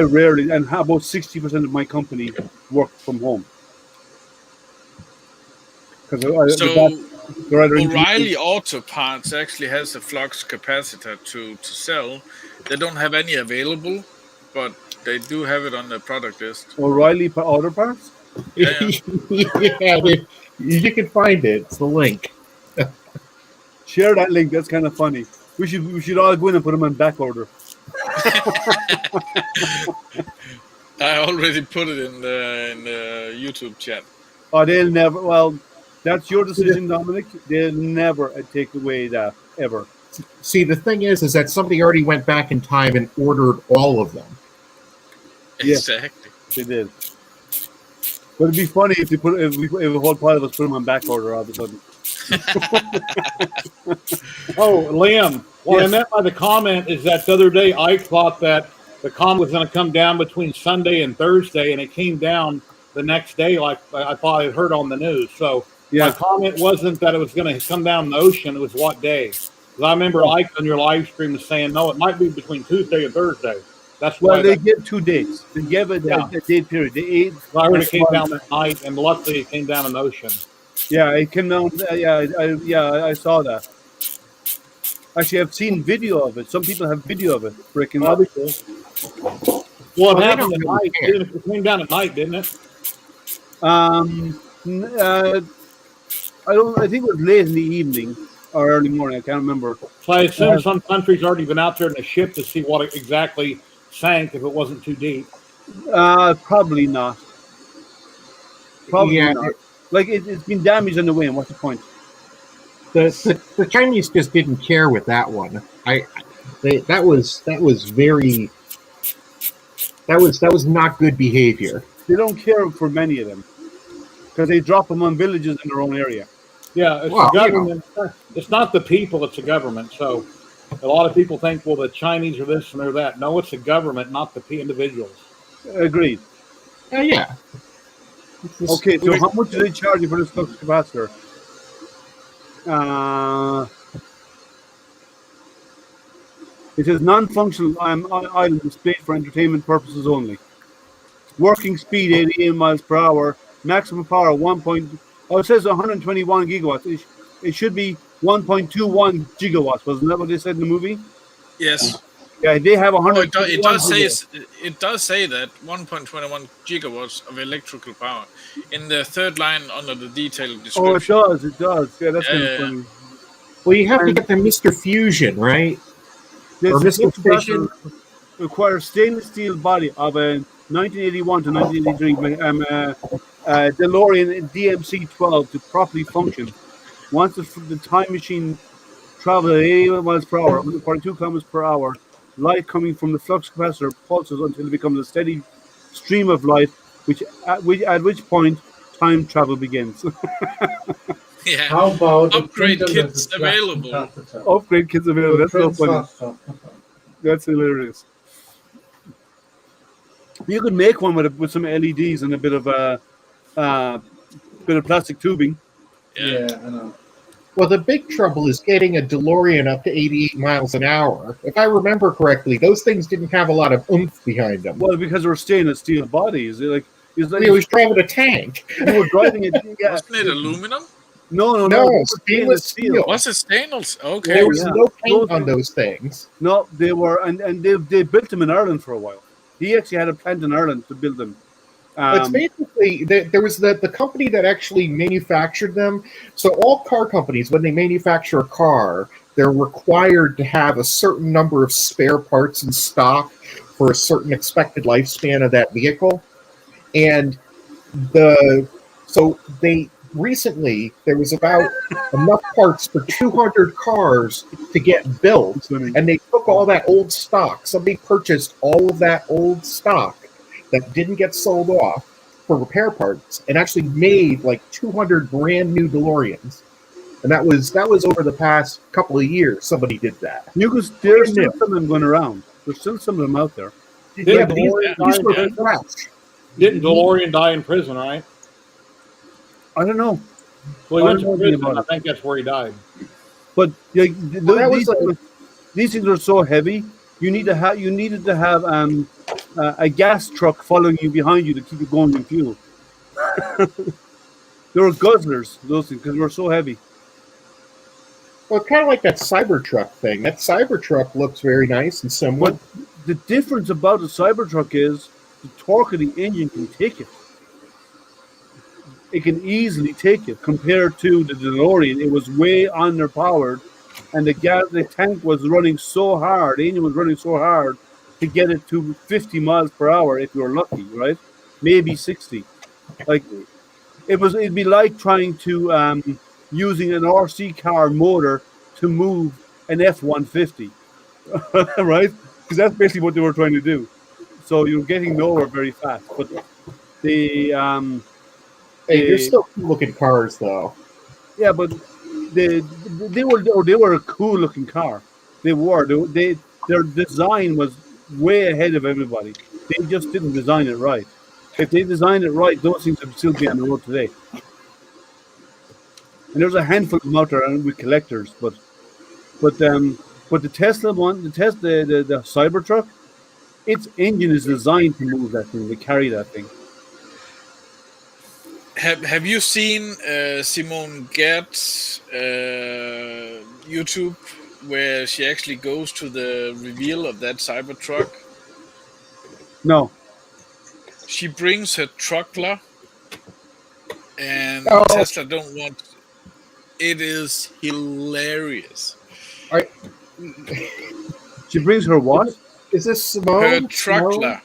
rarely, and about 60% of my company work from home. Because O'Reilly Auto Parts actually has a flux capacitor to sell. They don't have any available, but they do have it on the product list. O'Reilly Auto Parts? Yeah. You can find it. It's the link. Share that link. That's kind of funny. We should all go in and put them on back order. I already put it in the YouTube chat. Oh, they'll never. Well, that's your decision, Dominic. They'll never take away that ever. See, the thing is that somebody already went back in time and ordered all of them. Exactly. They did. But it'd be funny if a whole pile of us put them on back order all of a sudden. Oh, Liam, what Yes. I meant by the comment is that the other day I thought that the comet was going to come down between Sunday and Thursday, and it came down the next day, like I thought I heard on the news. So my comment wasn't that it was going to come down the ocean; it was what day. Because I remember Ike on your live stream was saying, no, it might be between Tuesday and Thursday. That's why they give 2 days. They give it a date period. I heard it came down that night, and luckily it came down in the ocean. Yeah, it came down. I saw that. Actually, I've seen video of it. Some people have video of it breaking up. Well, it happened at night. It came down at night, didn't it? I think it was late in the evening or early morning. I can't remember. So I assume some countries already been out there in a ship to see what it exactly sank if it wasn't too deep. Probably not. Probably Yeah. not. Like it's been damaged on the way. And what's the point? The Chinese just didn't care with that one. That was not good behavior. They don't care for many of them because they drop them on villages in their own area. Yeah, it's the government. It's not the people; it's the government. So a lot of people think, well, the Chinese are this and they're that. No, it's the government, not the individuals. Agreed. Yeah. Okay, so how much do they charge you for this flux capacitor? It says non-functional item displayed for entertainment purposes only. Working speed 88 miles per hour. Maximum power 1. It says 121 gigawatts. It should be 1.21 gigawatts. Wasn't that what they said in the movie? Yes. Yeah, they have 100. It does say that 1.21 gigawatts of electrical power in the third line under the detailed description. Oh, it does. Yeah, that's kind of funny. Well, you have to get the Mr. Fusion, right? This Or Mr. Fusion requires stainless steel body of a 1981 to 1983 DeLorean DMC-12 to properly function. Once the time machine travel at 80 miles per hour, 142 kilometers per hour. Light coming from the flux capacitor pulses until it becomes a steady stream of light, at which point time travel begins. Yeah. How about a Upgrade printer with kits a flux available. capacitor? Upgrade kits available. So it That's so prints funny. faster. That's hilarious. You could make one with some LEDs and a bit of plastic tubing. Yeah, I know. Well, the big trouble is getting a DeLorean up to 88 miles an hour. If I remember correctly, those things didn't have a lot of oomph behind them. Well, because they were stainless steel bodies. It's like He was driving a tank. you were driving it. Yeah. Wasn't it aluminum? No. No, They were stainless steel. Was it stainless? Okay. There was Yeah. no paint Those on those things. No, they were, and they built them in Ireland for a while. He actually had a plant in Ireland to build them. It's basically there was the company that actually manufactured them. So all car companies, when they manufacture a car, they're required to have a certain number of spare parts in stock for a certain expected lifespan of that vehicle. And recently there was about enough parts for 200 cars to get built, and they took all that old stock. Somebody purchased all of that old stock that didn't get sold off for repair parts and actually made like 200 brand new DeLoreans. And that was over the past couple of years. Somebody did that. there's still some of them going around. There's still some of them out there. Didn't but these were fresh. Didn't DeLorean die in prison, right? I don't know, Well, he I went don't to know anything prison. about I it. think that's where he died. but like, that was these things are so heavy. You needed to have a gas truck following you behind you to keep it going in fuel. They were guzzlers, those things, because they were so heavy. Well, kind of like that Cybertruck thing. That Cybertruck looks very nice and similar. But the difference about the Cybertruck is the torque of the engine can take it. It can easily take it compared to the DeLorean. It was way underpowered, and the tank was running so hard. The engine was running so hard to get it to 50 miles per hour if you were lucky, right? Maybe 60. Like it'd be like trying to using an RC car motor to move an F-150, right? Because that's basically what they were trying to do. So you're getting nowhere very fast. But the Hey, they're still cool-looking cars, though. yeah, but they were a cool-looking car. They were. Their design was way ahead of everybody. They just didn't design it right. If they designed it right, those things would still be on the road today. And there's a handful of them out there with collectors, but the Tesla one, the Cybertruck, its engine is designed to move that thing, to carry that thing. Have you seen Simone Gert's YouTube where she actually goes to the reveal of that Cybertruck? No. She brings her truckler, and Oh. Tesla don't want. It is hilarious. She brings her what? Is this Simone? Her truckler.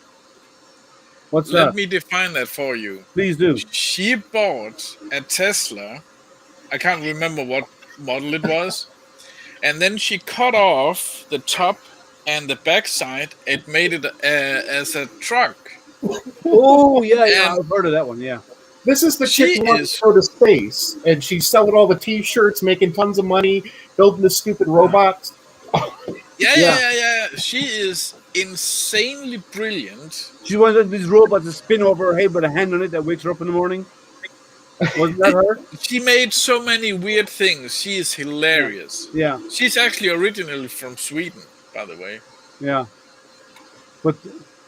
What's Let that? me define that for you. Please do. She bought a Tesla. I can't remember what model it was. And then she cut off the top and the backside. It made it as a truck. Oh yeah, And- I've heard of that one. Yeah. This is the She chick who wants is- to go to space, and she's selling all the T-shirts, making tons of money, building the stupid robots. Yeah. She is insanely brilliant. She wanted these robots to spin over her head with a hand on it that wakes her up in the morning. Wasn't that her? She made so many weird things. She is hilarious. Yeah, She's actually originally from Sweden, by the way. yeah. But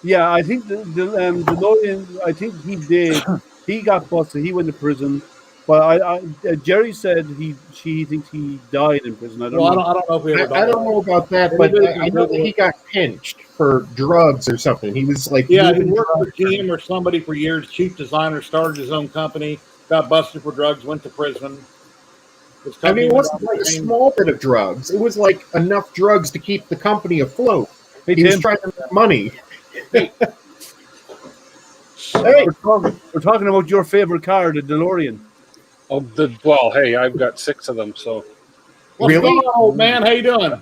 yeah, I think the DeLorean. I think he did. He got busted. He went to prison. But Jerry said she thinks he died in prison. I don't Well, know. I don't know if we ever I don't know about that, but I know that he got pinched for drugs or something. He was like, Yeah, he moving worked for drugs. GM or somebody for years. Chief designer, started his own company, got busted for drugs, went to prison. His I mean, company it wasn't went like a on the small bit of drugs. It was like enough drugs to keep the company afloat. Hey, He was Tim, trying to make money. we're talking about your favorite car, the DeLorean. Oh, well, hey, I've got 6 of them, so What's Really? going on, old man? How you doing?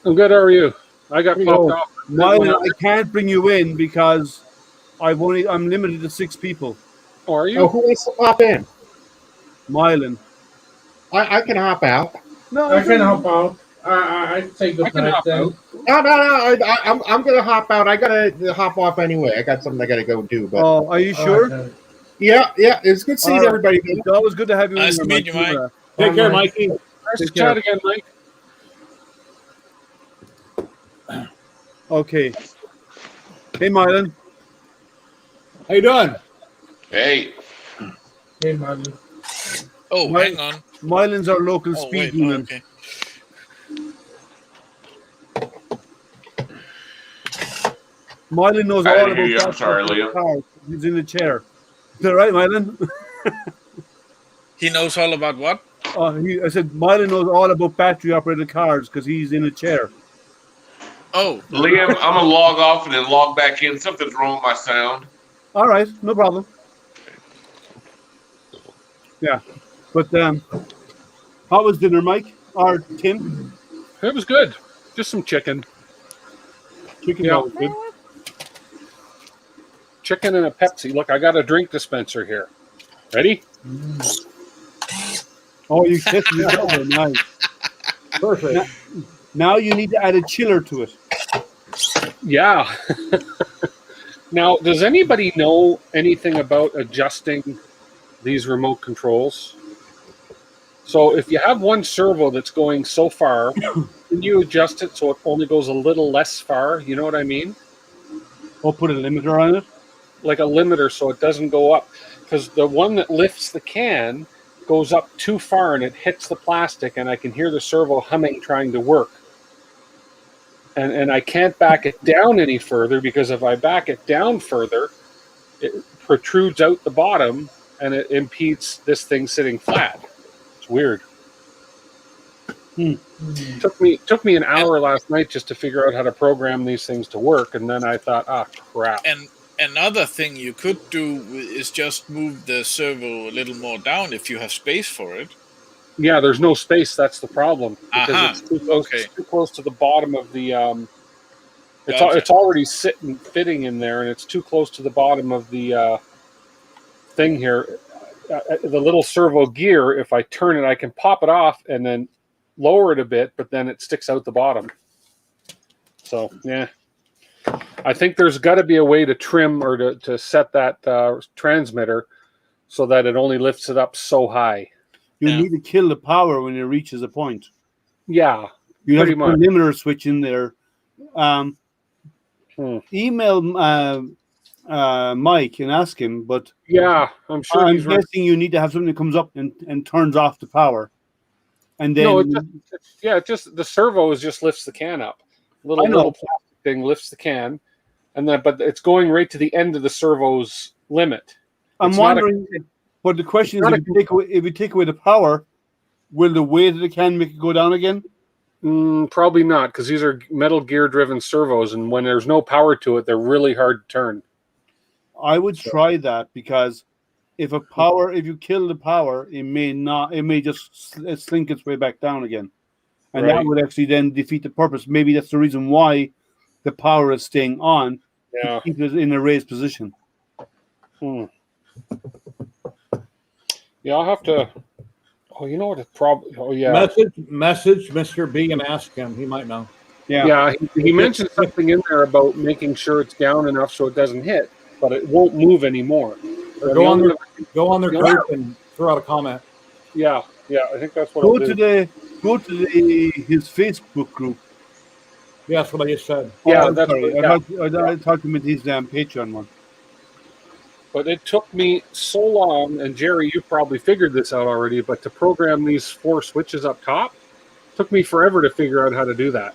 I'm good. How are you? I got popped off. Mylan, I can't bring you in because I'm limited to 6 people. Oh, are Oh, you? who wants to pop in? Mylan. I can hop out. No, I can hop out. I'd say I good can night hop then. out. No. I'm gonna hop out. I gotta hop off anyway. I got something I gotta go do. But Oh, are you sure? Okay. yeah, it's good seeing All right. everybody. It's always good to have you Nice in to here, meet you, Mike. Take care, Bye, Mike. Mikey. Nice to Take care. chat again, Mike. Okay. Hey, Mylan. How you doing? Hey, Hey, Marley. Oh, Mike. hang on. Mylan's our local Oh, speed wait. Oh, demon. okay. Mylan knows I all didn't hear about you. I'm sorry, Liam. cars. He's in the chair. Is that right, Mylan? He knows all about what? I said Mylan knows all about battery-operated cars because he's in a chair. Oh, Liam, I'm gonna log off and then log back in. Something's wrong with my sound. All right, no problem. Yeah, but how was dinner, Mike? Or Tim? It was good. Just some chicken. Chicken Yeah. was good. Chicken and a Pepsi. Look, I got a drink dispenser here. Ready? Oh, you tested it out there. Nice. Perfect. Now you need to add a chiller to it. Yeah. Now, does anybody know anything about adjusting these remote controls? So if you have one servo that's going so far, can you adjust it so it only goes a little less far? You know what I mean? Or put a limiter on it. Like a limiter so it doesn't go up. Because the one that lifts the can goes up too far and it hits the plastic, and I can hear the servo humming trying to work. And I can't back it down any further, because if I back it down further, it protrudes out the bottom and it impedes this thing sitting flat. It's weird. Took me an hour last night just to figure out how to program these things to work, and then I thought, crap. and another thing you could do is just move the servo a little more down if you have space for it. Yeah, there's no space. That's the problem, because Aha, it's too close. okay. It's too close to the bottom of the. Gotcha. It's already fitting in there, and it's too close to the bottom of the thing here. The little servo gear, if I turn it, I can pop it off and then lower it a bit, but then it sticks out the bottom. So yeah, I think there's got to be a way to trim or to set that transmitter so that it only lifts it up so high. You Yeah. need to kill the power when it reaches a point. Yeah, You have pretty to put a much. limiter switch in there. Email Mike and ask him, but Yeah, I'm sure I'm he's right. guessing you need to have something that comes up and turns off the power. And then No, it just the servo just lifts the can up. I know. Little plastic thing lifts the can, and then but it's going right to the end of the servo's limit. I'm It's not a- wondering, but the question is, not if you take away the power, will the weight of the can make it go down again? Probably not, because these are metal gear driven servos, and when there's no power to it, they're really hard to turn. I would try that, because if you kill the power, it may just slink its way back down again. And that Right. would actually then defeat the purpose. Maybe that's the reason why the power is staying on, Yeah. to keep it in a raised position. Yeah, I'll have to. Oh, you know what? Oh, yeah. Message Mr. B and ask him. He might know. Yeah, he mentioned something in there about making sure it's down enough so it doesn't hit, but it won't move anymore. Or go on their group and throw out a comment. Yeah, I think that's what Go I'll to do. his Facebook group. Yeah, that's what I just said. Yeah, I'm that's sorry. what, I talked to him with his Patreon one. But it took me so long, and Jerry, you probably figured this out already, but to program these 4 switches up top took me forever to figure out how to do that.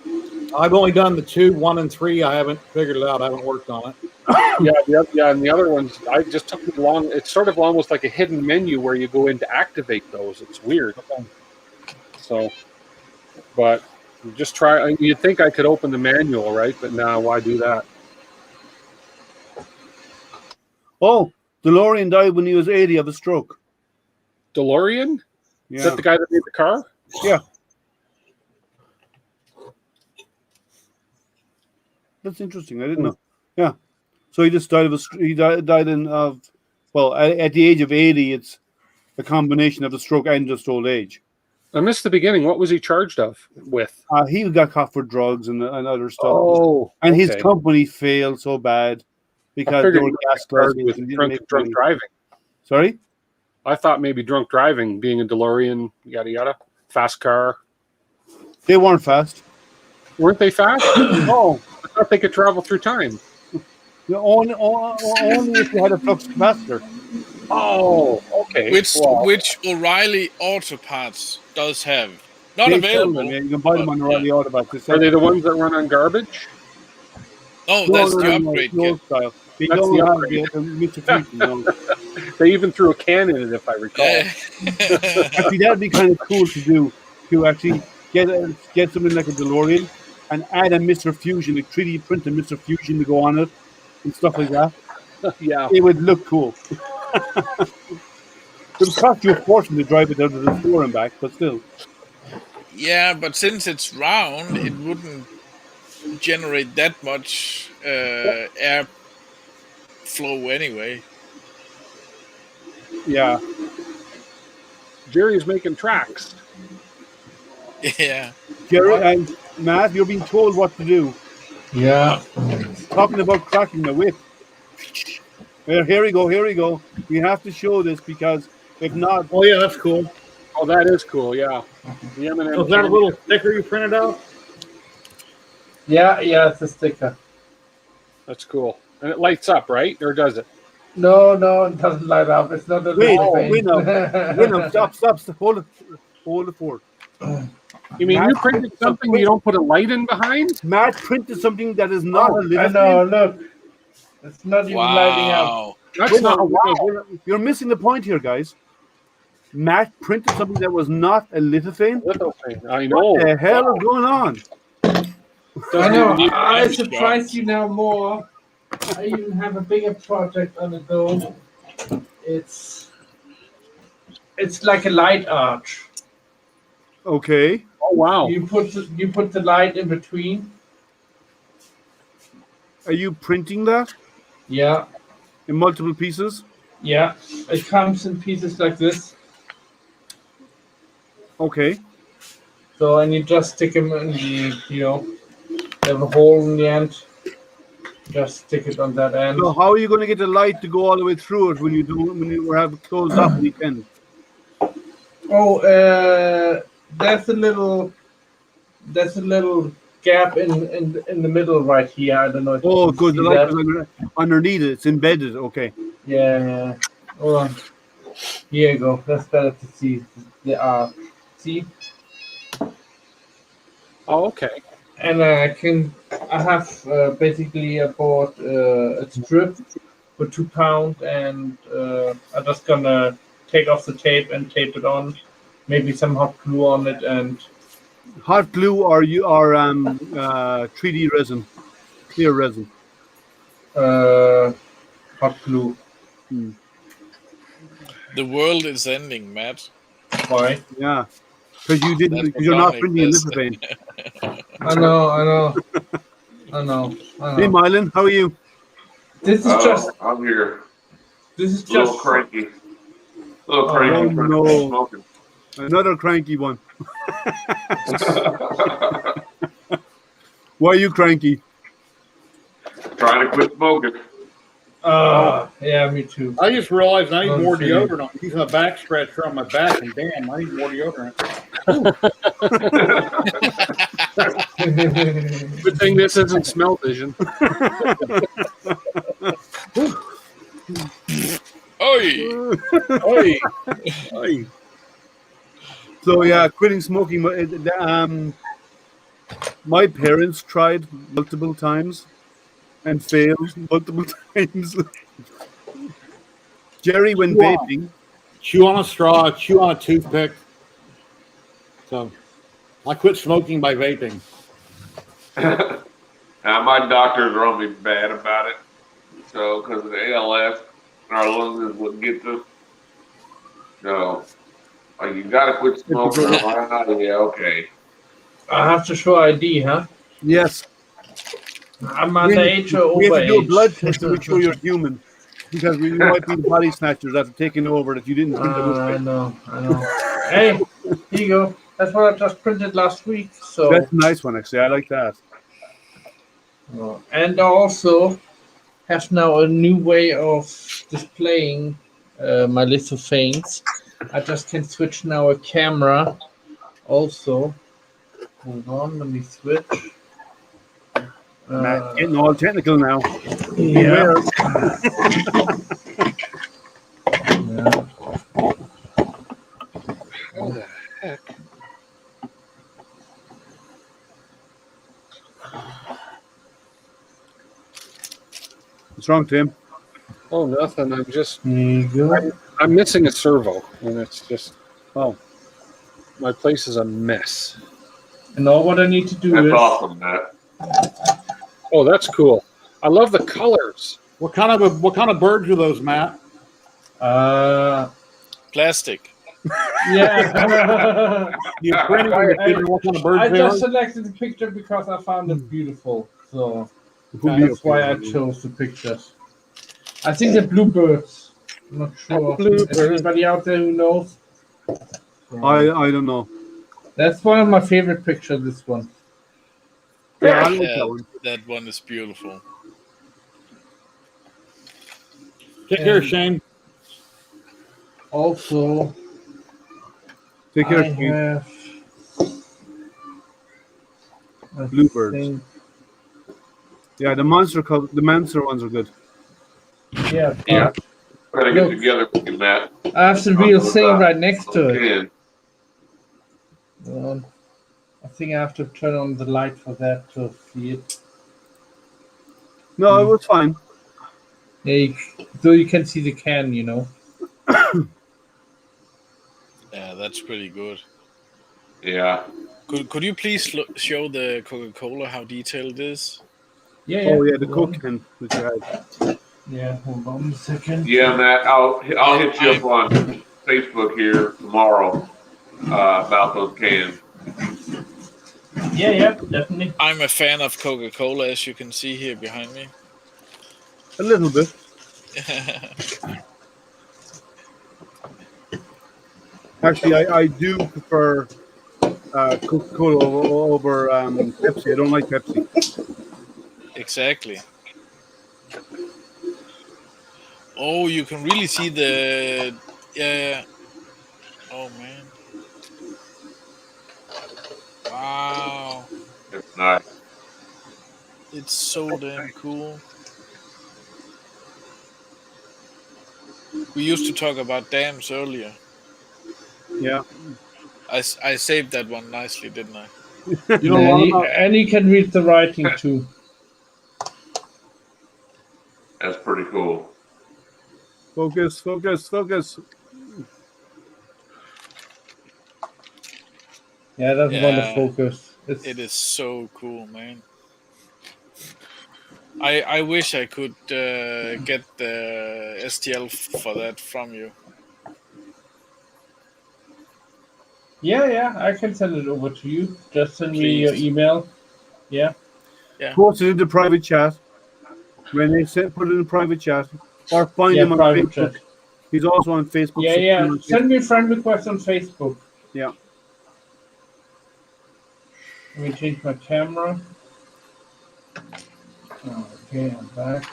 I've only done the 2, 1, and 3. I haven't figured it out. I haven't worked on it. And the other ones, I just took me long. It's sort of almost like a hidden menu where you go in to activate those. It's weird. So, but just try. You'd think I could open the manual, right? But now, why do that? Oh, DeLorean died when he was 80 of a stroke. DeLorean? Yeah. Is that the guy that made the car? Yeah. That's interesting. I didn't know. Yeah. So he just died of at the age of 80. It's a combination of a stroke and just old age. I missed the beginning. What was he charged with? He got caught for drugs and other stuff. Oh, and his okay. company failed so bad because I they figured were he was charged with drunk driving. Sorry? I thought maybe drunk driving, being a DeLorean, yada yada, fast car. They weren't fast. Weren't they fast? No. I thought they could travel through time. Only if you had a flux capacitor. Oh, okay. Which O'Reilly Auto Parts does have. Not They available. sell them, yeah. You can buy them on O'Reilly Auto Parts. Are they the ones that run on garbage? Oh, that's the upgrade kit. Style. They That's don't the have upgrade. the Mr. Fusion, no. They even threw a can in it, if I recall. Actually, that'd be kind of cool to do. To actually get something like a DeLorean and add a Mr. Fusion, like 3D print a Mr. Fusion to go on it and stuff like that. Yeah. It would look cool. It would cost you a fortune to drive it out of the store and back, but still. Yeah, but since it's round, it wouldn't generate that much air flow anyway. Yeah. Jerry's making tracks. Yeah. Jerry and Matt, you're being told what to do. Yeah. Talking about cracking the whip. Well, here we go. We have to show this because if not... Oh, yeah, that's cool. Oh, that is cool, yeah. The M&M So is that a little sticker you printed out? Yeah, it's a sticker. That's cool. And it lights up, right? Or does it? No, it doesn't light up. It's not a Wait, no, stop. Hold it forward. You mean you printed something you don't put a light in behind? Matt printed something that is not a little. I know, look. It's not even lighting up. That's not a wow. You're missing the point here, guys. Matt printed something that was not a lithophane. I know. What the hell is going on? I know. I surprise you now more. I even have a bigger project on the go. It's like a light arch. Okay. Oh wow. You put the light in between. Are you printing that? Yeah. In multiple pieces? Yeah. It comes in pieces like this. Okay. So and you just stick them in the have a hole in the end. Just stick it on that end. So how are you going to get the light to go all the way through it when you have it closed off at the end? Oh, there's a little gap in the middle right here. I don't know. If Oh, you can good. The see light that. is underneath it. It's embedded. Okay. Yeah. Hold on. Here you go. That's better to see. See? Oh, okay. And I have basically bought a strip for £2, and I'm just gonna take off the tape and tape it on. Maybe some hot glue on it and Hot glue or 3D resin, clear resin. hot glue. The world is ending, Matt. Why? Yeah. Because you're not printing a lithophane. I know. Hey, Mylan, how are you? This is just. I'm here. This is A little just. cranky. A little cranky for no. smoking. Another cranky one. Why are you cranky? Trying to quit smoking. Yeah, me too. I just realized I need Oh, more shit. deodorant. I'm using a back scratcher on my back, and damn, I need more deodorant. Good thing this isn't smell vision. Oi! Oi. Oi. So yeah, quitting smoking. My parents tried multiple times and failed multiple times. Jerry went vaping. Chew on a straw, chew on a toothpick. So I quit smoking by vaping. Now, my doctors are on me bad about it. So, because of the ALS, our lungs wouldn't get to. So, you got to quit smoking. Yeah, okay. I have to show ID, huh? Yes. I'm underage or We have to do a blood overage. test to make sure you're human, because we might be the body snatchers after taking over that you didn't think that was. I know. Hey, here you go. That's what I just printed last week. So, That's a nice one, actually. I like that. and also have now a new way of displaying my list of things. I just can switch now a camera. Also, hold on, let me switch. Matt, getting all technical now. Yeah. Beware. Yeah. How the heck? What's wrong, Tim? Oh, nothing. I'm just. Here you go. I'm missing a servo, and it's just. Oh, My place is a mess. And all what I need to do That's is awesome, Matt. Oh, that's cool. I love the colors. What kind of birds are those, Matt? Plastic. yeah. You printed and figured what kind of birds I they just are? selected the picture because I found it beautiful. So it would be that's why I okay. chose the pictures. I think they're bluebirds. I'm not sure. Bluebirds. Is anybody out there who knows? I don't know. That's one of my favorite pictures, this one. Yeah, I like Yeah, that one. that one is beautiful. Take care, Shane. Also, Take care, I Shane. have I Bluebirds. think- Yeah, the monster ones are good. Yeah, Yeah. Gotta get Look. together with you, Matt. I have the real thing right next to it. Okay. I think I have to turn on the light for that to see it. No, it was fine. Yeah, so you can see the can, you know. Yeah, that's pretty good. Yeah. Could you please show the Coca-Cola how detailed it is? Yeah. Oh yeah, the hold Coke on. can that you had. Yeah, hold on a second. Yeah, Matt, I'll hit you up on Facebook here tomorrow about those cans. Yeah, definitely. I'm a fan of Coca-Cola, as you can see here behind me. A little bit. Actually, I do prefer Coca-Cola over Pepsi. I don't like Pepsi. Exactly. Oh, you can really see the yeah. Oh man. Wow. It's nice. It's so damn cool. We used to talk about dams earlier. Yeah. I saved that one nicely, didn't I? You know what about And you can read the writing too. That's pretty cool. Focus. Yeah, that's Yeah. want to focus. It is so cool, man. I wish I could get the STL for that from you. Yeah, I can send it over to you. Just send me your Please. email. Yeah. Post it in the private chat. When they put it in private chat, or find him on private Facebook. chat. He's also on Facebook. so Yeah. find him on Send me a friend request on Facebook. Yeah. Let me change my camera. Okay, I'm back.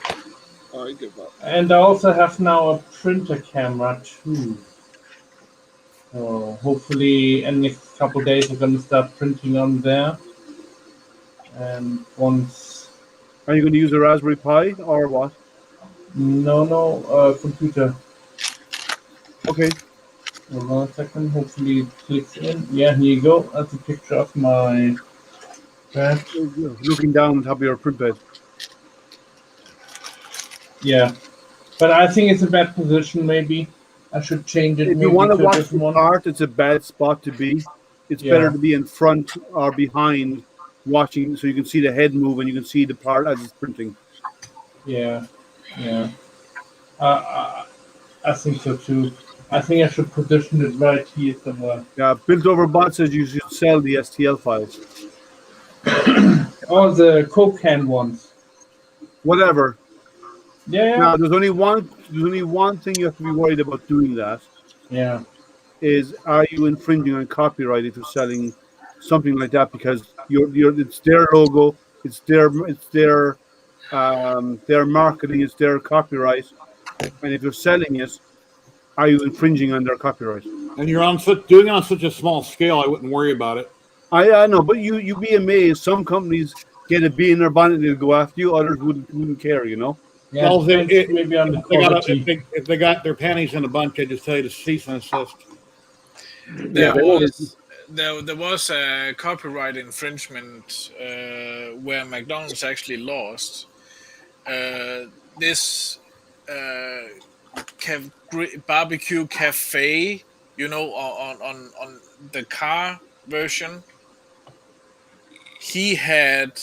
I give up. And I also have now a printer camera too. So hopefully in the next couple of days I'm gonna start printing on there. And once Are you going to use a Raspberry Pi or what? computer. Okay. Hold on a second, hopefully it clicks in. Yeah, here you go. That's a picture of my bed. Looking down on top of your print bed. Yeah. But I think it's a bad position maybe. I should change it If you maybe want to to a watch the different one. part, it's a bad spot to be. It's better to be in front or behind watching so you can see the head move and you can see the part as it's printing. Yeah. I think so too. I think I should position it right here somewhere. Yeah, Built Over Bot says you should sell the STL files. Oh, the Coke can ones. whatever. Yeah, Now, there's only one thing you have to be worried about doing that yeah. is, are you infringing on copyright if you're selling something like that, because it's their logo, it's their marketing, it's their copyright, and if you're selling it, are you infringing on their copyright? And you're on doing it on such a small scale, I wouldn't worry about it. I know, but you'd be amazed. Some companies get a bee in their bonnet and they'll go after you. Others wouldn't care, you know. Yeah, Well, depends maybe on the quality. if they got their panties in a bunch, I just tell you to cease and desist. There they won't. there was a copyright infringement where McDonald's actually lost. This barbecue cafe, on the car version, he had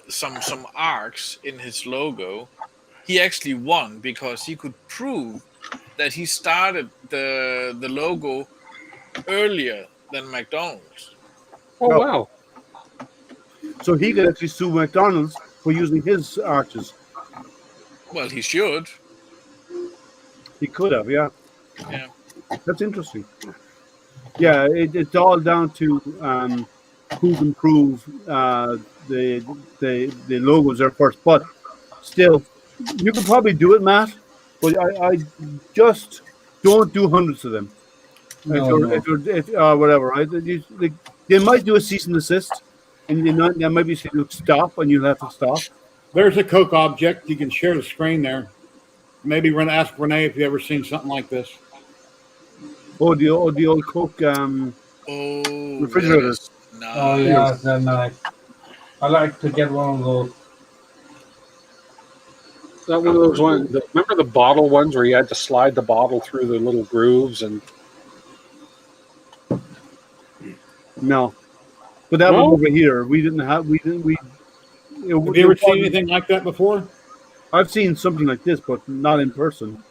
some arcs in his logo. He actually won because he could prove that he started the logo earlier than McDonald's. Oh, No. wow. So he could actually sue McDonald's for using his arches. Well, he should. He could have, yeah. Yeah. That's interesting. Yeah, it's all down to who can prove the logos there first. But still, you could probably do it, Matt. But I just don't do hundreds of them. Whatever, right? They might do a cease and desist, and they might be saying stop, and you'll have to stop. There's a Coke object. You can share the screen there. Maybe ask Renee if you ever seen something like this. Oh, the old Coke refrigerators. Nice. Oh yeah, they're nice. I like to get one of those. Is that one of those ones? Remember the bottle ones where you had to slide the bottle through the little grooves and. No, but that was over here. We didn't have. We didn't. We. Have you ever seen anything like that before? I've seen something like this, but not in person.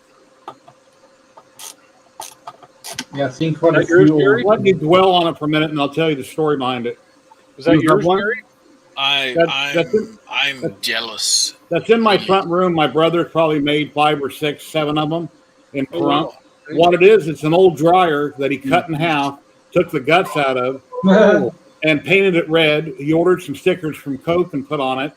Yeah, I've seen quite a Is that yours, few. Gary? Let me dwell on it for a minute, and I'll tell you the story behind it. Is that You have yours, one? Gary? I'm jealous. That's in my front room. My brother probably made 5 or 6, 7 of them in Oh, front. wow. What it is, it's an old dryer that he cut in half, took the guts out of, and painted it red. He ordered some stickers from Coke and put on it,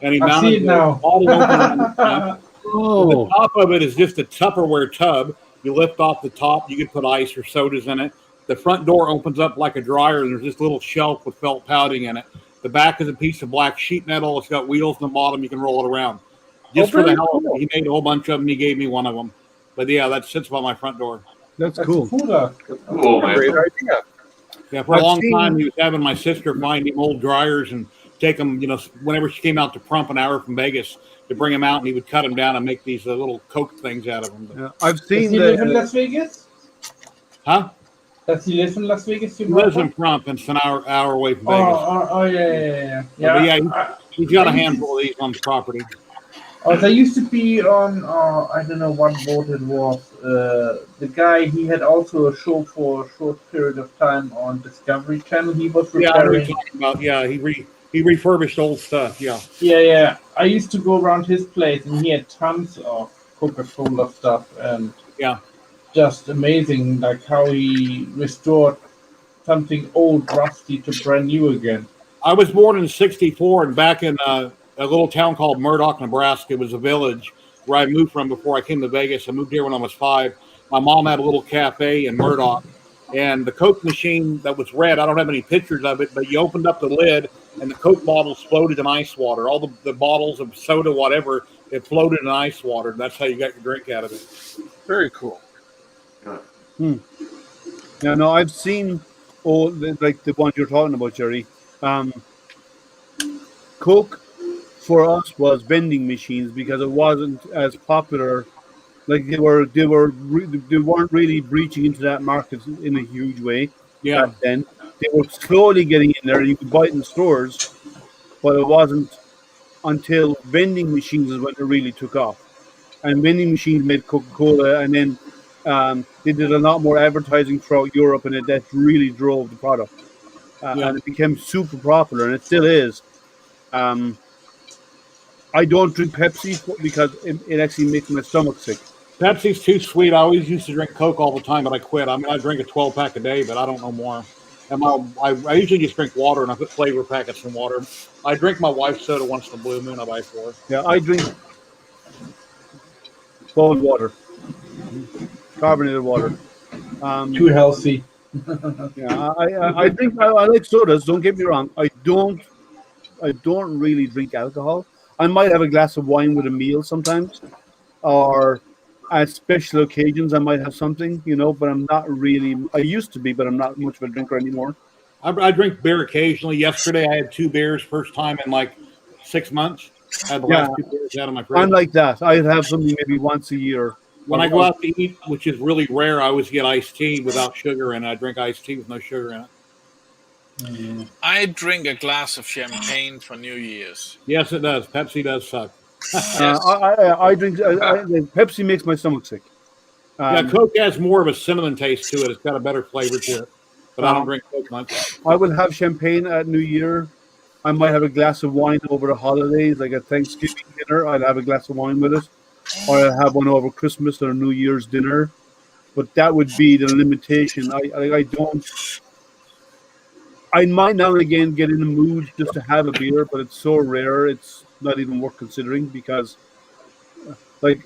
and he I see mounted it the now. bottle opener on the top. Oh, The top of it is just a Tupperware tub. You lift off the top, you can put ice or sodas in it. The front door opens up like a dryer, and there's this little shelf with felt padding in it. The back is a piece of black sheet metal. It's got wheels in the bottom. You can roll it around. Just for the very hell of cool. it. He made a whole bunch of them. He gave me one of them. But yeah, that sits by my front door. That's That's cool. cooler. Cool, man. great idea. Yeah, for a I've long seen- time, he was having my sister find him old dryers and take them, whenever she came out to Prump an hour from Vegas, to bring them out, and he would cut them down and make these little Coke things out of them. Yeah, I've Does seen he live in the. Las Vegas? Huh? Does he live in Las Vegas? He lives in Prump, and it's an hour away from Vegas. Yeah. But yeah, I- he's got a handful of these on the property. there used to be on, I don't know what boat it was. The guy, he had also a show for a short period of time on Discovery Channel. He was Yeah, I know what repairing. you're talking about. Yeah, he refurbished old stuff. Yeah. Yeah. I used to go around his place, and he had tons of Coca-Cola stuff, and Yeah. just amazing, like how he restored something old, rusty to brand new again. I was born in '64, and back in a little town called Murdoch, Nebraska. It was a village where I moved from before I came to Vegas. I moved here when I was 5. My mom had a little cafe in Murdoch, and the Coke machine that was red, I don't have any pictures of it, but you opened up the lid, and the Coke bottles floated in ice water. All the bottles of soda, whatever, it floated in ice water. That's how you got your drink out of it. Very cool. Yeah, no, I've seen like the ones you're talking about, Jerry. Coke for us was vending machines because it wasn't as popular. Like they weren't really breaching into that market in a huge way. Yeah. Back then. They were slowly getting in there. You could buy it in stores, but it wasn't until vending machines is when it really took off. And vending machines made Coca-Cola, and then they did a lot more advertising throughout Europe, and that really drove the product. And it became super popular, and it still is. I don't drink Pepsi because it actually makes my stomach sick. Pepsi's too sweet. I always used to drink Coke all the time, but I quit. I mean, I drink a 12 pack a day, but I don't know more. And I usually just drink water, and I put flavor packets in water. I drink my wife's soda once in a blue moon. I buy for her. Yeah, I drink cold water, carbonated water. Too healthy. Yeah, I drink. I like sodas. Don't get me wrong. I don't really drink alcohol. I might have a glass of wine with a meal sometimes, or at special occasions I might have something, But I'm not really. I used to be, but I'm not much of a drinker anymore. I drink beer occasionally. Yesterday, I had 2 beers, first time in like 6 months. I had the last 2 beers out of my fridge. I'm like that. I'd have something maybe once a year. When I go out to eat, which is really rare, I always get iced tea without sugar in it. I drink iced tea with no sugar in it. I drink a glass of champagne for New Year's. Yes, it does. Pepsi does suck. I drink. Pepsi makes my stomach sick. Yeah, Coke has more of a cinnamon taste to it. It's got a better flavor to it. But I don't drink Coke much. I will have champagne at New Year. I might have a glass of wine over the holidays, like a Thanksgiving dinner. I'll have a glass of wine with it. Or I'll have one over Christmas or New Year's dinner. But that would be the limitation. I don't. I might now and again get in the mood just to have a beer, but it's so rare, it's not even worth considering because, like,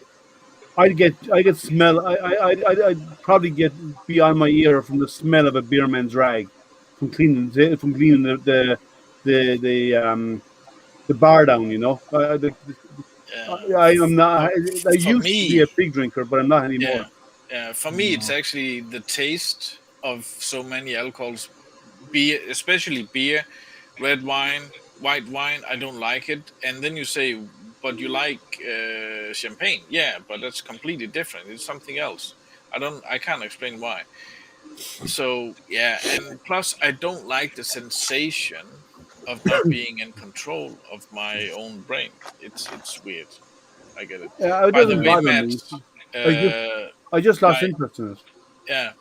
I'd get smell. I'd probably get beyond my ear from the smell of a beerman's rag from cleaning the bar down. I am not. I used to be a big drinker, but I'm not anymore. Yeah. For me, it's actually the taste of so many alcohols, beer, especially beer, red wine, white wine. I don't like it. And then you say, but you like champagne? Yeah, but that's completely different. It's something else. I can't explain why. So yeah, and plus I don't like the sensation of not being in control of my own brain. It's weird. I get it. Yeah, it By the doesn't way, bother Matt, me. I just lost interest in it. Yeah.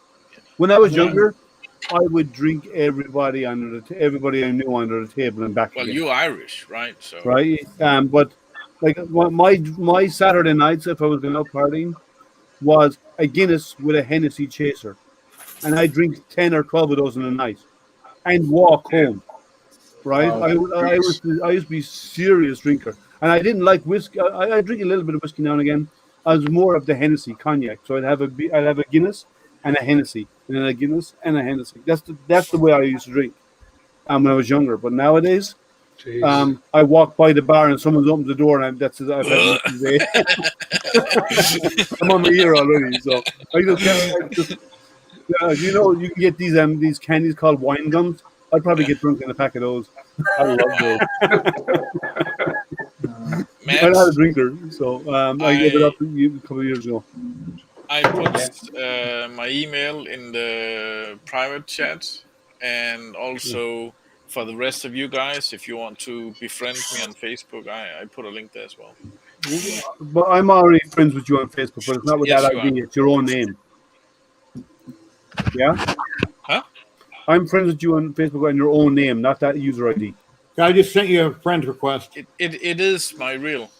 When I was younger, I would drink everybody I knew under the table and back. Well, you're Irish, right? So right. But like my Saturday nights, if I was going out partying, was a Guinness with a Hennessy chaser, and I drink 10 or 12 of those in a night, and walk home. Right. I used to be a serious drinker, and I didn't like whiskey. I drink a little bit of whiskey now and again. I was more of the Hennessy cognac, so I'd have a Guinness and a Hennessy, and then a Guinness and a Hennessy. That's the way I used to drink when I was younger. But nowadays, I walk by the bar and someone's opened the door, and I've had I'm on my ear already. So I just you can get these candies called wine gums. I'd probably get drunk in a pack of those. I love those. I'm not a drinker, so I gave it up a couple of years ago. I put my email in the private chat, and also for the rest of you guys, if you want to befriend me on Facebook, I put a link there as well. But I'm already friends with you on Facebook, but it's not with that ID. It's your own name. Yeah? Huh? I'm friends with you on Facebook on your own name, not that user ID. I just sent you a friend request. It is my real.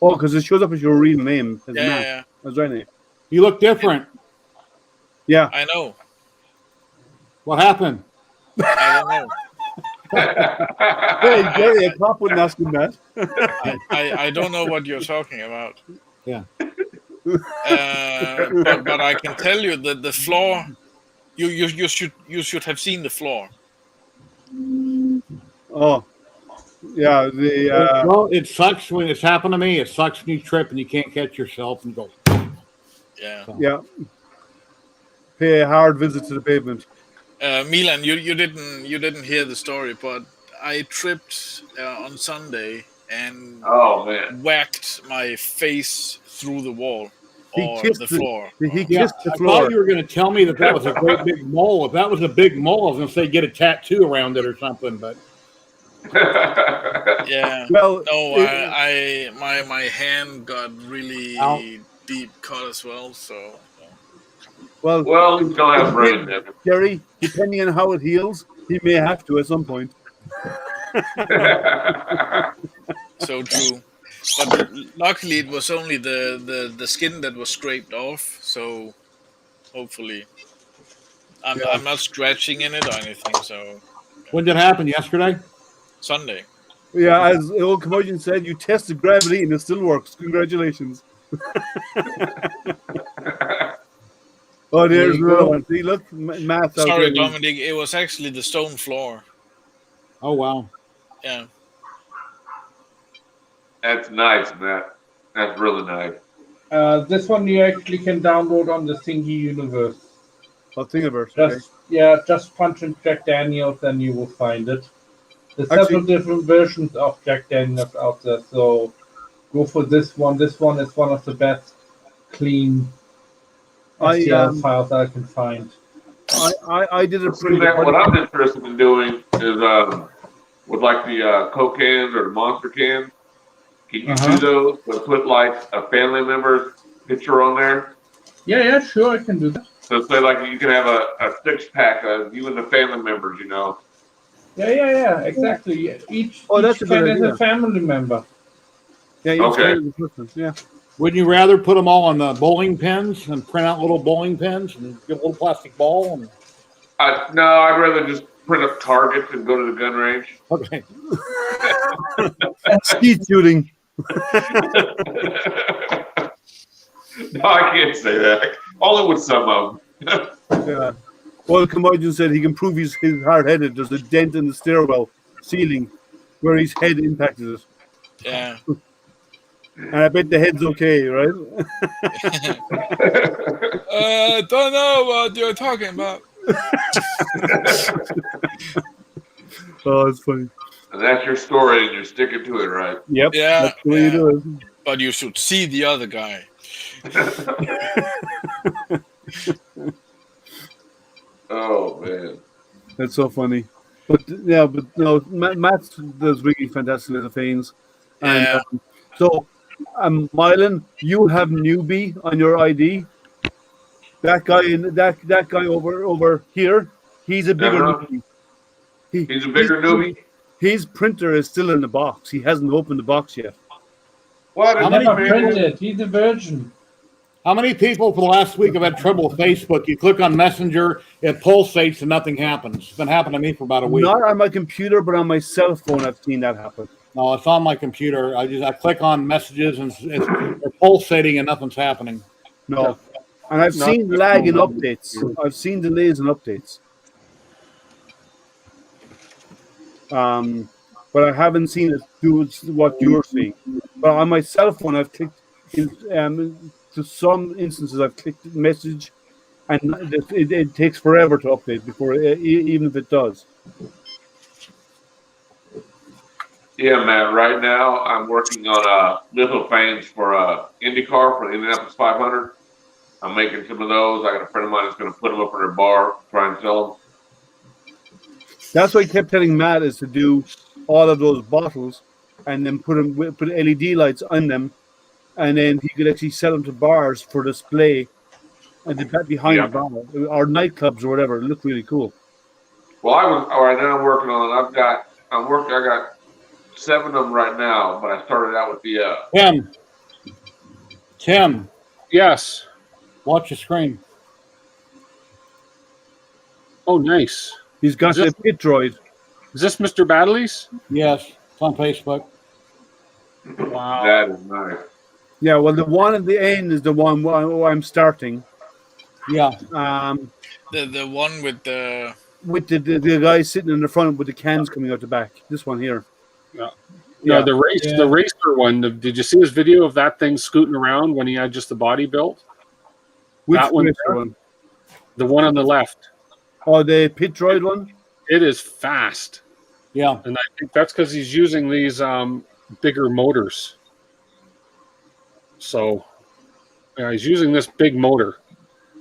Oh, because it shows up as your real name. Yeah. That's right name. You look different. Yeah. I know. What happened? I don't know. Hey, Gary, a cop wouldn't ask him that. I don't know what you're talking about. Yeah. But I can tell you that the floor, you should have seen the floor. Oh, yeah. Well, it sucks when it's happened to me. It sucks when you trip and you can't catch yourself and go. Yeah. So. Yeah. Pay a hard visit to the pavement. Milan, you didn't hear the story, but I tripped on Sunday and whacked my face through the wall or the floor. He kissed the floor. I thought you were going to tell me that was a great big mole. If that was a big mole, I was going to say get a tattoo around it or something. But yeah, well, no, my hand got really deep cut as well. So. Well, you still have brain damage. Gary, depending on how it heals, he may have to at some point. So true. But luckily, it was only the skin that was scraped off. So hopefully, I'm not scratching in it or anything. So When did it happen? Yesterday? Sunday. Yeah, as the old comedian said, you tested gravity and it still works. Congratulations. Oh, there's you another go. one. See, look, Matt's out Sorry, there. Dominic. It was actually the stone floor. Oh, wow. Yeah. That's nice, Matt. That's really nice. This one you actually can download on the Thingy universe. Oh, Thingiverse. Okay. Just punch in Jack Daniels and you will find it. There's Actually- several different versions of Jack Daniels out there, so go for this one. This one is one of the best clean STL files that I can find. I did a See, pretty Matt, good. what I'm interested in doing is with like the Coke cans or the Monster cans. Can you do those, but put like a family member's picture on there? Yeah, sure, I can do that. So say like you can have a 6-pack of you and the family members, you know. Yeah, exactly. Each that's a good can is idea. a family member. Yeah, you Okay. can the person. Yeah. Wouldn't you rather put them all on the bowling pins and print out little bowling pins and get a little plastic ball? And... No, I'd rather just print up targets and go to the gun range. Okay. Skeet shooting. No, I can't say that. Only with some of them. Yeah. Well, Curmudgeon said he can prove he's hard-headed. There's a dent in the stairwell ceiling where his head impacted it. Yeah. And I bet the head's okay, right? Don't know what you're talking about. Oh, it's funny. And that's your story, and you're sticking to it, right? Yep. Yeah, That's the way you do it. But you should see the other guy. Oh man, That's so funny. But no, Matt does really fantastic little things. And Yeah. so, Mylan, you have newbie on your ID. That guy over here, he's a bigger Uh-huh. newbie. he's a bigger newbie. His printer is still in the box. He hasn't opened the box yet. What? How I many never people- printed. He's a virgin. How many people for the last week have had trouble with Facebook? You click on Messenger, it pulsates, and nothing happens. It's been happening to me for about a week. Not on my computer, but on my cell phone, I've seen that happen. No, it's on my computer. I click on messages, and it's pulsating, and nothing's happening. No. And I've Not seen just lag in mobile. updates. I've seen delays in updates. But I haven't seen it do what you're seeing. But on my cell phone, I've clicked to some instances. I've clicked message, and it takes forever to update before, even if it does. Yeah, man. Right now, I'm working on little fans for IndyCar for the Indianapolis 500. I'm making some of those. I got a friend of mine that's going to put them up in their bar, try and sell them. That's why I kept telling Matt is to do all of those bottles, and then put LED lights on them, and then he could actually sell them to bars for display, and behind the bar or nightclubs or whatever. It looked really cool. Well, right now I'm working on it. I got 7 of them right now, but I started out with the Tim, Yes. watch your screen. Oh, nice. He's got Is the pit droid. Is this Mr. Badley's? Yes, it's on Facebook. Wow. that is nice. Yeah, well, the one at the end is the one I'm starting. Yeah, The one with the The guy sitting in the front with the cans coming out the back. This one here. No, Yeah. the racer one. Did you see his video of that thing scooting around when he had just the body built? Which That one racer there? one? The one on the left. Oh, the pit droid one? It is fast, yeah. and I think that's because he's using these bigger motors. So, yeah, he's using this big motor,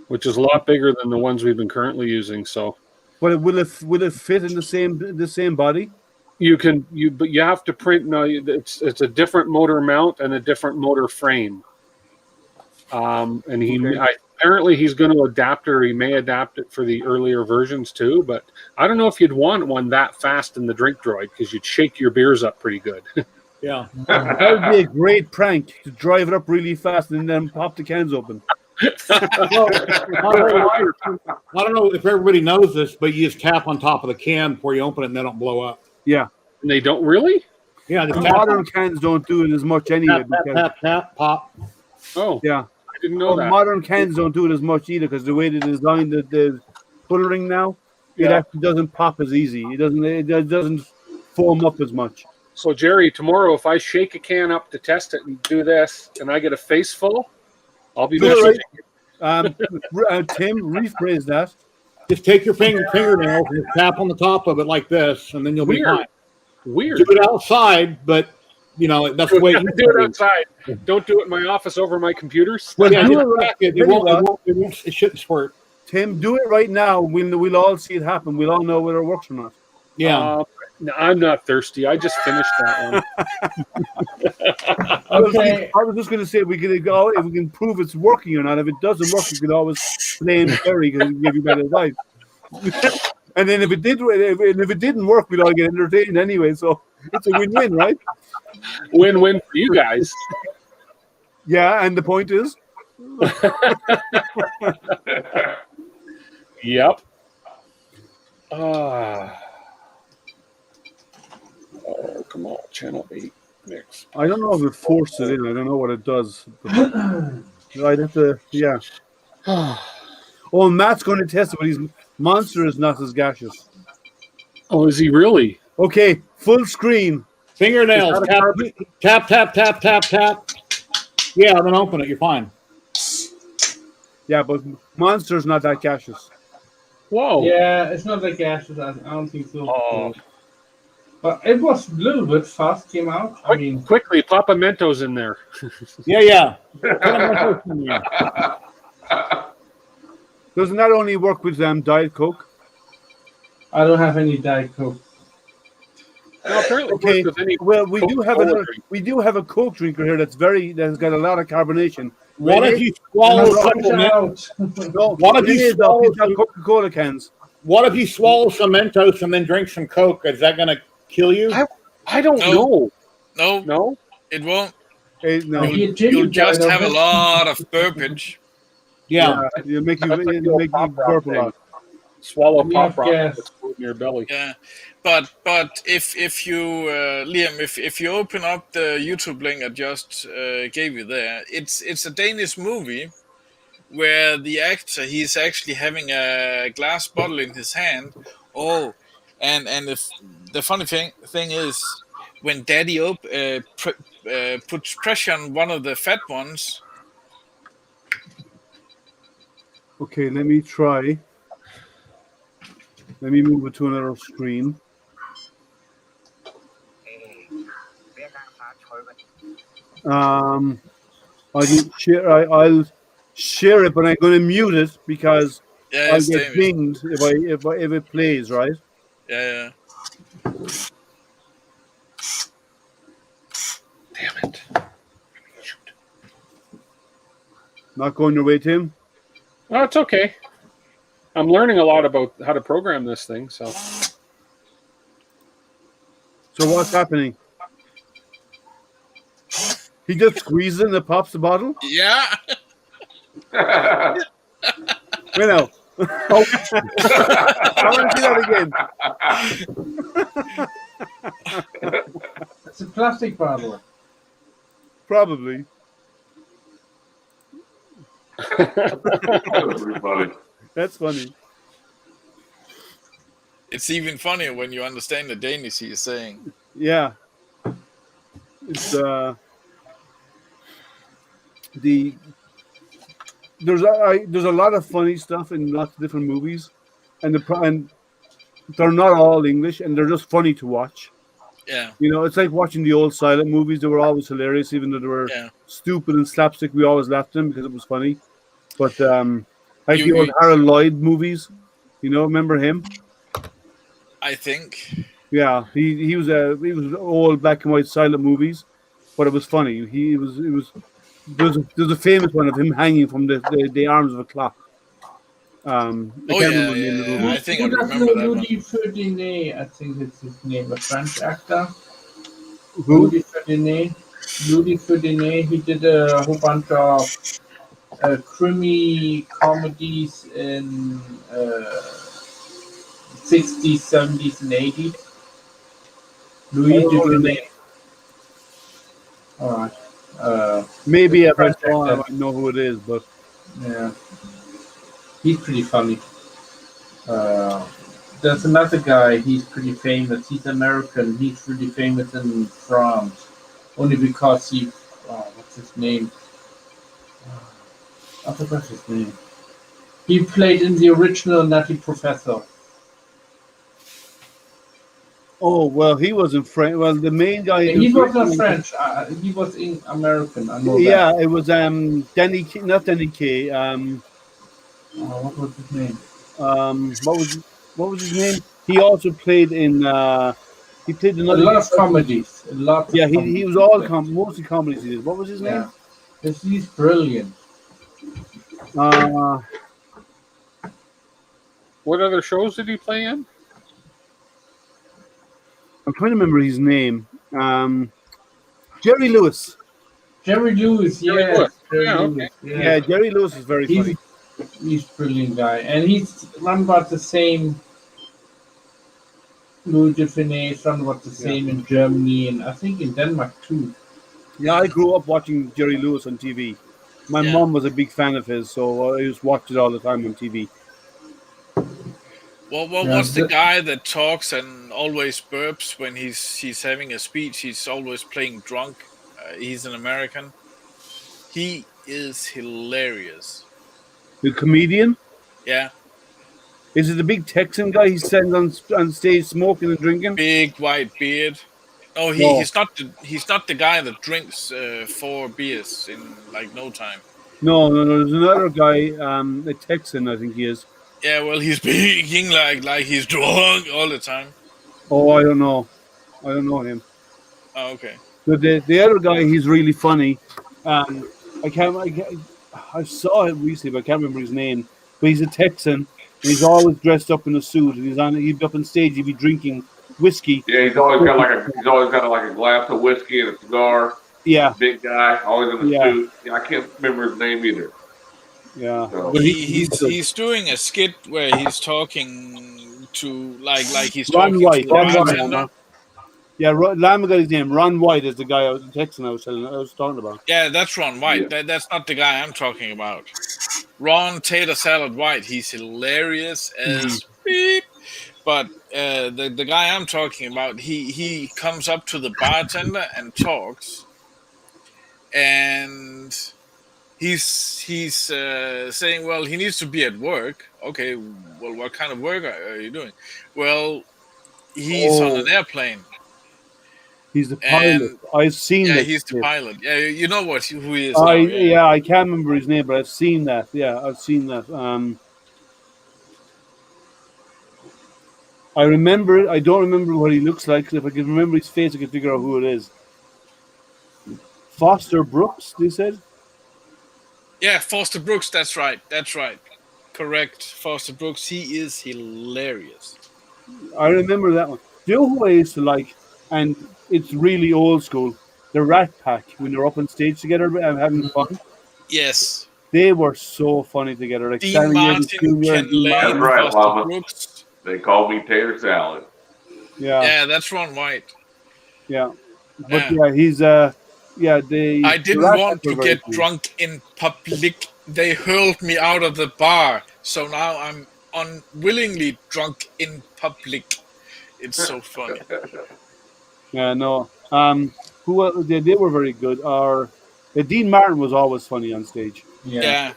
which is a lot bigger than the ones we've been currently using. So, But will it fit in the same body? but you have to print. No, it's a different motor mount and a different motor frame. And apparently he's going to adapt, or he may adapt it for the earlier versions too. But I don't know if you'd want one that fast in the drink droid, because you'd shake your beers up pretty good. Yeah. That would be a great prank to drive it up really fast and then pop the cans open. Well, I don't know if everybody knows this, but you just tap on top of the can before you open it and they don't blow up. Yeah. And they don't really? Yeah, just The tap, modern cans don't do it as much anyway. tap, tap, Because, tap, tap, pop. Oh, yeah. I didn't know Well, that. modern cans don't do it as much either because the way they designed the coloring now, it Yeah. actually doesn't pop as easy. It doesn't foam up as much. So, Jerry, tomorrow, if I shake a can up to test it and do this, and I get a face full, I'll be Do it messaging right. you. Tim, rephrase that. Just take your fingernails and tap on the top of it like this, and then you'll be Weird. fine. Weird. Do it outside, but that's the way you do it outside. Don't do it in my office over my computers. Well, Yeah, do just it right. crack it. It shouldn't squirt. Tim, do it right now. We'll all see it happen. We'll all know whether it works or not. Yeah. No, I'm not thirsty. I just finished that one. Okay. I was just going to say we can go if we can prove it's working or not. If it doesn't work, we can always blame Terry because he give you better advice. And then if it didn't work, we'd all get entertained anyway. So it's a win-win, right? Win-win for you guys. Yeah, and the point is, Yep. Oh, come on, Channel 8 mix. I don't know if it forced it in. I don't know what it does. I'd have to, yeah. Oh, Matt's going to test it, but his monster is not as gaseous. Oh, is he really? Okay, full screen. Fingernails. Tap, tap, tap, tap, tap. Yeah, then open it. You're fine. Yeah, but monster's not that gaseous. Whoa. Yeah, it's not like gaseous. I don't think so. Oh. But it was a little bit fast. Came out. I mean, Quickly, pop a Mentos in there. Yeah. Doesn't that only work with Diet Coke? I don't have any Diet Coke. Well, apparently, it Okay. works with any Well, we do have Coca-Cola drink. we do have a Coke drinker here that's got a lot of carbonation. What if you swallow Watch out. No, What if you Renee's swallow he's got some- Coca-Cola cans? What if you swallow some Mentos and then drink some Coke? Is that going to kill you? I don't know. No, No? it won't. No, You'll just have a lot of burpage. Yeah. you make you That's like the it'll old make you Pop Rock burp a thing. lot. Swallow Yeah, pop rock yes. that's food in your belly. Yeah, but if you Liam, if you open up the YouTube link I just gave you there, it's a Danish movie where the actor he's actually having a glass bottle in his hand. Oh, and if the funny thing is when Daddy puts pressure on one of the fat ones. Okay, let me try. Let me move it to another screen. I can share. I'll share it, but I'm going to mute it because Yeah, I'll it's get Danish. pinged if it plays, right? Yeah. Damn it. Not going your way, Tim. Oh, it's okay. I'm learning a lot about how to program this thing, so. So what's happening? He just squeezes it and it pops the bottle. Yeah. Wait now. I want to see that again. It's a plastic bottle. Probably. That's pretty funny. That's funny. It's even funnier when you understand the Danish he is saying. Yeah. It's there's a lot of funny stuff in lots of different movies, and they're not all English, and they're just funny to watch. Yeah. You know, it's like watching the old silent movies. They were always hilarious, even though they were Yeah. stupid and slapstick. We always laughed at them because it was funny. But like the You- old Harold Lloyd movies, you know, remember him? I think. Yeah, he was old black and white silent movies, but it was funny. There's a famous one of him hanging from the arms of a clock. I Oh can't yeah, remember the name of the movie. I think I Who doesn't remember know that one. Louis Ferdinand? I think it's his name, a French actor. Who? Louis Ferdinand. He did a whole bunch of crimi comedies in 60s, 70s, and 80s. Louis Dufiné. All right. Maybe it's if I French saw him, actor. I know who it is. But Yeah, he's pretty funny. There's another guy. He's pretty famous. He's American. He's really famous in France, only because he. What's his name? I forgot his name. He played in the original Nutty Professor. oh well, he wasn't French. Well, the main guy. He was not French. He was in American. I know that. Yeah, it was Denny, not Denny K. What was his name? What was his name? He also played in he played A another. lot of comedies. A lot. Yeah, of he comedies. was all mostly comedies he did. What was his Yeah, name? he's brilliant. What other shows did he play in? I'm trying to remember his name. Jerry Lewis. Jerry Lewis, yes. Lewis. Jerry Yeah, Lewis, okay. Yeah, Jerry Lewis is very funny. He's a brilliant guy, and he's run about the same. Louis Dufiné is run about the same in Germany, and I think in Denmark too. Yeah, I grew up watching Jerry Lewis on TV. My Yeah. mom was a big fan of his, so I just watched it all the time on TV. Well, Yeah, what's the but- guy that talks and always burps when he's having a speech? He's always playing drunk. He's an American. He is hilarious. The comedian? Yeah, Is it the big Texan guy he stands on stage smoking and drinking? big white beard. Oh, No. he's not the guy that drinks 4 beers in like no time. No. There's another guy, a Texan, I think he is. Yeah, well, he's speaking like he's drunk all the time. Oh, I don't know. I don't know him. Oh, okay. But the other guy, he's really funny. I saw him recently, but I can't remember his name. But he's a Texan. And he's always dressed up in a suit, and he'd be up on stage. He'd be drinking whiskey. Yeah, he's always got like a glass of whiskey and a cigar. Yeah, Big guy, always in a Yeah. suit. Yeah, I can't remember his name either. yeah. So, But He's doing a skit where he's talking to like he's Ron talking White. to the bartender. Yeah, Lam got his name. Ron White is the guy the Texan I was talking about. Yeah, that's Ron White. Yeah. That's not the guy I'm talking about. Ron Tater Salad White. He's hilarious as beep. But the guy I'm talking about, he comes up to the bartender and talks, and he's saying, well, he needs to be at work. Okay, well, what kind of work are you doing? Well, he's on an airplane. He's the pilot. And- I've seen Yeah, that. he's the pilot. Yeah, you know who he is. I now, yeah, I can't remember his name, but I've seen that. Yeah, I've seen that. I remember it. I don't remember what he looks like. If I can remember his face, I can figure out who it is. Foster Brooks, they said. Yeah, Foster Brooks. That's right. Correct. Foster Brooks. He is hilarious. I remember that one. Do you know who I used to like? And it's really old school. The Rat Pack, when they're up on stage together and having fun. Yes. They were so funny together. Like Dean Sammy Martin, Davis Jr. and Ken Dean Lane, Martin. That's right, Foster Llama. Brooks. they call me Tater Salad. Yeah, Yeah, that's Ron White. yeah. But yeah, he's they. I didn't the Rat want Pack were to very get funny. drunk in public. They hurled me out of the bar, so now I'm unwillingly drunk in public. It's so funny. Yeah, no. They were very good. Dean Martin was always funny on stage, Yeah,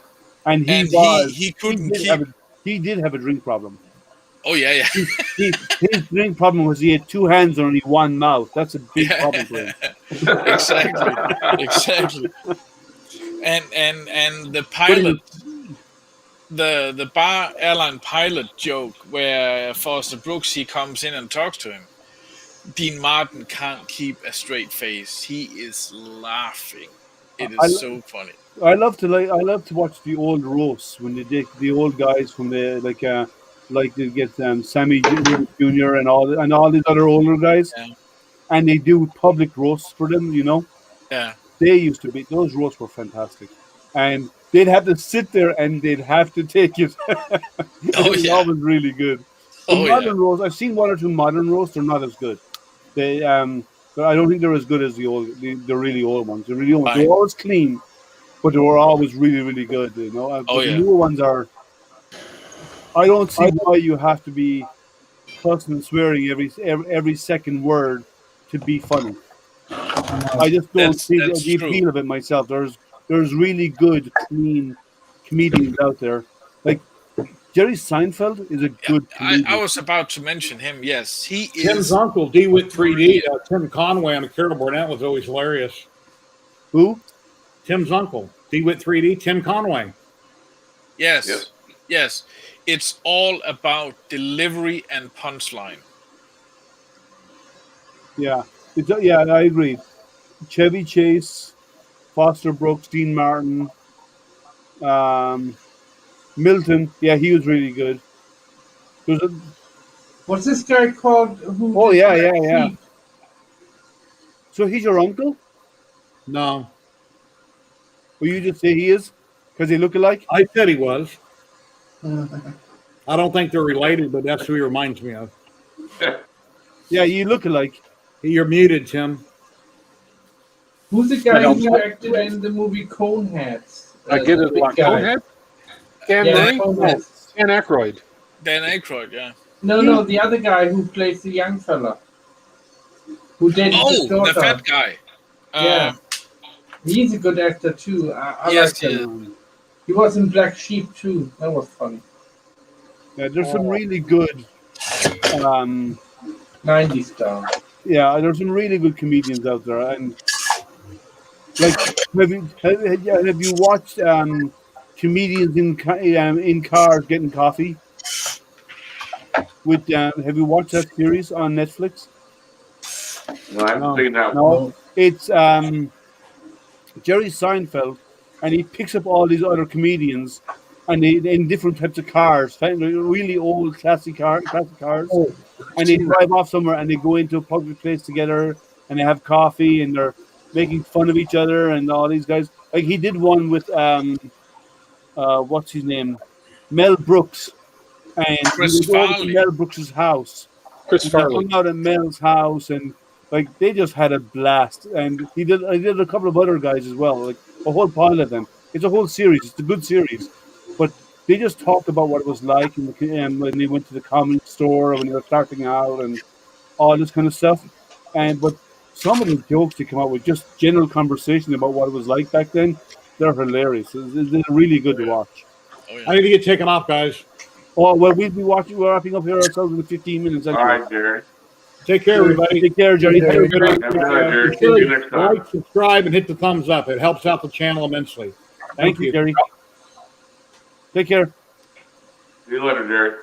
and he couldn't keep. He did have a drink problem. Oh yeah. His drink problem was he had two hands and only one mouth. That's a big Yeah. problem for him. exactly. And the pilot, the bar airline pilot joke where Foster Brooks, he comes in and talks to him. Dean Martin can't keep a straight face. He is laughing. It is so funny. I love to watch the old roasts when they did the old guys from the like they get Sammy Jr. and all these other older guys. Yeah. and they do public roasts for them. You know, Yeah. they used to be those roasts were fantastic, and they'd have to sit there and they'd have to take it. It Oh was yeah. always really good. The Oh yeah. modern roasts, I've seen one or two modern roasts. They're not as good. They but I don't think they're as good as the really old ones. The really old ones, they Right. were always clean, but they were always really really good. You know, Oh but the yeah. newer ones are. I don't see why you have to be cussing and swearing every second word to be funny. I just don't see That's the true. appeal of it myself. There's really good, clean comedians out there. Like Jerry Seinfeld is a Yeah. good I comedian. was about to mention him. Yes, he Tim's is. uncle, DeWitt 3D, Tim Conway on the Carol Burnett was always hilarious. Who? Tim's uncle, DeWitt 3D, Tim Conway. Yes. Yep. Yes. It's all about delivery and punchline. Yeah, yeah, I agree. Chevy Chase, Foster Brooks, Dean Martin, um, Milton. Yeah, he was really good. There's a, What's this guy called? Who? oh did yeah, Black yeah, yeah. Sheep? So he's your uncle? No, Will you just say he is? Because they look alike? I said he was. I don't think they're related, but that's who he reminds me of. Yeah, you look alike. You're muted, Tim. Who's the I guy don't- who acted in the movie Coneheads? I get it. big What? guy. Conehead? Dan Yeah, Murray? Coneheads. Dan Aykroyd. Dan Aykroyd. Yeah. No, the other guy who plays the young fella. Who dated his Oh, the daughter. fat guy. Yeah. He's a good actor too. I Yes, like him. He was in Black Sheep too. That was funny. Yeah, there's some really good. 90s star. Yeah, there's some really good comedians out there, and like, have you watched comedians in cars getting coffee? With have you watched that series on Netflix? No, I haven't seen that one. No, it's Jerry Seinfeld, and he picks up all these other comedians, and they in different types of cars, really old classic cars, and they drive off somewhere, and they go into a public place together, and they have coffee, and they're making fun of each other, and all these guys. Like he did one with what's his name, Mel Brooks, and Chris he would go over to Farley. Mel Brooks's house. Chris They Farley. hung out at Mel's house, and like they just had a blast. And I did a couple of other guys as well, like a whole pile of them. It's a whole series. It's a good series, but they just talked about what it was like when they went to the comedy store, when they were starting out, and all this kind of stuff. But some of the jokes they come out with, just general conversation about what it was like back then, they're hilarious. It's really good to watch. Oh, I yeah. need to get taken off, guys. Oh well, we'll be watching. We're wrapping up here ourselves in 15 minutes. All Anyway. right, Jerry. Take care, everybody. Take care, Jerry. Take care. Have a good night, Jerry. See you next time. Like, subscribe, and hit the thumbs up. It helps out the channel immensely. Thank you, Jerry. Take care. See you later, Jerry.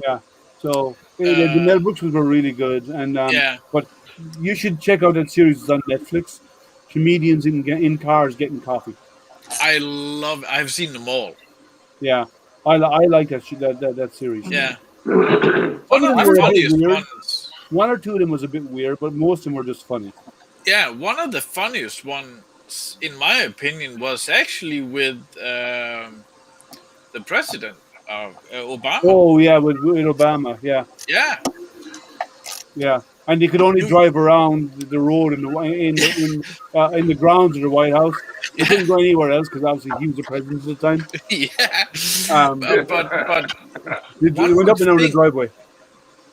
Yeah. So the Mel Brooks ones were really good, and Yeah. but you should check out that series. It's on Netflix. Comedians in cars getting coffee. I've seen them all. Yeah, I like that series. Yeah. Some One of of them the were a bit funniest weird. ones. One or two of them was a bit weird, but most of them were just funny. Yeah, one of the funniest ones, in my opinion, was actually with the president, Obama. Oh yeah, with Obama. Yeah, Yeah. yeah. And they could only drive around the road in the grounds of the White House. They couldn't go anywhere else because obviously he was the president at the time. Yeah. But They One went up and down the thing- driveway.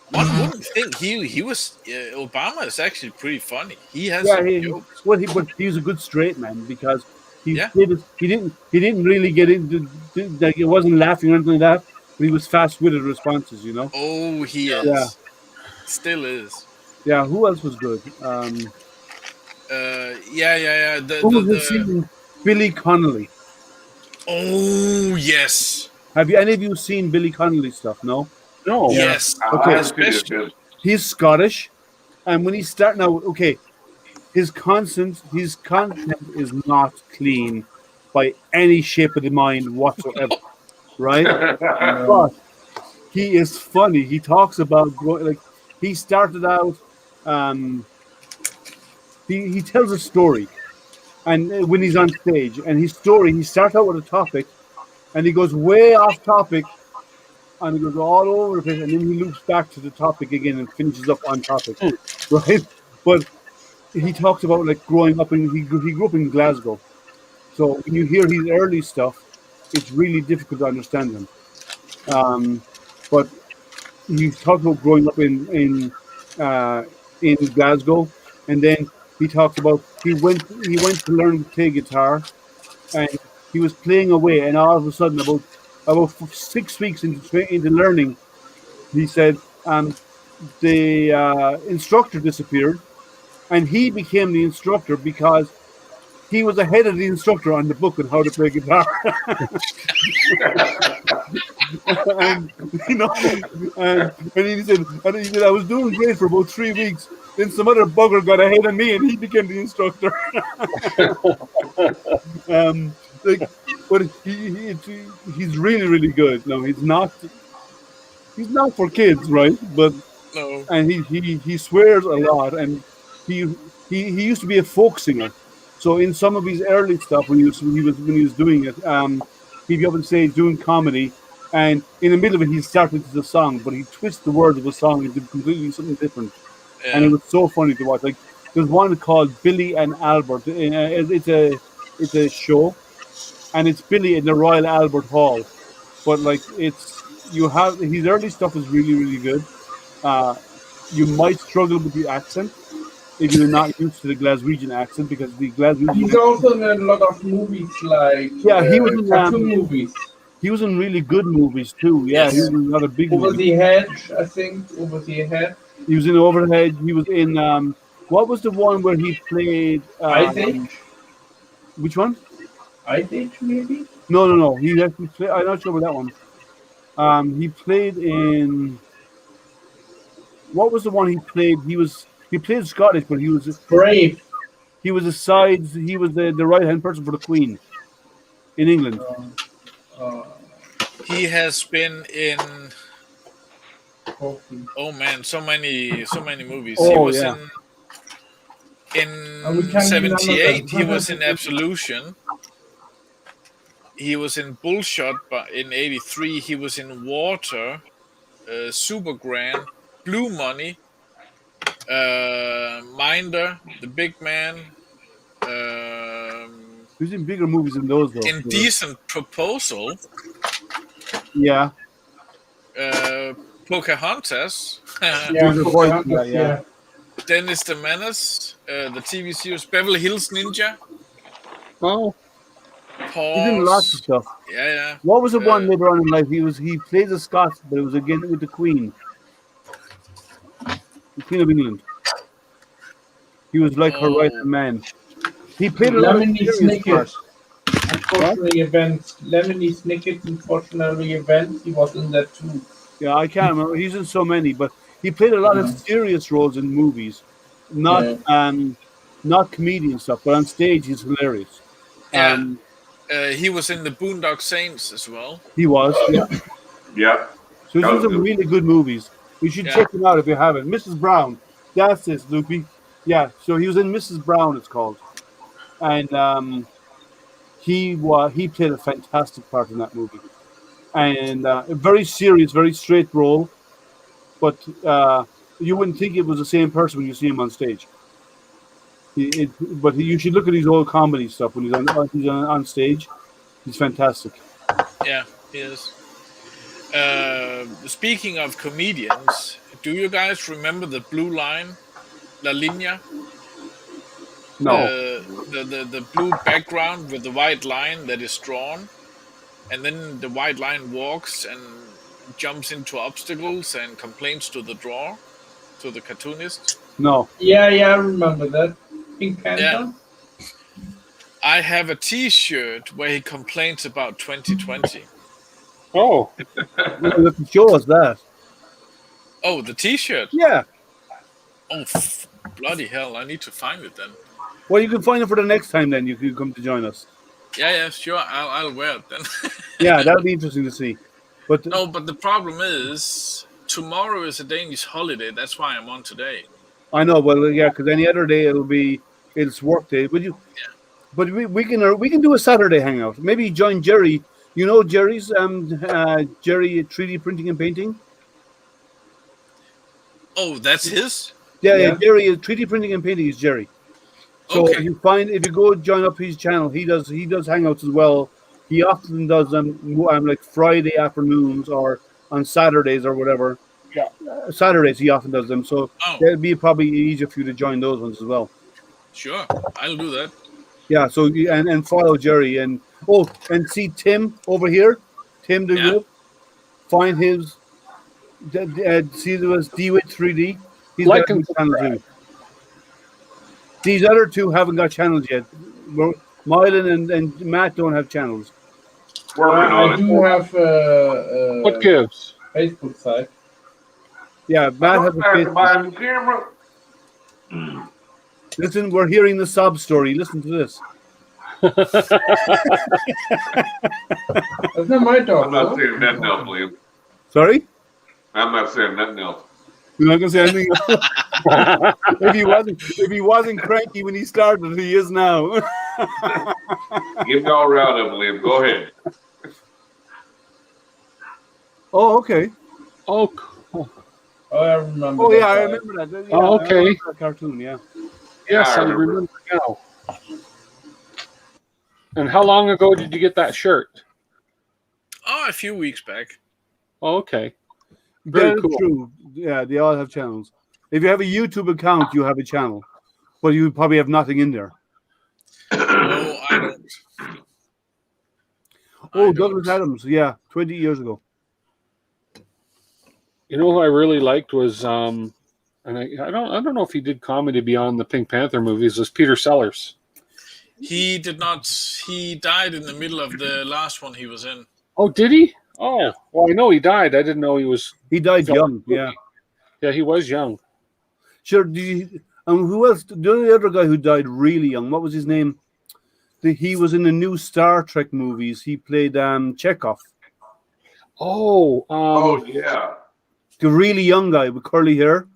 one wouldn't think he was Obama is actually pretty funny. He has Yeah, some he jokes. was a good straight man because he Yeah. he didn't really get into like he wasn't laughing or anything like that, but he was fast witted responses, you know. Oh, he is. Yeah. Still is. Yeah, who else was good? Yeah. Who was the singing? Billy Connolly. Oh, yes. Have any of you seen Billy Connolly stuff? No. No. Yes. Okay. Especially. He's Scottish, and when he start now, okay, his content is not clean by any shape of the mind whatsoever, right? But he is funny. He talks about like he started out um, he tells a story, and when he's on stage, and his story, he starts out with a topic, and he goes way off topic, and he goes all over the place, and then he loops back to the topic again and finishes up on topic, right? But he talks about like growing up in he grew up in Glasgow, so when you hear his early stuff, it's really difficult to understand him. But he talked about growing up in Glasgow, and then he talked about he went to learn to play guitar, and he was playing away, and all of a sudden, about 6 weeks into learning, he said the instructor disappeared, and he became the instructor because he was ahead of the instructor on the book on how to play guitar. and you know, and he said, I was doing great for about 3 weeks. Then some other bugger got ahead of me, and he became the instructor. Like, but he's really, really good. No, he's not for kids, right? But No. and he swears a lot, and he used to be a folk singer. So in some of his early stuff, when he was doing it, he'd be up on stage doing comedy, and in the middle of it, he started to the song, but he twists the words of a song into completely something different, and it Yeah. was so funny to watch. Like there's one called Billy and Albert. It's a show, and it's Billy in the Royal Albert Hall. But like you have his early stuff is really, really good. Uh, you might struggle with the accent if you're not used to the Glaswegian accent, because the Glaswegian. He's also in a lot of movies, like Yeah, he was in cartoon movies. he was in really good movies too. Yeah, he Yes. was in a lot of big Over movies. the Hedge, I think. Over the Hedge. He was in Overhead. He was in what was the one where he played? Ice Age. Which one? Ice Age, maybe. No. He actually played. I'm not sure about that one. He played in. What was the one he played? He played Scottish, but Brave. he was the right hand person for the Queen in England. He has been in Okay. so many movies. Oh, He was yeah. in we can't remember 78. that. He was in Absolution. He was in Bullshot, but in 83 he was in Water, Super Grand, Blue Money, Minder, The Big Man, He was in bigger movies than those, though. Indecent Proposal, Yeah. Pocahontas, Yeah, Good Pocahontas, voice, yeah. yeah. Dennis the Menace, the TV series Beverly Hills Ninja, Oh, He's in lots of Pause. stuff. Yeah. What was the one later on in life? He played the Scots, but it was again with the Queen of England. He was like her right hand man. He played a lot of Lemony serious Snicket. parts. Unfortunately, events. Lemony Snicket, unfortunately, events. He was in that too. Yeah, I can't remember. He's in so many, but he played a lot of serious roles in movies, not comedian stuff. But on stage, he's hilarious. Yeah. He was in the Boondock Saints as well. He was. Yeah. Yeah. So he's That in was some good. really good movies. You should check him out if you haven't. Mrs. Brown. That's this, Loopy. Yeah. So he was in Mrs. Brown, it's called, and he played a fantastic part in that movie, and a very serious, very straight role, but you wouldn't think it was the same person when you see him on stage. But you should look at his old comedy stuff when he's on stage. He's fantastic. Yeah, he is. Speaking of comedians, do you guys remember the Blue Line, La Linea? No. The blue background with the white line that is drawn, and then the white line walks and jumps into obstacles and complains to the drawer, to the cartoonist. No. Yeah, I remember that. Pink Panther. Yeah. I have a T-shirt where he complains about 2020. oh, Show us that. Oh, the T-shirt. Yeah. Oh, bloody hell! I need to find it then. Well, you can find it for the next time. Then you can come to join us. Yeah, sure. I'll wear it then. Yeah, that'll be interesting to see. But no, but the problem is tomorrow is a Danish holiday. That's why I'm on today. I know, well, yeah, because any other day it's work day. Would you? But we can do a Saturday hangout. Maybe join Jerry. You know Jerry's Jerry 3D printing and painting. Oh, that's his. Yeah, Yeah. Jerry is 3D printing and painting is Jerry. So Okay. if you go join up his channel, he does hangouts as well. He often does them like Friday afternoons or on Saturdays or whatever. Yeah. Saturdays he often does them. So Oh, it'd be probably easier for you to join those ones as well. sure. I'll do that. Yeah. So and follow Jerry and see Tim over here, Tim the Yeah. Wolf. Find his. See there was D-Wit 3D. He's Like got a and good channel too. These other two haven't got channels yet. Mylan and Matt don't have channels. Working I on it. do have What gives? Facebook site. Yeah, Matt I has a don't have to Facebook. buy a new camera. Listen, we're hearing the sob story. Listen to this. That's not my dog. I'm not though. saying nothing else, Liam. Sorry? I'm not saying nothing else. You're not gonna say anything else? if he wasn't cranky when he started, he is now. Give me all around him, Liam. Go ahead. Oh, okay. Oh, cool. Oh, I remember. Oh that yeah, I guy. remember that. Yeah, Oh, I okay. remember that cartoon, yeah. Yes, I I remember. remember now. And how long ago did you get that shirt? Oh, a few weeks back. Oh, okay. Very That is cool. true. Yeah, they all have channels. If you have a YouTube account, you have a channel. But you probably have nothing in there. Oh, I don't. Oh, I Douglas don't. Adams, yeah, 20 years ago. You know who I really liked was and I don't know if he did comedy beyond the Pink Panther movies, was Peter Sellers. He did not. He died in the middle of the last one he was in. Oh, did he? Oh, well, I know he died. I didn't know he was. He died young, yeah. Yeah, he was young. Sure. Who else? The only other guy who died really young, what was his name? He was in the new Star Trek movies. He played Chekhov. Oh, Oh, yeah. The really young guy with curly hair.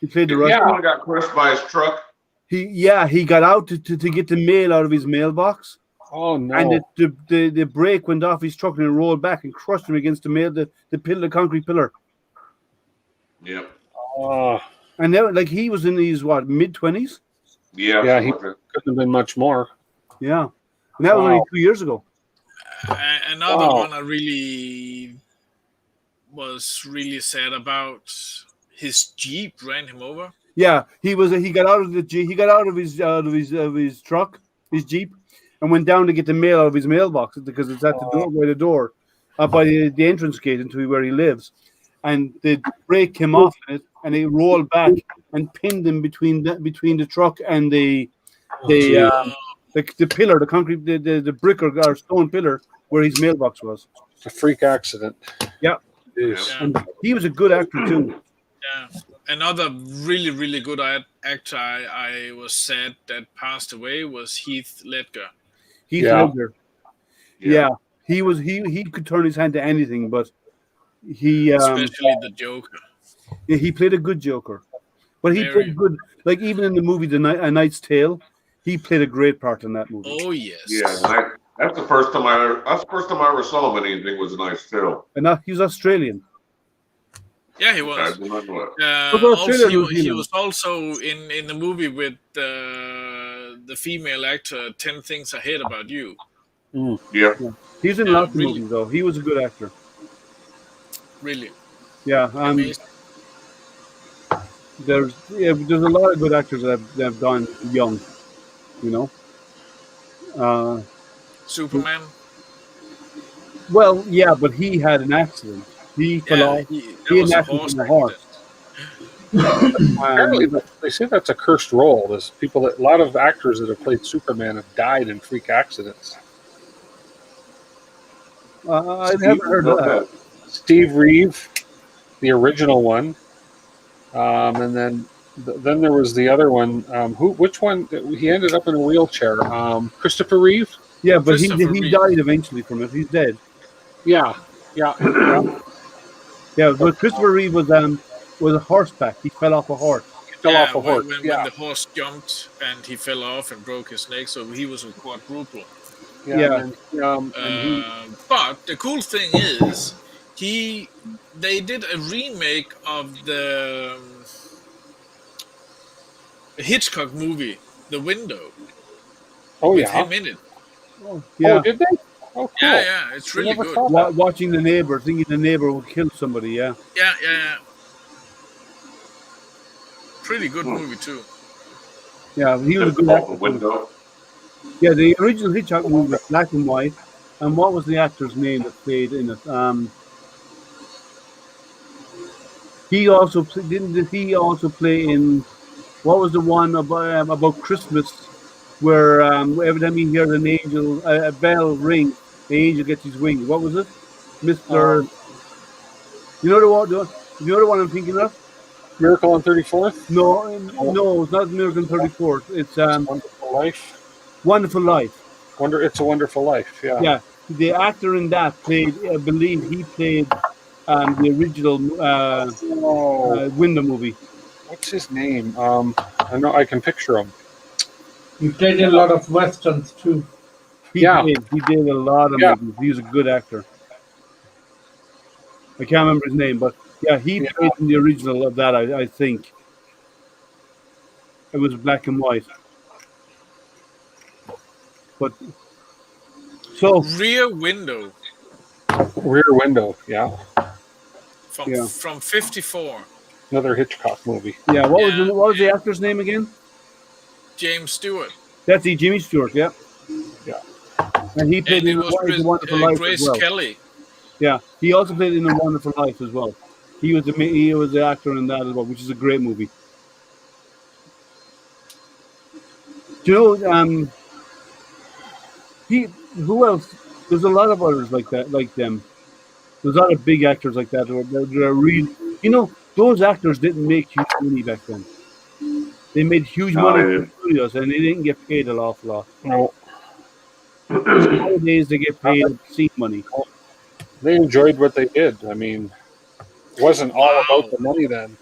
He played the Russian. Someone got crushed by his truck. He got out to get the mail out of his mailbox, oh no. and the brake went off his truck and it rolled back and crushed him against the concrete pillar. Yep. Oh, And then, like, he was in his mid-20s. Yeah. Yeah, something he- like that. couldn't have been much more. Yeah, and that was Wow. only 2 years ago. Another Wow. one I really was really sad about. His Jeep ran him over. Yeah, he got out of the Jeep. He got out of his truck, his Jeep, and went down to get the mail out of his mailbox because it's at the door by the door, by the entrance gate into where he lives. And the brake came off it, and it rolled back and pinned him between the truck and the pillar, the concrete, the brick or stone pillar where his mailbox was. A freak accident. Yeah. Jeez. Yeah. And he was a good actor too. Yeah. Another really, really good actor I was sad that passed away was Heath Ledger. Heath Yeah. Ledger. Yeah, he could turn his hand to anything, but he Especially the Joker. he played a good Joker. But he Very. played good, like even in the movie A Knight's Tale, he played a great part in that movie. Oh yes. Yeah. That's the first time I ever saw him in anything was a nice tale. And now he's Australian. Yeah, he I was. do not know it. But Also, Australia, he you know. was also in the movie with the female actor 10 Things I Hate About You. Yeah. He's in Yeah, lots of really. movies though. He was a good actor. Really. Yeah, Amazing. there's a lot of good actors that have gone young, you know. Superman. Well, yeah, but he had an accident. He fell Yeah, off. he He was had a an accident horse from a horse. Apparently, they say that's a cursed role. There's a lot of actors that have played Superman have died in freak accidents. I haven't heard of that. Steve Reeve, the original one, and then there was the other one. Which one? He ended up in a wheelchair. Christopher Reeve. Yeah, but he Christopher Reeve. died eventually from it. He's dead. Yeah. Yeah, but Christopher Reeve was a horseback. He fell off a horse. fell off a horse. When the horse jumped and he fell off and broke his neck, so he was a quadruple. Yeah. But the cool thing is, they did a remake of the Hitchcock movie, The Window. Oh, with yeah. him in it. Yeah. Oh, did they? Oh, cool. Yeah, it's really never good. saw that. Watching the neighbor, thinking the neighbor will kill somebody. Yeah. Yeah. Pretty good movie too. Yeah, he was a good Off the actor. window. Yeah, the original Hitchcock movie was black and white. And what was the actor's name that played in it? He also didn't he also play in what was the one about Christmas where every time you hear an angel a bell ring, the angel gets his wings. What was it, Mister? You know the one I'm thinking of? Miracle on 34th? No, it's not Miracle on 34th. It's Wonderful Life. Wonderful Life. It's a Wonderful Life. Yeah. Yeah, the actor in that played. I believe he played the original Window movie. What's his name? I know I can picture him. He played in a lot of westerns too. He did a lot of movies. He was a good actor. I can't remember his name, but yeah, he played in the original of that. I think it was black and white. But so Rear Window. Rear Window. Yeah. From 54. Another Hitchcock movie. Yeah. What was the actor's name again? James Stewart. That's Jimmy Stewart. Yeah. Yeah. And he played in Grace, A Wonderful Life Grace as well. Kelly. Yeah, he also played in A Wonderful Life as well. He was the actor in that as well, which is a great movie. Do you know? Who else? There's a lot of others like that, like them. There's a lot of big actors like that. They're really, those actors didn't make huge money back then. They made huge money for studios, and they didn't get paid an awful lot. No. Nowadays, they get paid obscene money. They enjoyed what they did. I mean, it wasn't all about the money then.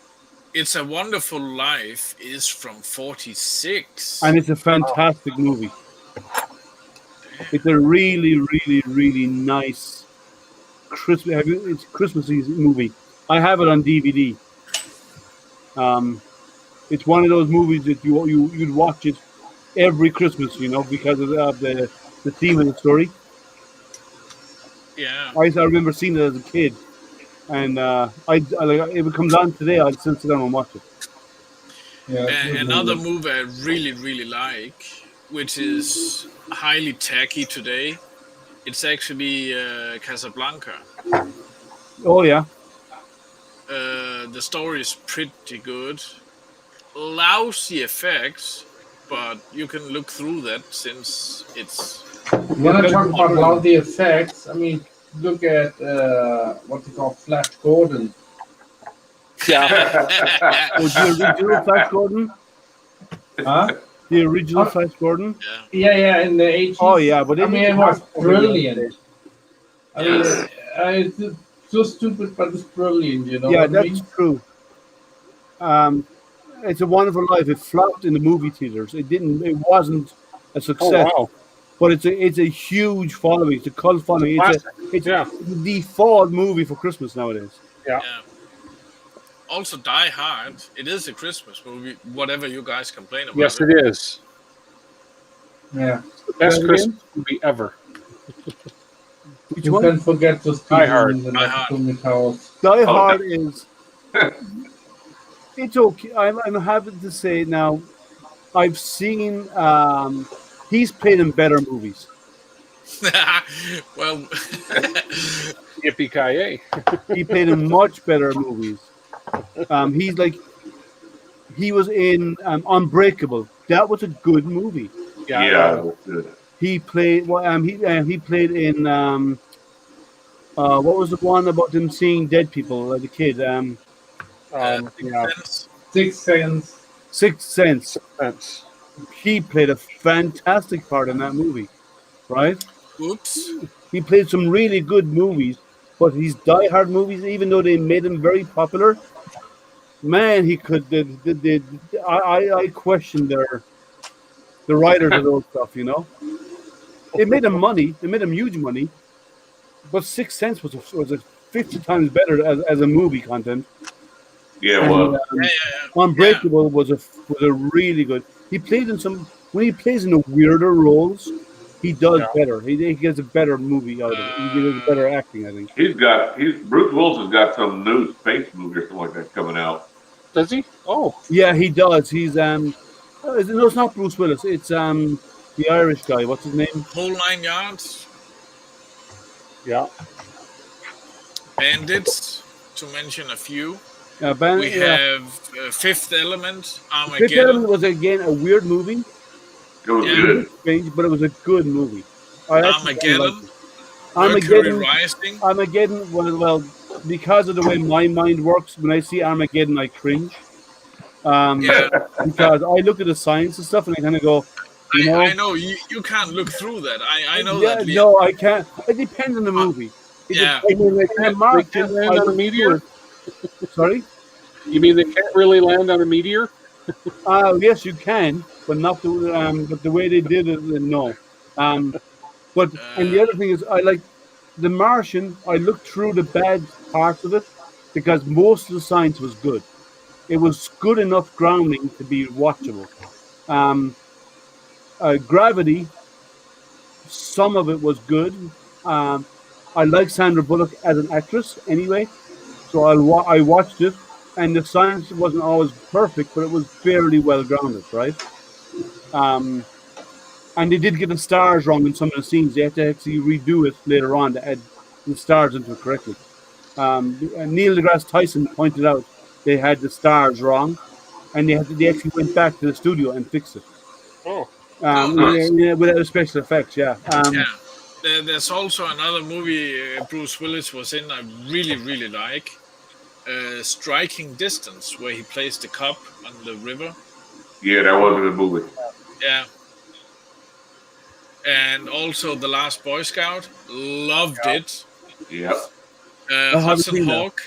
It's a Wonderful Life is from 46. And it's a fantastic movie. It's a really, really, really nice it's Christmassy movie. I have it on DVD. It's one of those movies that you'd watch it every Christmas, because of the theme of the story. Yeah. I remember seeing it as a kid, and if it comes on today, I'd still sit down and watch it. Yeah. Another movie I really, really like, which is highly tacky today. It's actually Casablanca. Oh yeah. The story is pretty good. Lousy effects, but you can look through that since it's. When I talk about lousy effects, I mean, look at what they call Flash Gordon. Yeah. The original Flash Gordon? Huh? The original Flash Gordon? Yeah, in the 80s. Oh yeah, but I mean, it was brilliant. I mean, it's so stupid, but it's brilliant, Yeah, that's true. It's a Wonderful Life. It flopped in the movie theaters. It wasn't a success. Oh, wow. But it's a huge following. It's a cult following. It's the default movie for Christmas nowadays. Yeah. Also, Die Hard. It is a Christmas movie. Whatever you guys complain about. Yes, it is. Yeah. It's the best Christmas movie ever. You can forget to Die Hard. in the next house. Die Hard is. It's okay. I'm happy to say now. I've seen. He's played in better movies. Well, Yippee-ki-yay. He played in much better movies. He was in Unbreakable. That was a good movie. Yeah, that's good. He played. He played in. What was the one about them seeing dead people? Like the kid. Sixth Sense. Sixth Sense. He played a fantastic part in that movie, right? Oops. He played some really good movies, but his Die Hard movies, even though they made him very popular, Man, he could. I question the writers of those stuff. It made him money. It made him huge money. But Sixth Sense was a 50 times better as a movie content. Yeah, And well, Unbreakable was a really good. He plays in some when he plays in the weirder roles, he does better. He gets a better movie out of it. He does better acting, I think. Bruce Wilson's got some new space movie or something like that coming out. Does he? Oh, Yeah, he does. He's no, it's not Bruce Willis. It's the Irish guy. What's his name? Whole 9 yards, Yeah. Bandits, to mention a few. We have Fifth Element, Fifth Armageddon. Element was again a weird movie. It was Yeah. good. Strange, but it was a good movie. I actually Armageddon, liked it. Mercury Rising. Armageddon. Well, because of the way my mind works, when I see Armageddon, I cringe. Yeah, Because I look at the science and stuff, and I kind of go, I know you can't look through that. I know yeah, that. Liam. no, I can't. It depends on the movie. Yeah. you mean they Mark, can't land I on a look meteor? Sorry. You mean they can't really land on a meteor? Yes, you can, but not the but the way they did it, no. But and the other thing is, I like The Martian. I looked through the bad parts of it because most of the science was good. It was good enough grounding to be watchable. Gravity. Some of it was good. I like Sandra Bullock as an actress anyway, so I watched it, and the science wasn't always perfect, but it was fairly well grounded, right? And they did get the stars wrong in some of the scenes. They had to actually redo it later on to add the stars into it correctly. Neil deGrasse Tyson pointed out they had the stars wrong, and they actually went back to the studio and fixed it. Oh, Nice. Without the special effects, yeah. Yeah. There's also another movie Bruce Willis was in. I really, really like. Striking Distance, where he plays the cop on the river. Yeah, that was a good movie. Yeah. And also The Last Boy Scout. Loved it. Yep. haven't Hudson seen that. Hawk.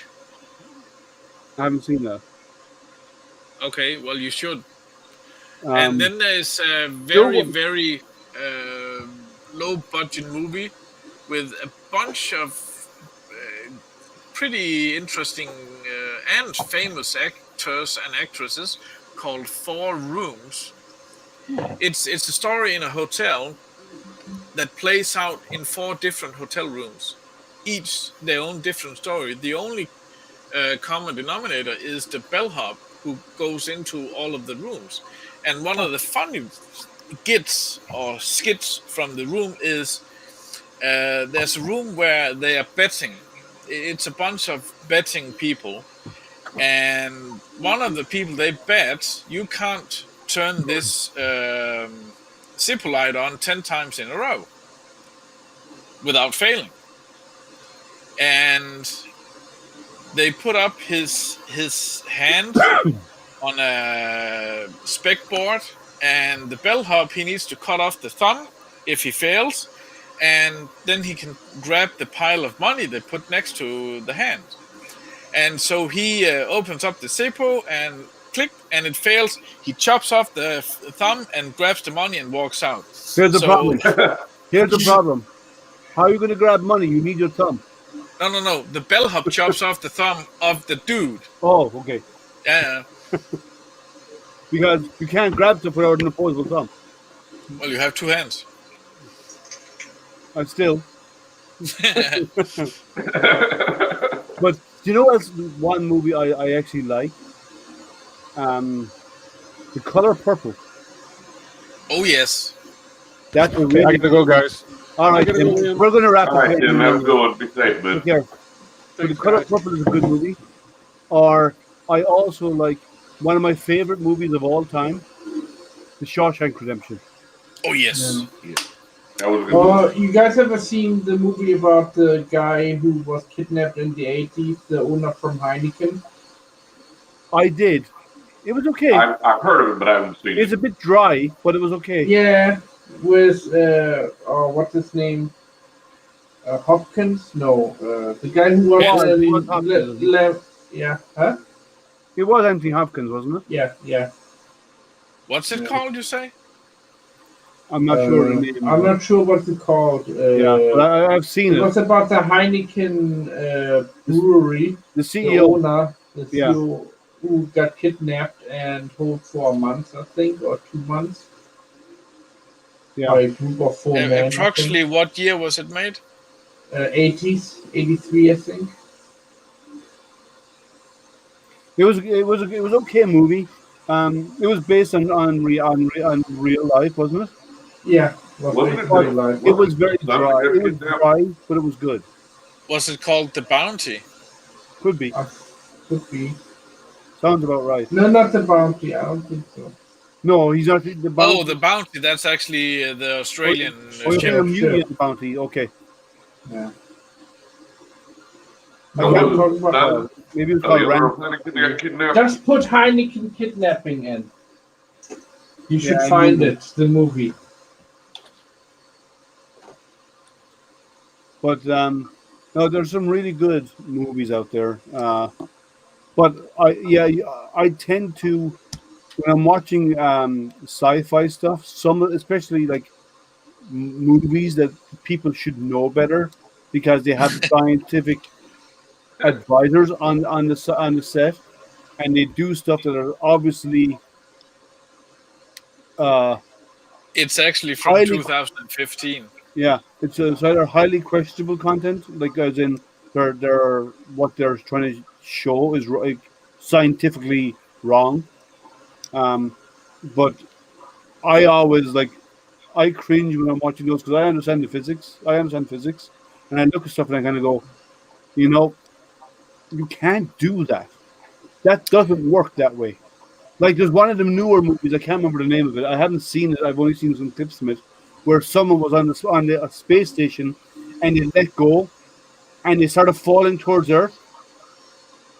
I haven't seen that. Okay, well, you should. Um, And then there's a very, very low budget movie with a bunch of pretty interesting and famous actors and actresses called Four Rooms. It's a story in a hotel that plays out in 4 different hotel rooms, each their own different story. The only common denominator is the bellhop who goes into all of the rooms. And one of the funny skits from the room is there's a room where they are betting. It's a bunch of betting people, and one of the people they bet, you can't turn this Zippo light on 10 times in a row without failing. And they put up his hand on a spec board, and the bellhop, he needs to cut off the thumb if he fails, and then he can grab the pile of money they put next to the hand. And so he opens up the Zippo and click, and it fails. He chops off the thumb and grabs the money and walks out. Here's the So- problem. Here's the problem. How are you going to grab money? You need your thumb. No. The bellhop chops off the thumb of the dude. Oh, okay. Yeah. Because you can't grab stuff without an opposable thumb. Well, you have 2 hands. And still. But do you know what's one movie I actually like? The Color Purple. Oh yes. That's a okay, I really gotta go, guys. all right. I gotta go, Tim, Liam. we're going to wrap All up. right, here. Tim, have a good one. Be safe, man. Take care. So The Thanks, Color guys. Purple is a good movie. Or I also like one of my favorite movies of all time, The Shawshank Redemption. Oh yes. That was a good movie. You guys ever seen the movie about the guy who was kidnapped in the 80s, the owner from Heineken? I did. It was okay. I've heard of it, but I haven't seen It's it. a bit dry, but it was okay. Yeah, with what's his name? Hopkins? No, the guy who was Yes, Hopkins. yeah, huh? It was Anthony Hopkins, wasn't it? Yeah. What's it called? You say? I'm not sure the name. I'm not sure what it's called. Yeah, but I've seen It it. was about the Heineken brewery. The The CEO. owner, the Yeah. CEO, who got kidnapped and held for a month, I think, or 2 months. Yeah. By a group of 4 men. Approximately what year was it made? 80s, 83, I think. It was okay movie. It was based on real life, wasn't it? Yeah, Wasn't it very the- live. It was very Son dry. got It was kidnapped? dry, but it was good. Was it called The Bounty? Could be. Could be. Sounds about right. No, not the bounty. I don't think so. No, he's not the bounty. Oh, The Bounty. That's actually the Australian Oh, you're ship. thinking of Mutiny Sure. at the Bounty. Okay. Yeah. No, I it can't was remember. Son. Maybe it was Oh, called the owner Ram. of Heineken got kidnapped. Just put Heineken kidnapping in. You should Yeah, find Google. it, the movie. But no, there's some really good movies out there. But I tend to when I'm watching sci-fi stuff, especially like movies that people should know better because they have scientific advisors on the set, and they do stuff that are obviously uh, It's actually from highly 2015. it's either highly questionable content, like as in they're what they're trying to show is like scientifically wrong. But I always I cringe when I'm watching those because I understand the physics. I understand physics, and I look at stuff and I kind of go, you know, you can't do that. That doesn't work that way. Like there's one of the newer movies. I can't remember the name of it. I haven't seen it. I've only seen some clips from it, where someone was on the space station, and they let go, and they started falling towards Earth.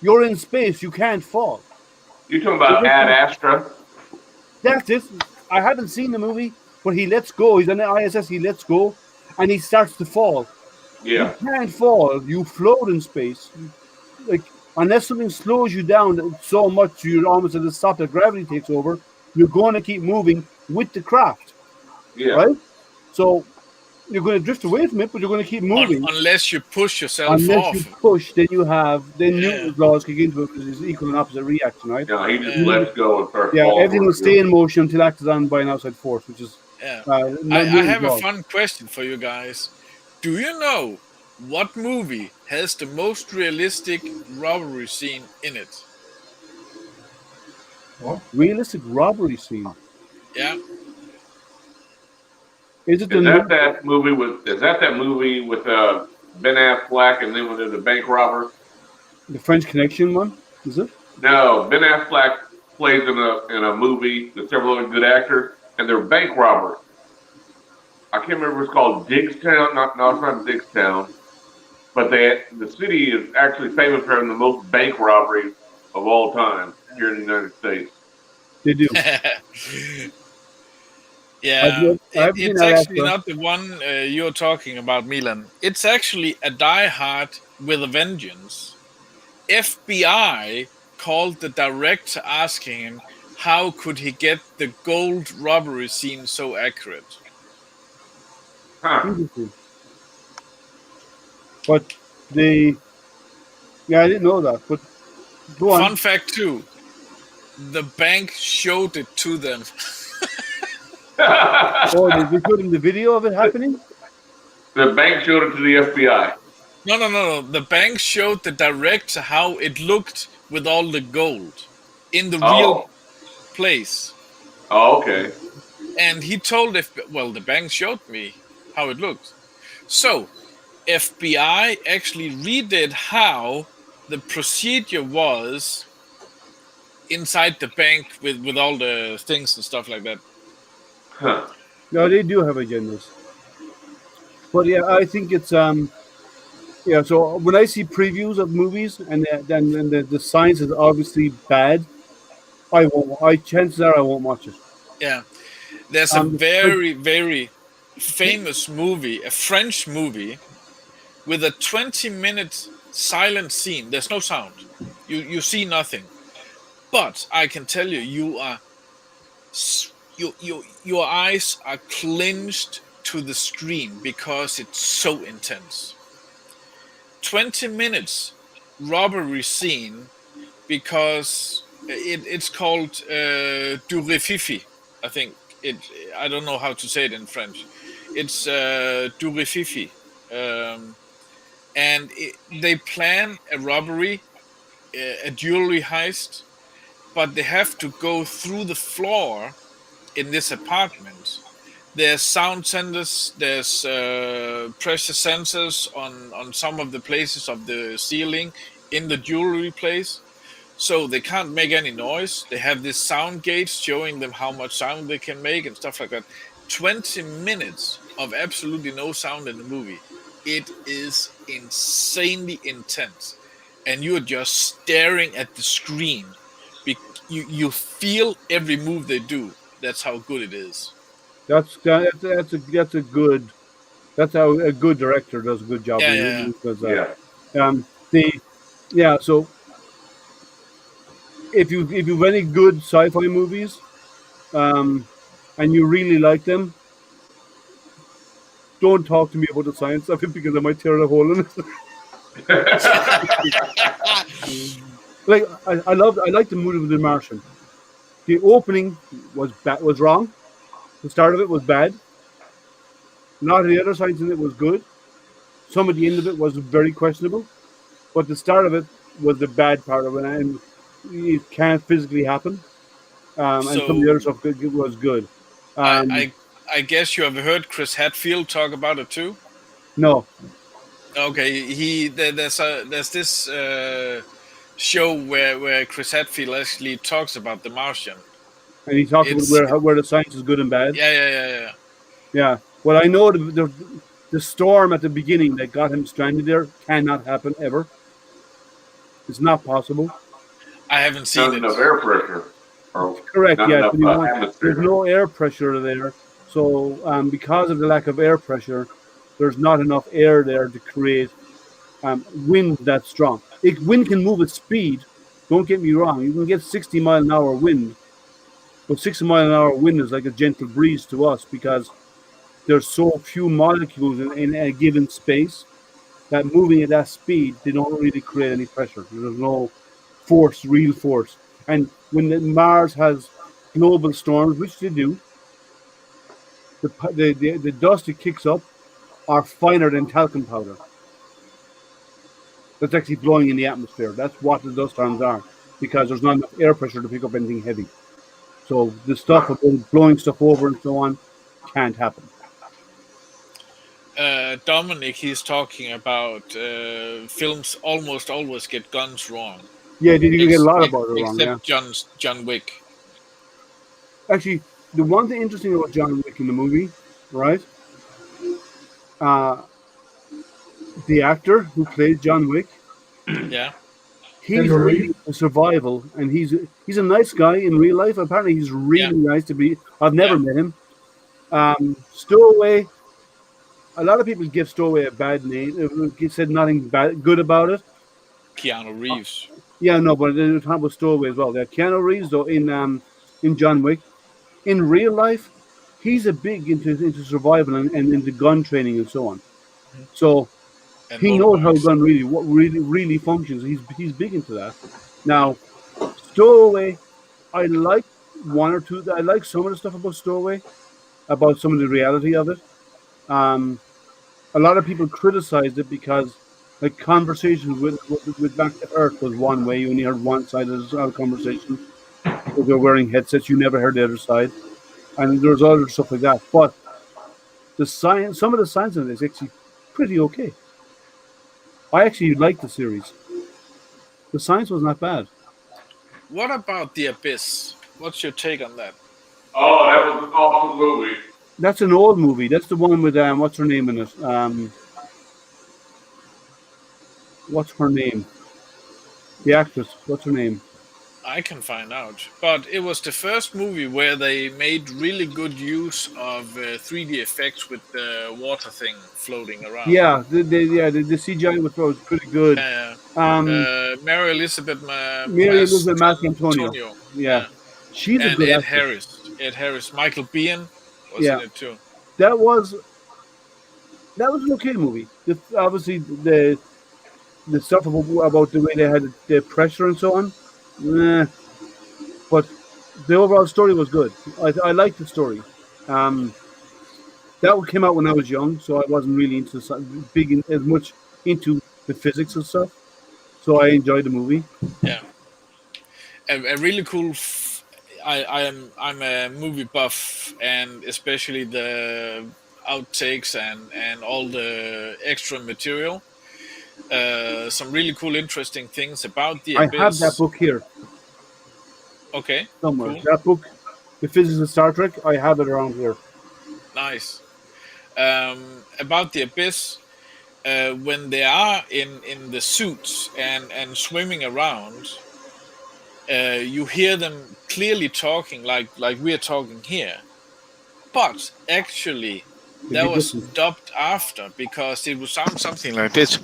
You're in space. You can't fall. You talking about Ad Astra? That's it. I haven't seen the movie, but he lets go. He's on the ISS. He lets go, and he starts to fall. Yeah. You can't fall. You float in space. Like unless something slows you down so much you're almost at a stop that gravity takes over, you're going to keep moving with the craft, Yeah. right? So you're going to drift away from it, but you're going to keep moving. Unless you push yourself Unless off. you push, then Yeah. Newton's laws kick into it because it's equal and opposite reaction, right? No, he just lets go and starts Yeah, falling. everything will stay in motion until acted on by an outside force, which is Yeah. not I Newton's have a law. fun question for you guys. Do you know what movie has the most realistic robbery scene in it? Realistic robbery scene. Yeah. Is it Is the that that movie with Ben Affleck and then with the bank robber? French Connection one? Is it? No, Ben Affleck plays in a movie with several other good actors, and they're bank robbers. I can't remember if it's called Digstown. No, it's not Digstown. But the city is actually famous for having the most bank robberies of all time here in the United States. They do. Yeah, I've seen it's that actually actor. not the one you're talking about, Milan. It's actually a Die Hard with a Vengeance. FBI called the director asking him how could he get the gold robbery scene so accurate. Huh. Interesting. But I didn't know that. But go on. Fun fact too, the bank showed it to them. Oh, they showed him the video of it happening? The bank showed it to the FBI. No. The bank showed the director how it looked with all the gold in the real place. Oh, okay. And he told the bank showed me how it looked. So FBI actually redid how the procedure was inside the bank with all the things and stuff like that. Huh. No, they do have agendas. But yeah, I think it's so when I see previews of movies and then the science is obviously bad, chances are I won't watch it. Yeah. There's a very, very famous movie, a French movie, with a 20-minute silent scene. There's no sound. You see nothing. But I can tell you, your eyes are clinched to the screen because it's so intense. 20 minutes robbery scene because it's called Durefifi. I think it. I don't know how to say it in French. It's Durefifi, and they plan a robbery, a jewelry heist, but they have to go through the floor in this apartment. There's sound sensors, there's pressure sensors on some of the places of the ceiling in the jewelry place, so they can't make any noise. They have this sound gauge showing them how much sound they can make and stuff like that. 20 minutes of absolutely no sound in the movie. It is insanely intense, and you're just staring at the screen. You feel every move they do. That's how good it is. That's how a good director does a good job. Yeah, He yeah, really yeah. does that. Yeah. The yeah. So if you've any good sci-fi movies, um, and you really like them, don't talk to me about the science of it because I might tear a hole in it. Like I like the movie The Martian. The opening was wrong. The start of it was bad. Not the other sides in it was good. Some of the end of it was very questionable, but the start of it was the bad part of it, and it can't physically happen. And some of the So other stuff was good. I, Um, I I guess you have heard Chris Hadfield talk about it too. no, Okay, there's this show where Chris Hadfield actually talks about The Martian. and he talks about It's where the science is good and bad. yeah. Yeah. Well, I know the storm at the beginning that got him stranded there cannot happen ever. It's not possible. I haven't seen Not it. enough air pressure, or Correct. not Yeah. enough There's atmosphere. no air pressure there, so because of the lack of air pressure, there's not enough air there to create wind that strong. Wind can move at speed. Don't get me wrong. You can get 60-mile-an-hour wind, but 60-mile-an-hour wind is like a gentle breeze to us because there's so few molecules in a given space that moving at that speed, they don't really create any pressure. There's no real force. And when Mars has global storms, which they do, the dust it kicks up are finer than talcum powder. That's actually blowing in the atmosphere. That's what the dust storms are, because there's not enough air pressure to pick up anything heavy. So the stuff about blowing stuff over and so on can't happen. Dominic, he's talking about films almost always get guns wrong, Yeah, you get a lot about it wrong. Yeah, except John Wick. actually, the one thing interesting about John Wick in the movie, right? Uh, the actor who plays John Wick, Yeah, he's really a survival, and he's a nice guy in real life. Apparently, he's really nice to be. I've never met him. Stowaway. A lot of people give Stowaway a bad name. Said nothing good about it. Keanu Reeves. Yeah, no, but they're talking about Stowaway as well. There, Keanu Reeves though in John Wick, in real life, he's a big into survival and into gun training and so on. So And he knows how a motorbikes. gun really functions. He's big into that. Now, Stowaway, I like one or two. I like some of the stuff about Stowaway, about some of the reality of it. A lot of people criticized it because like conversations with Back to Earth was one way. You only heard one side of the conversation because they're wearing headsets. You never heard the other side, and there's other stuff like that. But the science, some of the science in it is actually pretty okay. I actually liked the series. The science was not bad. What about The Abyss? What's your take on that? Oh, that was an awesome movie. That's an old movie. That's the one with what's her name in it? What's her name? The actress. What's her name? I can find out. But it was the first movie where they made really good use of 3D effects with the water thing floating around. Yeah, the CGI was pretty good. Yeah. Um, Mary Elizabeth Mary Elizabeth Antonio. Antonio. Yeah, she's a And good Ed actress. Harris. Ed Harris. Michael Biehn was Yeah. in it too. That was an okay movie. Obviously, the stuff about the way they had the pressure and so on, but the overall story was good. I liked the story. That one came out when I was young, so I wasn't really into as much into the physics and stuff. So I enjoyed the movie. Yeah. A really cool. I'm a movie buff, and especially the outtakes and all the extra material. Some really cool, interesting things about the I Abyss. have that book here Okay, somewhere. cool. That book, The Physics of Star Trek, I have it around here. Nice. About the Abyss, when they are in the suits and swimming around, you hear them clearly talking like we're talking here. But actually, that was dubbed after because it would sound something like this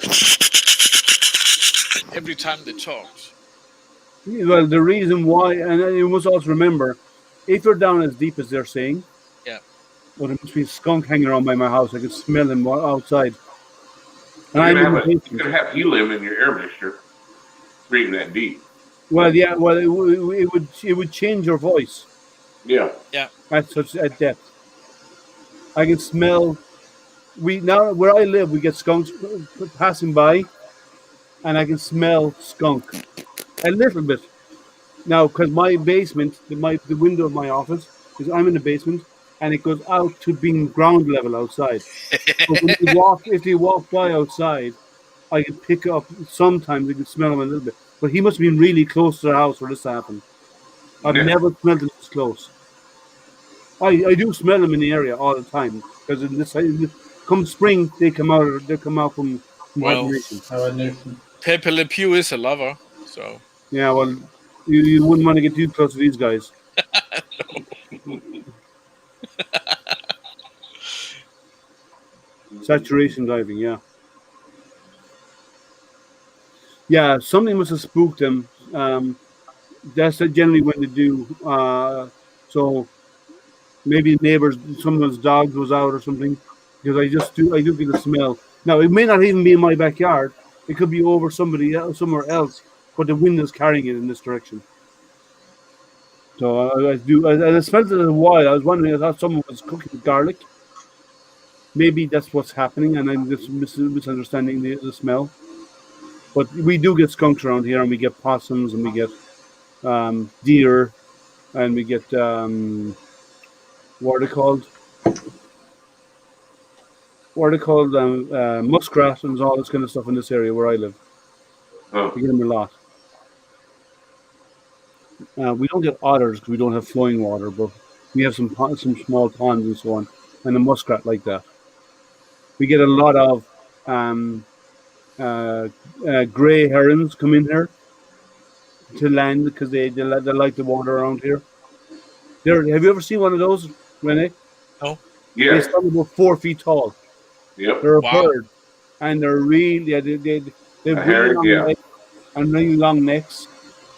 every time they talked. Well, the reason why, and you must also remember, if you're down as deep as they're saying, Yeah. well, there must be a skunk hanging around by my house. I can smell him outside. And You're I'm gonna have helium in your air mixture, breathing that deep. Well, yeah, well, it would change your voice. Yeah. Yeah. At depth. I can smell. Now where I live, we get skunks passing by, and I can smell skunk a little bit. Now, because my basement, the window of my office, is I'm in the basement, and it goes out to being ground level outside. So if you walk by outside, I can pick up. Sometimes I can smell him a little bit, but he must have been really close to the house for this to happen. I've never smelled him this close. I do smell them in the area all the time because in this come spring they come out from hibernation. Pepe Le Pew is a lover, so yeah. Well, you wouldn't want to get too close to these guys. Saturation diving, yeah. Yeah, something must have spooked them. That's generally when they do. So maybe neighbors, someone's dog goes out or something. Because I do get the smell. Now it may not even be in my backyard. It could be over somebody else, somewhere else, but the wind is carrying it in this direction. So I smelled it a while. I was wondering, I thought someone was cooking garlic. Maybe that's what's happening, and I'm just misunderstanding the smell. But we do get skunks around here, and we get possums, and we get deer, and we get what are they called? Muskrat and all this kind of stuff in this area where I live. Oh. We get them a lot. We don't get otters because we don't have flowing water, but we have some small ponds and so on, and a muskrat like that. We get a lot of gray herons come in here to land because they like the water around here. Have you ever seen one of those, Rene? No. Yeah. They stand about 4 feet tall. Yep. They're a bird, and they're really they've really long necks,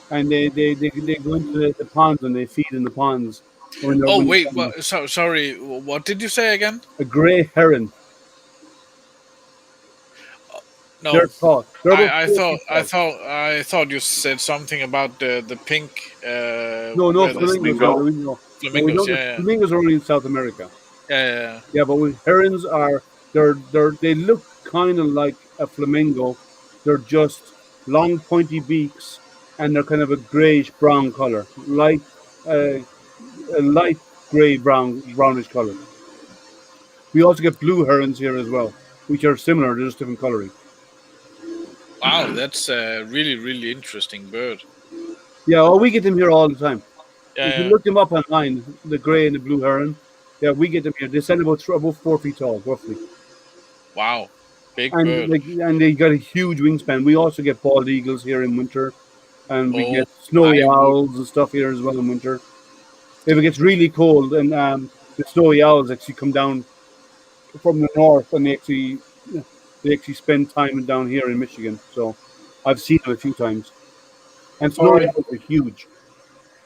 and they go into the ponds and they feed in the ponds. Oh wait, sorry. What did you say again? A gray heron. No, they're tall. I thought you said something about the pink. No, flamingos. Flamingos, yeah. Flamingos are only in South America. Yeah. Yeah, but when herons are, they look kind of like a flamingo. They're just long, pointy beaks, and they're kind of a grayish brown color, a light gray brownish color. We also get blue herons here as well, which are similar, they're just different coloring. Wow, that's a really, really interesting bird. Yeah, we get them here all the time. Yeah, if you look them up online, the gray and the blue heron, yeah, we get them here. They stand about 4 feet tall, roughly. Wow, big bird. And they got a huge wingspan. We also get bald eagles here in winter. and we Oh, get snowy I would. owls and stuff here as well in winter. If it gets really cold, and the snowy owls actually come down from the north, and they actually spend time down here in Michigan. So I've seen them a few times, and All snowy right, owls are huge.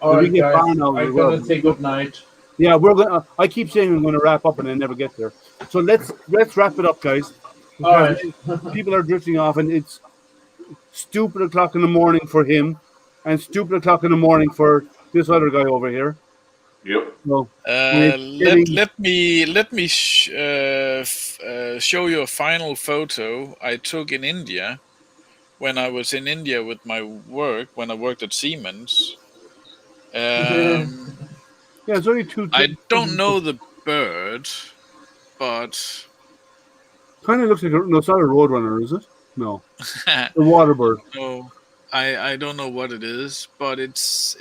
all But we right, get guys. barn owls as I'm well. gonna say good night. Yeah, we're gonna. I keep saying I'm gonna wrap up, and I never get there. So let's wrap it up, guys, All because right. people are drifting off, and it's stupid o'clock in the morning for him, and stupid o'clock in the morning for this other guy over here. Yep. So it's Let getting. me show you a final photo I took in India when I was in India with my work when I worked at Siemens. Um, Yeah, it's only two. I don't know the bird, but Kind of looks like no, it's not a roadrunner, is it? No, I the water bird. don't know. I don't know what it is, but it's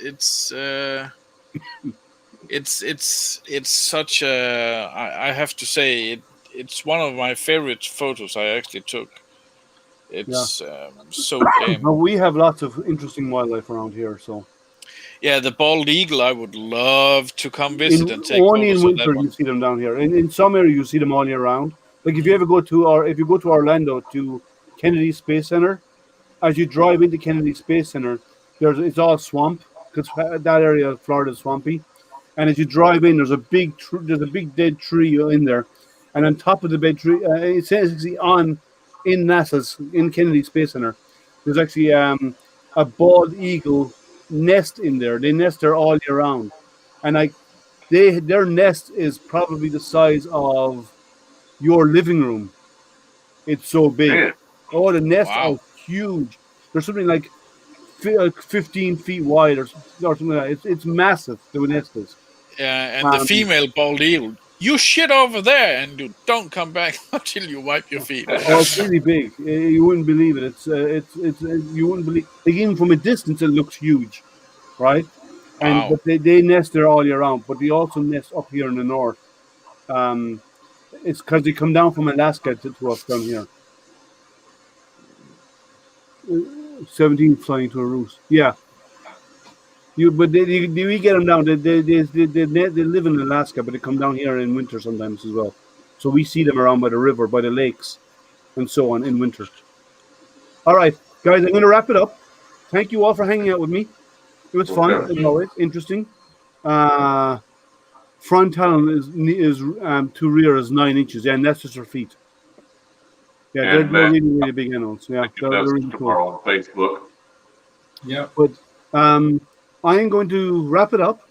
such a. I have to say it's one of my favorite photos I actually took. Yeah, It's so but damn. we have lots of interesting wildlife around here. So Yeah, the bald eagle. I would love to come visit in and take only in photos of that winter you one. see them down here. In some areas you see them all year round. Like if you ever go to if you go to Orlando to Kennedy Space Center, as you drive into Kennedy Space Center, it's all swamp because that area of Florida is swampy. And as you drive in, there's a big dead tree in there, and on top of the dead tree, it says actually on in NASA's in Kennedy Space Center, there's actually a bald eagle nest in there. They nest there all year round, and like their nest is probably the size of your living room. It's so big. Man. Oh, the nests are Wow. huge. There's something like 15 feet wide or something like that. It's massive. The nest is. Yeah, and the Um, female bald eagle. You shit over there, and you don't come back until you wipe your feet. oh, it's really big. You wouldn't believe it. You wouldn't believe. Like even from a distance, it looks huge, right? And Wow. but they nest there all year round. But they also nest up here in the north. Um, it's because they come down from Alaska to us down here. 17 flying to a roost. Yeah, we get them down. They live in Alaska, but they come down here in winter sometimes as well. So we see them around by the river, by the lakes, and so on in winter. All right, guys, I'm going to wrap it up. Thank you all for hanging out with me. It was fun, Okay. as always, interesting. Front talon is to rear is 9 inches. Yeah, and that's just her feet. Yeah, they're And Matt, really, really big animals. Yeah, I can they're message really cool. tomorrow on Facebook. Yeah. But I am going to wrap it up.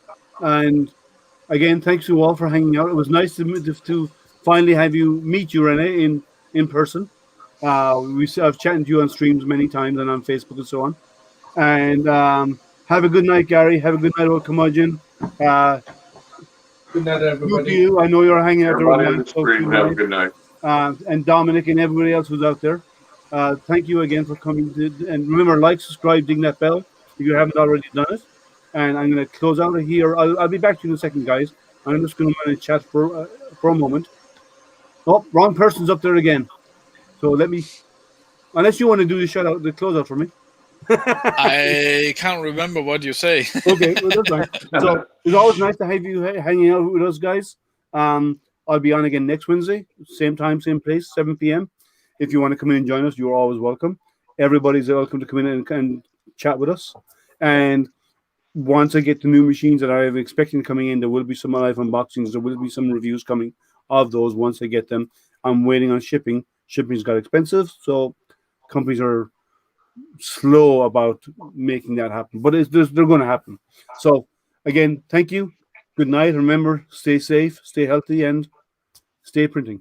And again, thanks you all for hanging out. It was nice to finally have you meet you, Renee, in person. I've chatted to you on streams many times and on Facebook and so on. And have a good night, Gary. Have a good night, old curmudgeon. Good night, You, everybody. you, I know you're hanging out there Everybody right in now. the So stream, have a good night. and Dominic and everybody else who's out there. Thank you again for coming. And remember, like, subscribe, ding that bell if you haven't already done it. And I'm going to close out of here. I'll be back to you in a second, guys. I'm just going to chat for a moment. Oh, wrong person's up there again. So let me, unless you want to do the shout out, the closeout for me. I can't remember what you say. Okay, well, that's fine. So it's always nice to have you hanging out with us, guys. I'll be on again next Wednesday, same time, same place, 7 p.m. If you want to come in and join us, you're always welcome. Everybody's welcome to come in and chat with us. And once I get the new machines that I'm expecting coming in, there will be some live unboxings. There will be some reviews coming of those once I get them. I'm waiting on shipping. Shipping's got expensive, so companies are slow about making that happen. But they're going to happen. So again, thank you. Good night. Remember, stay safe, stay healthy, and stay printing.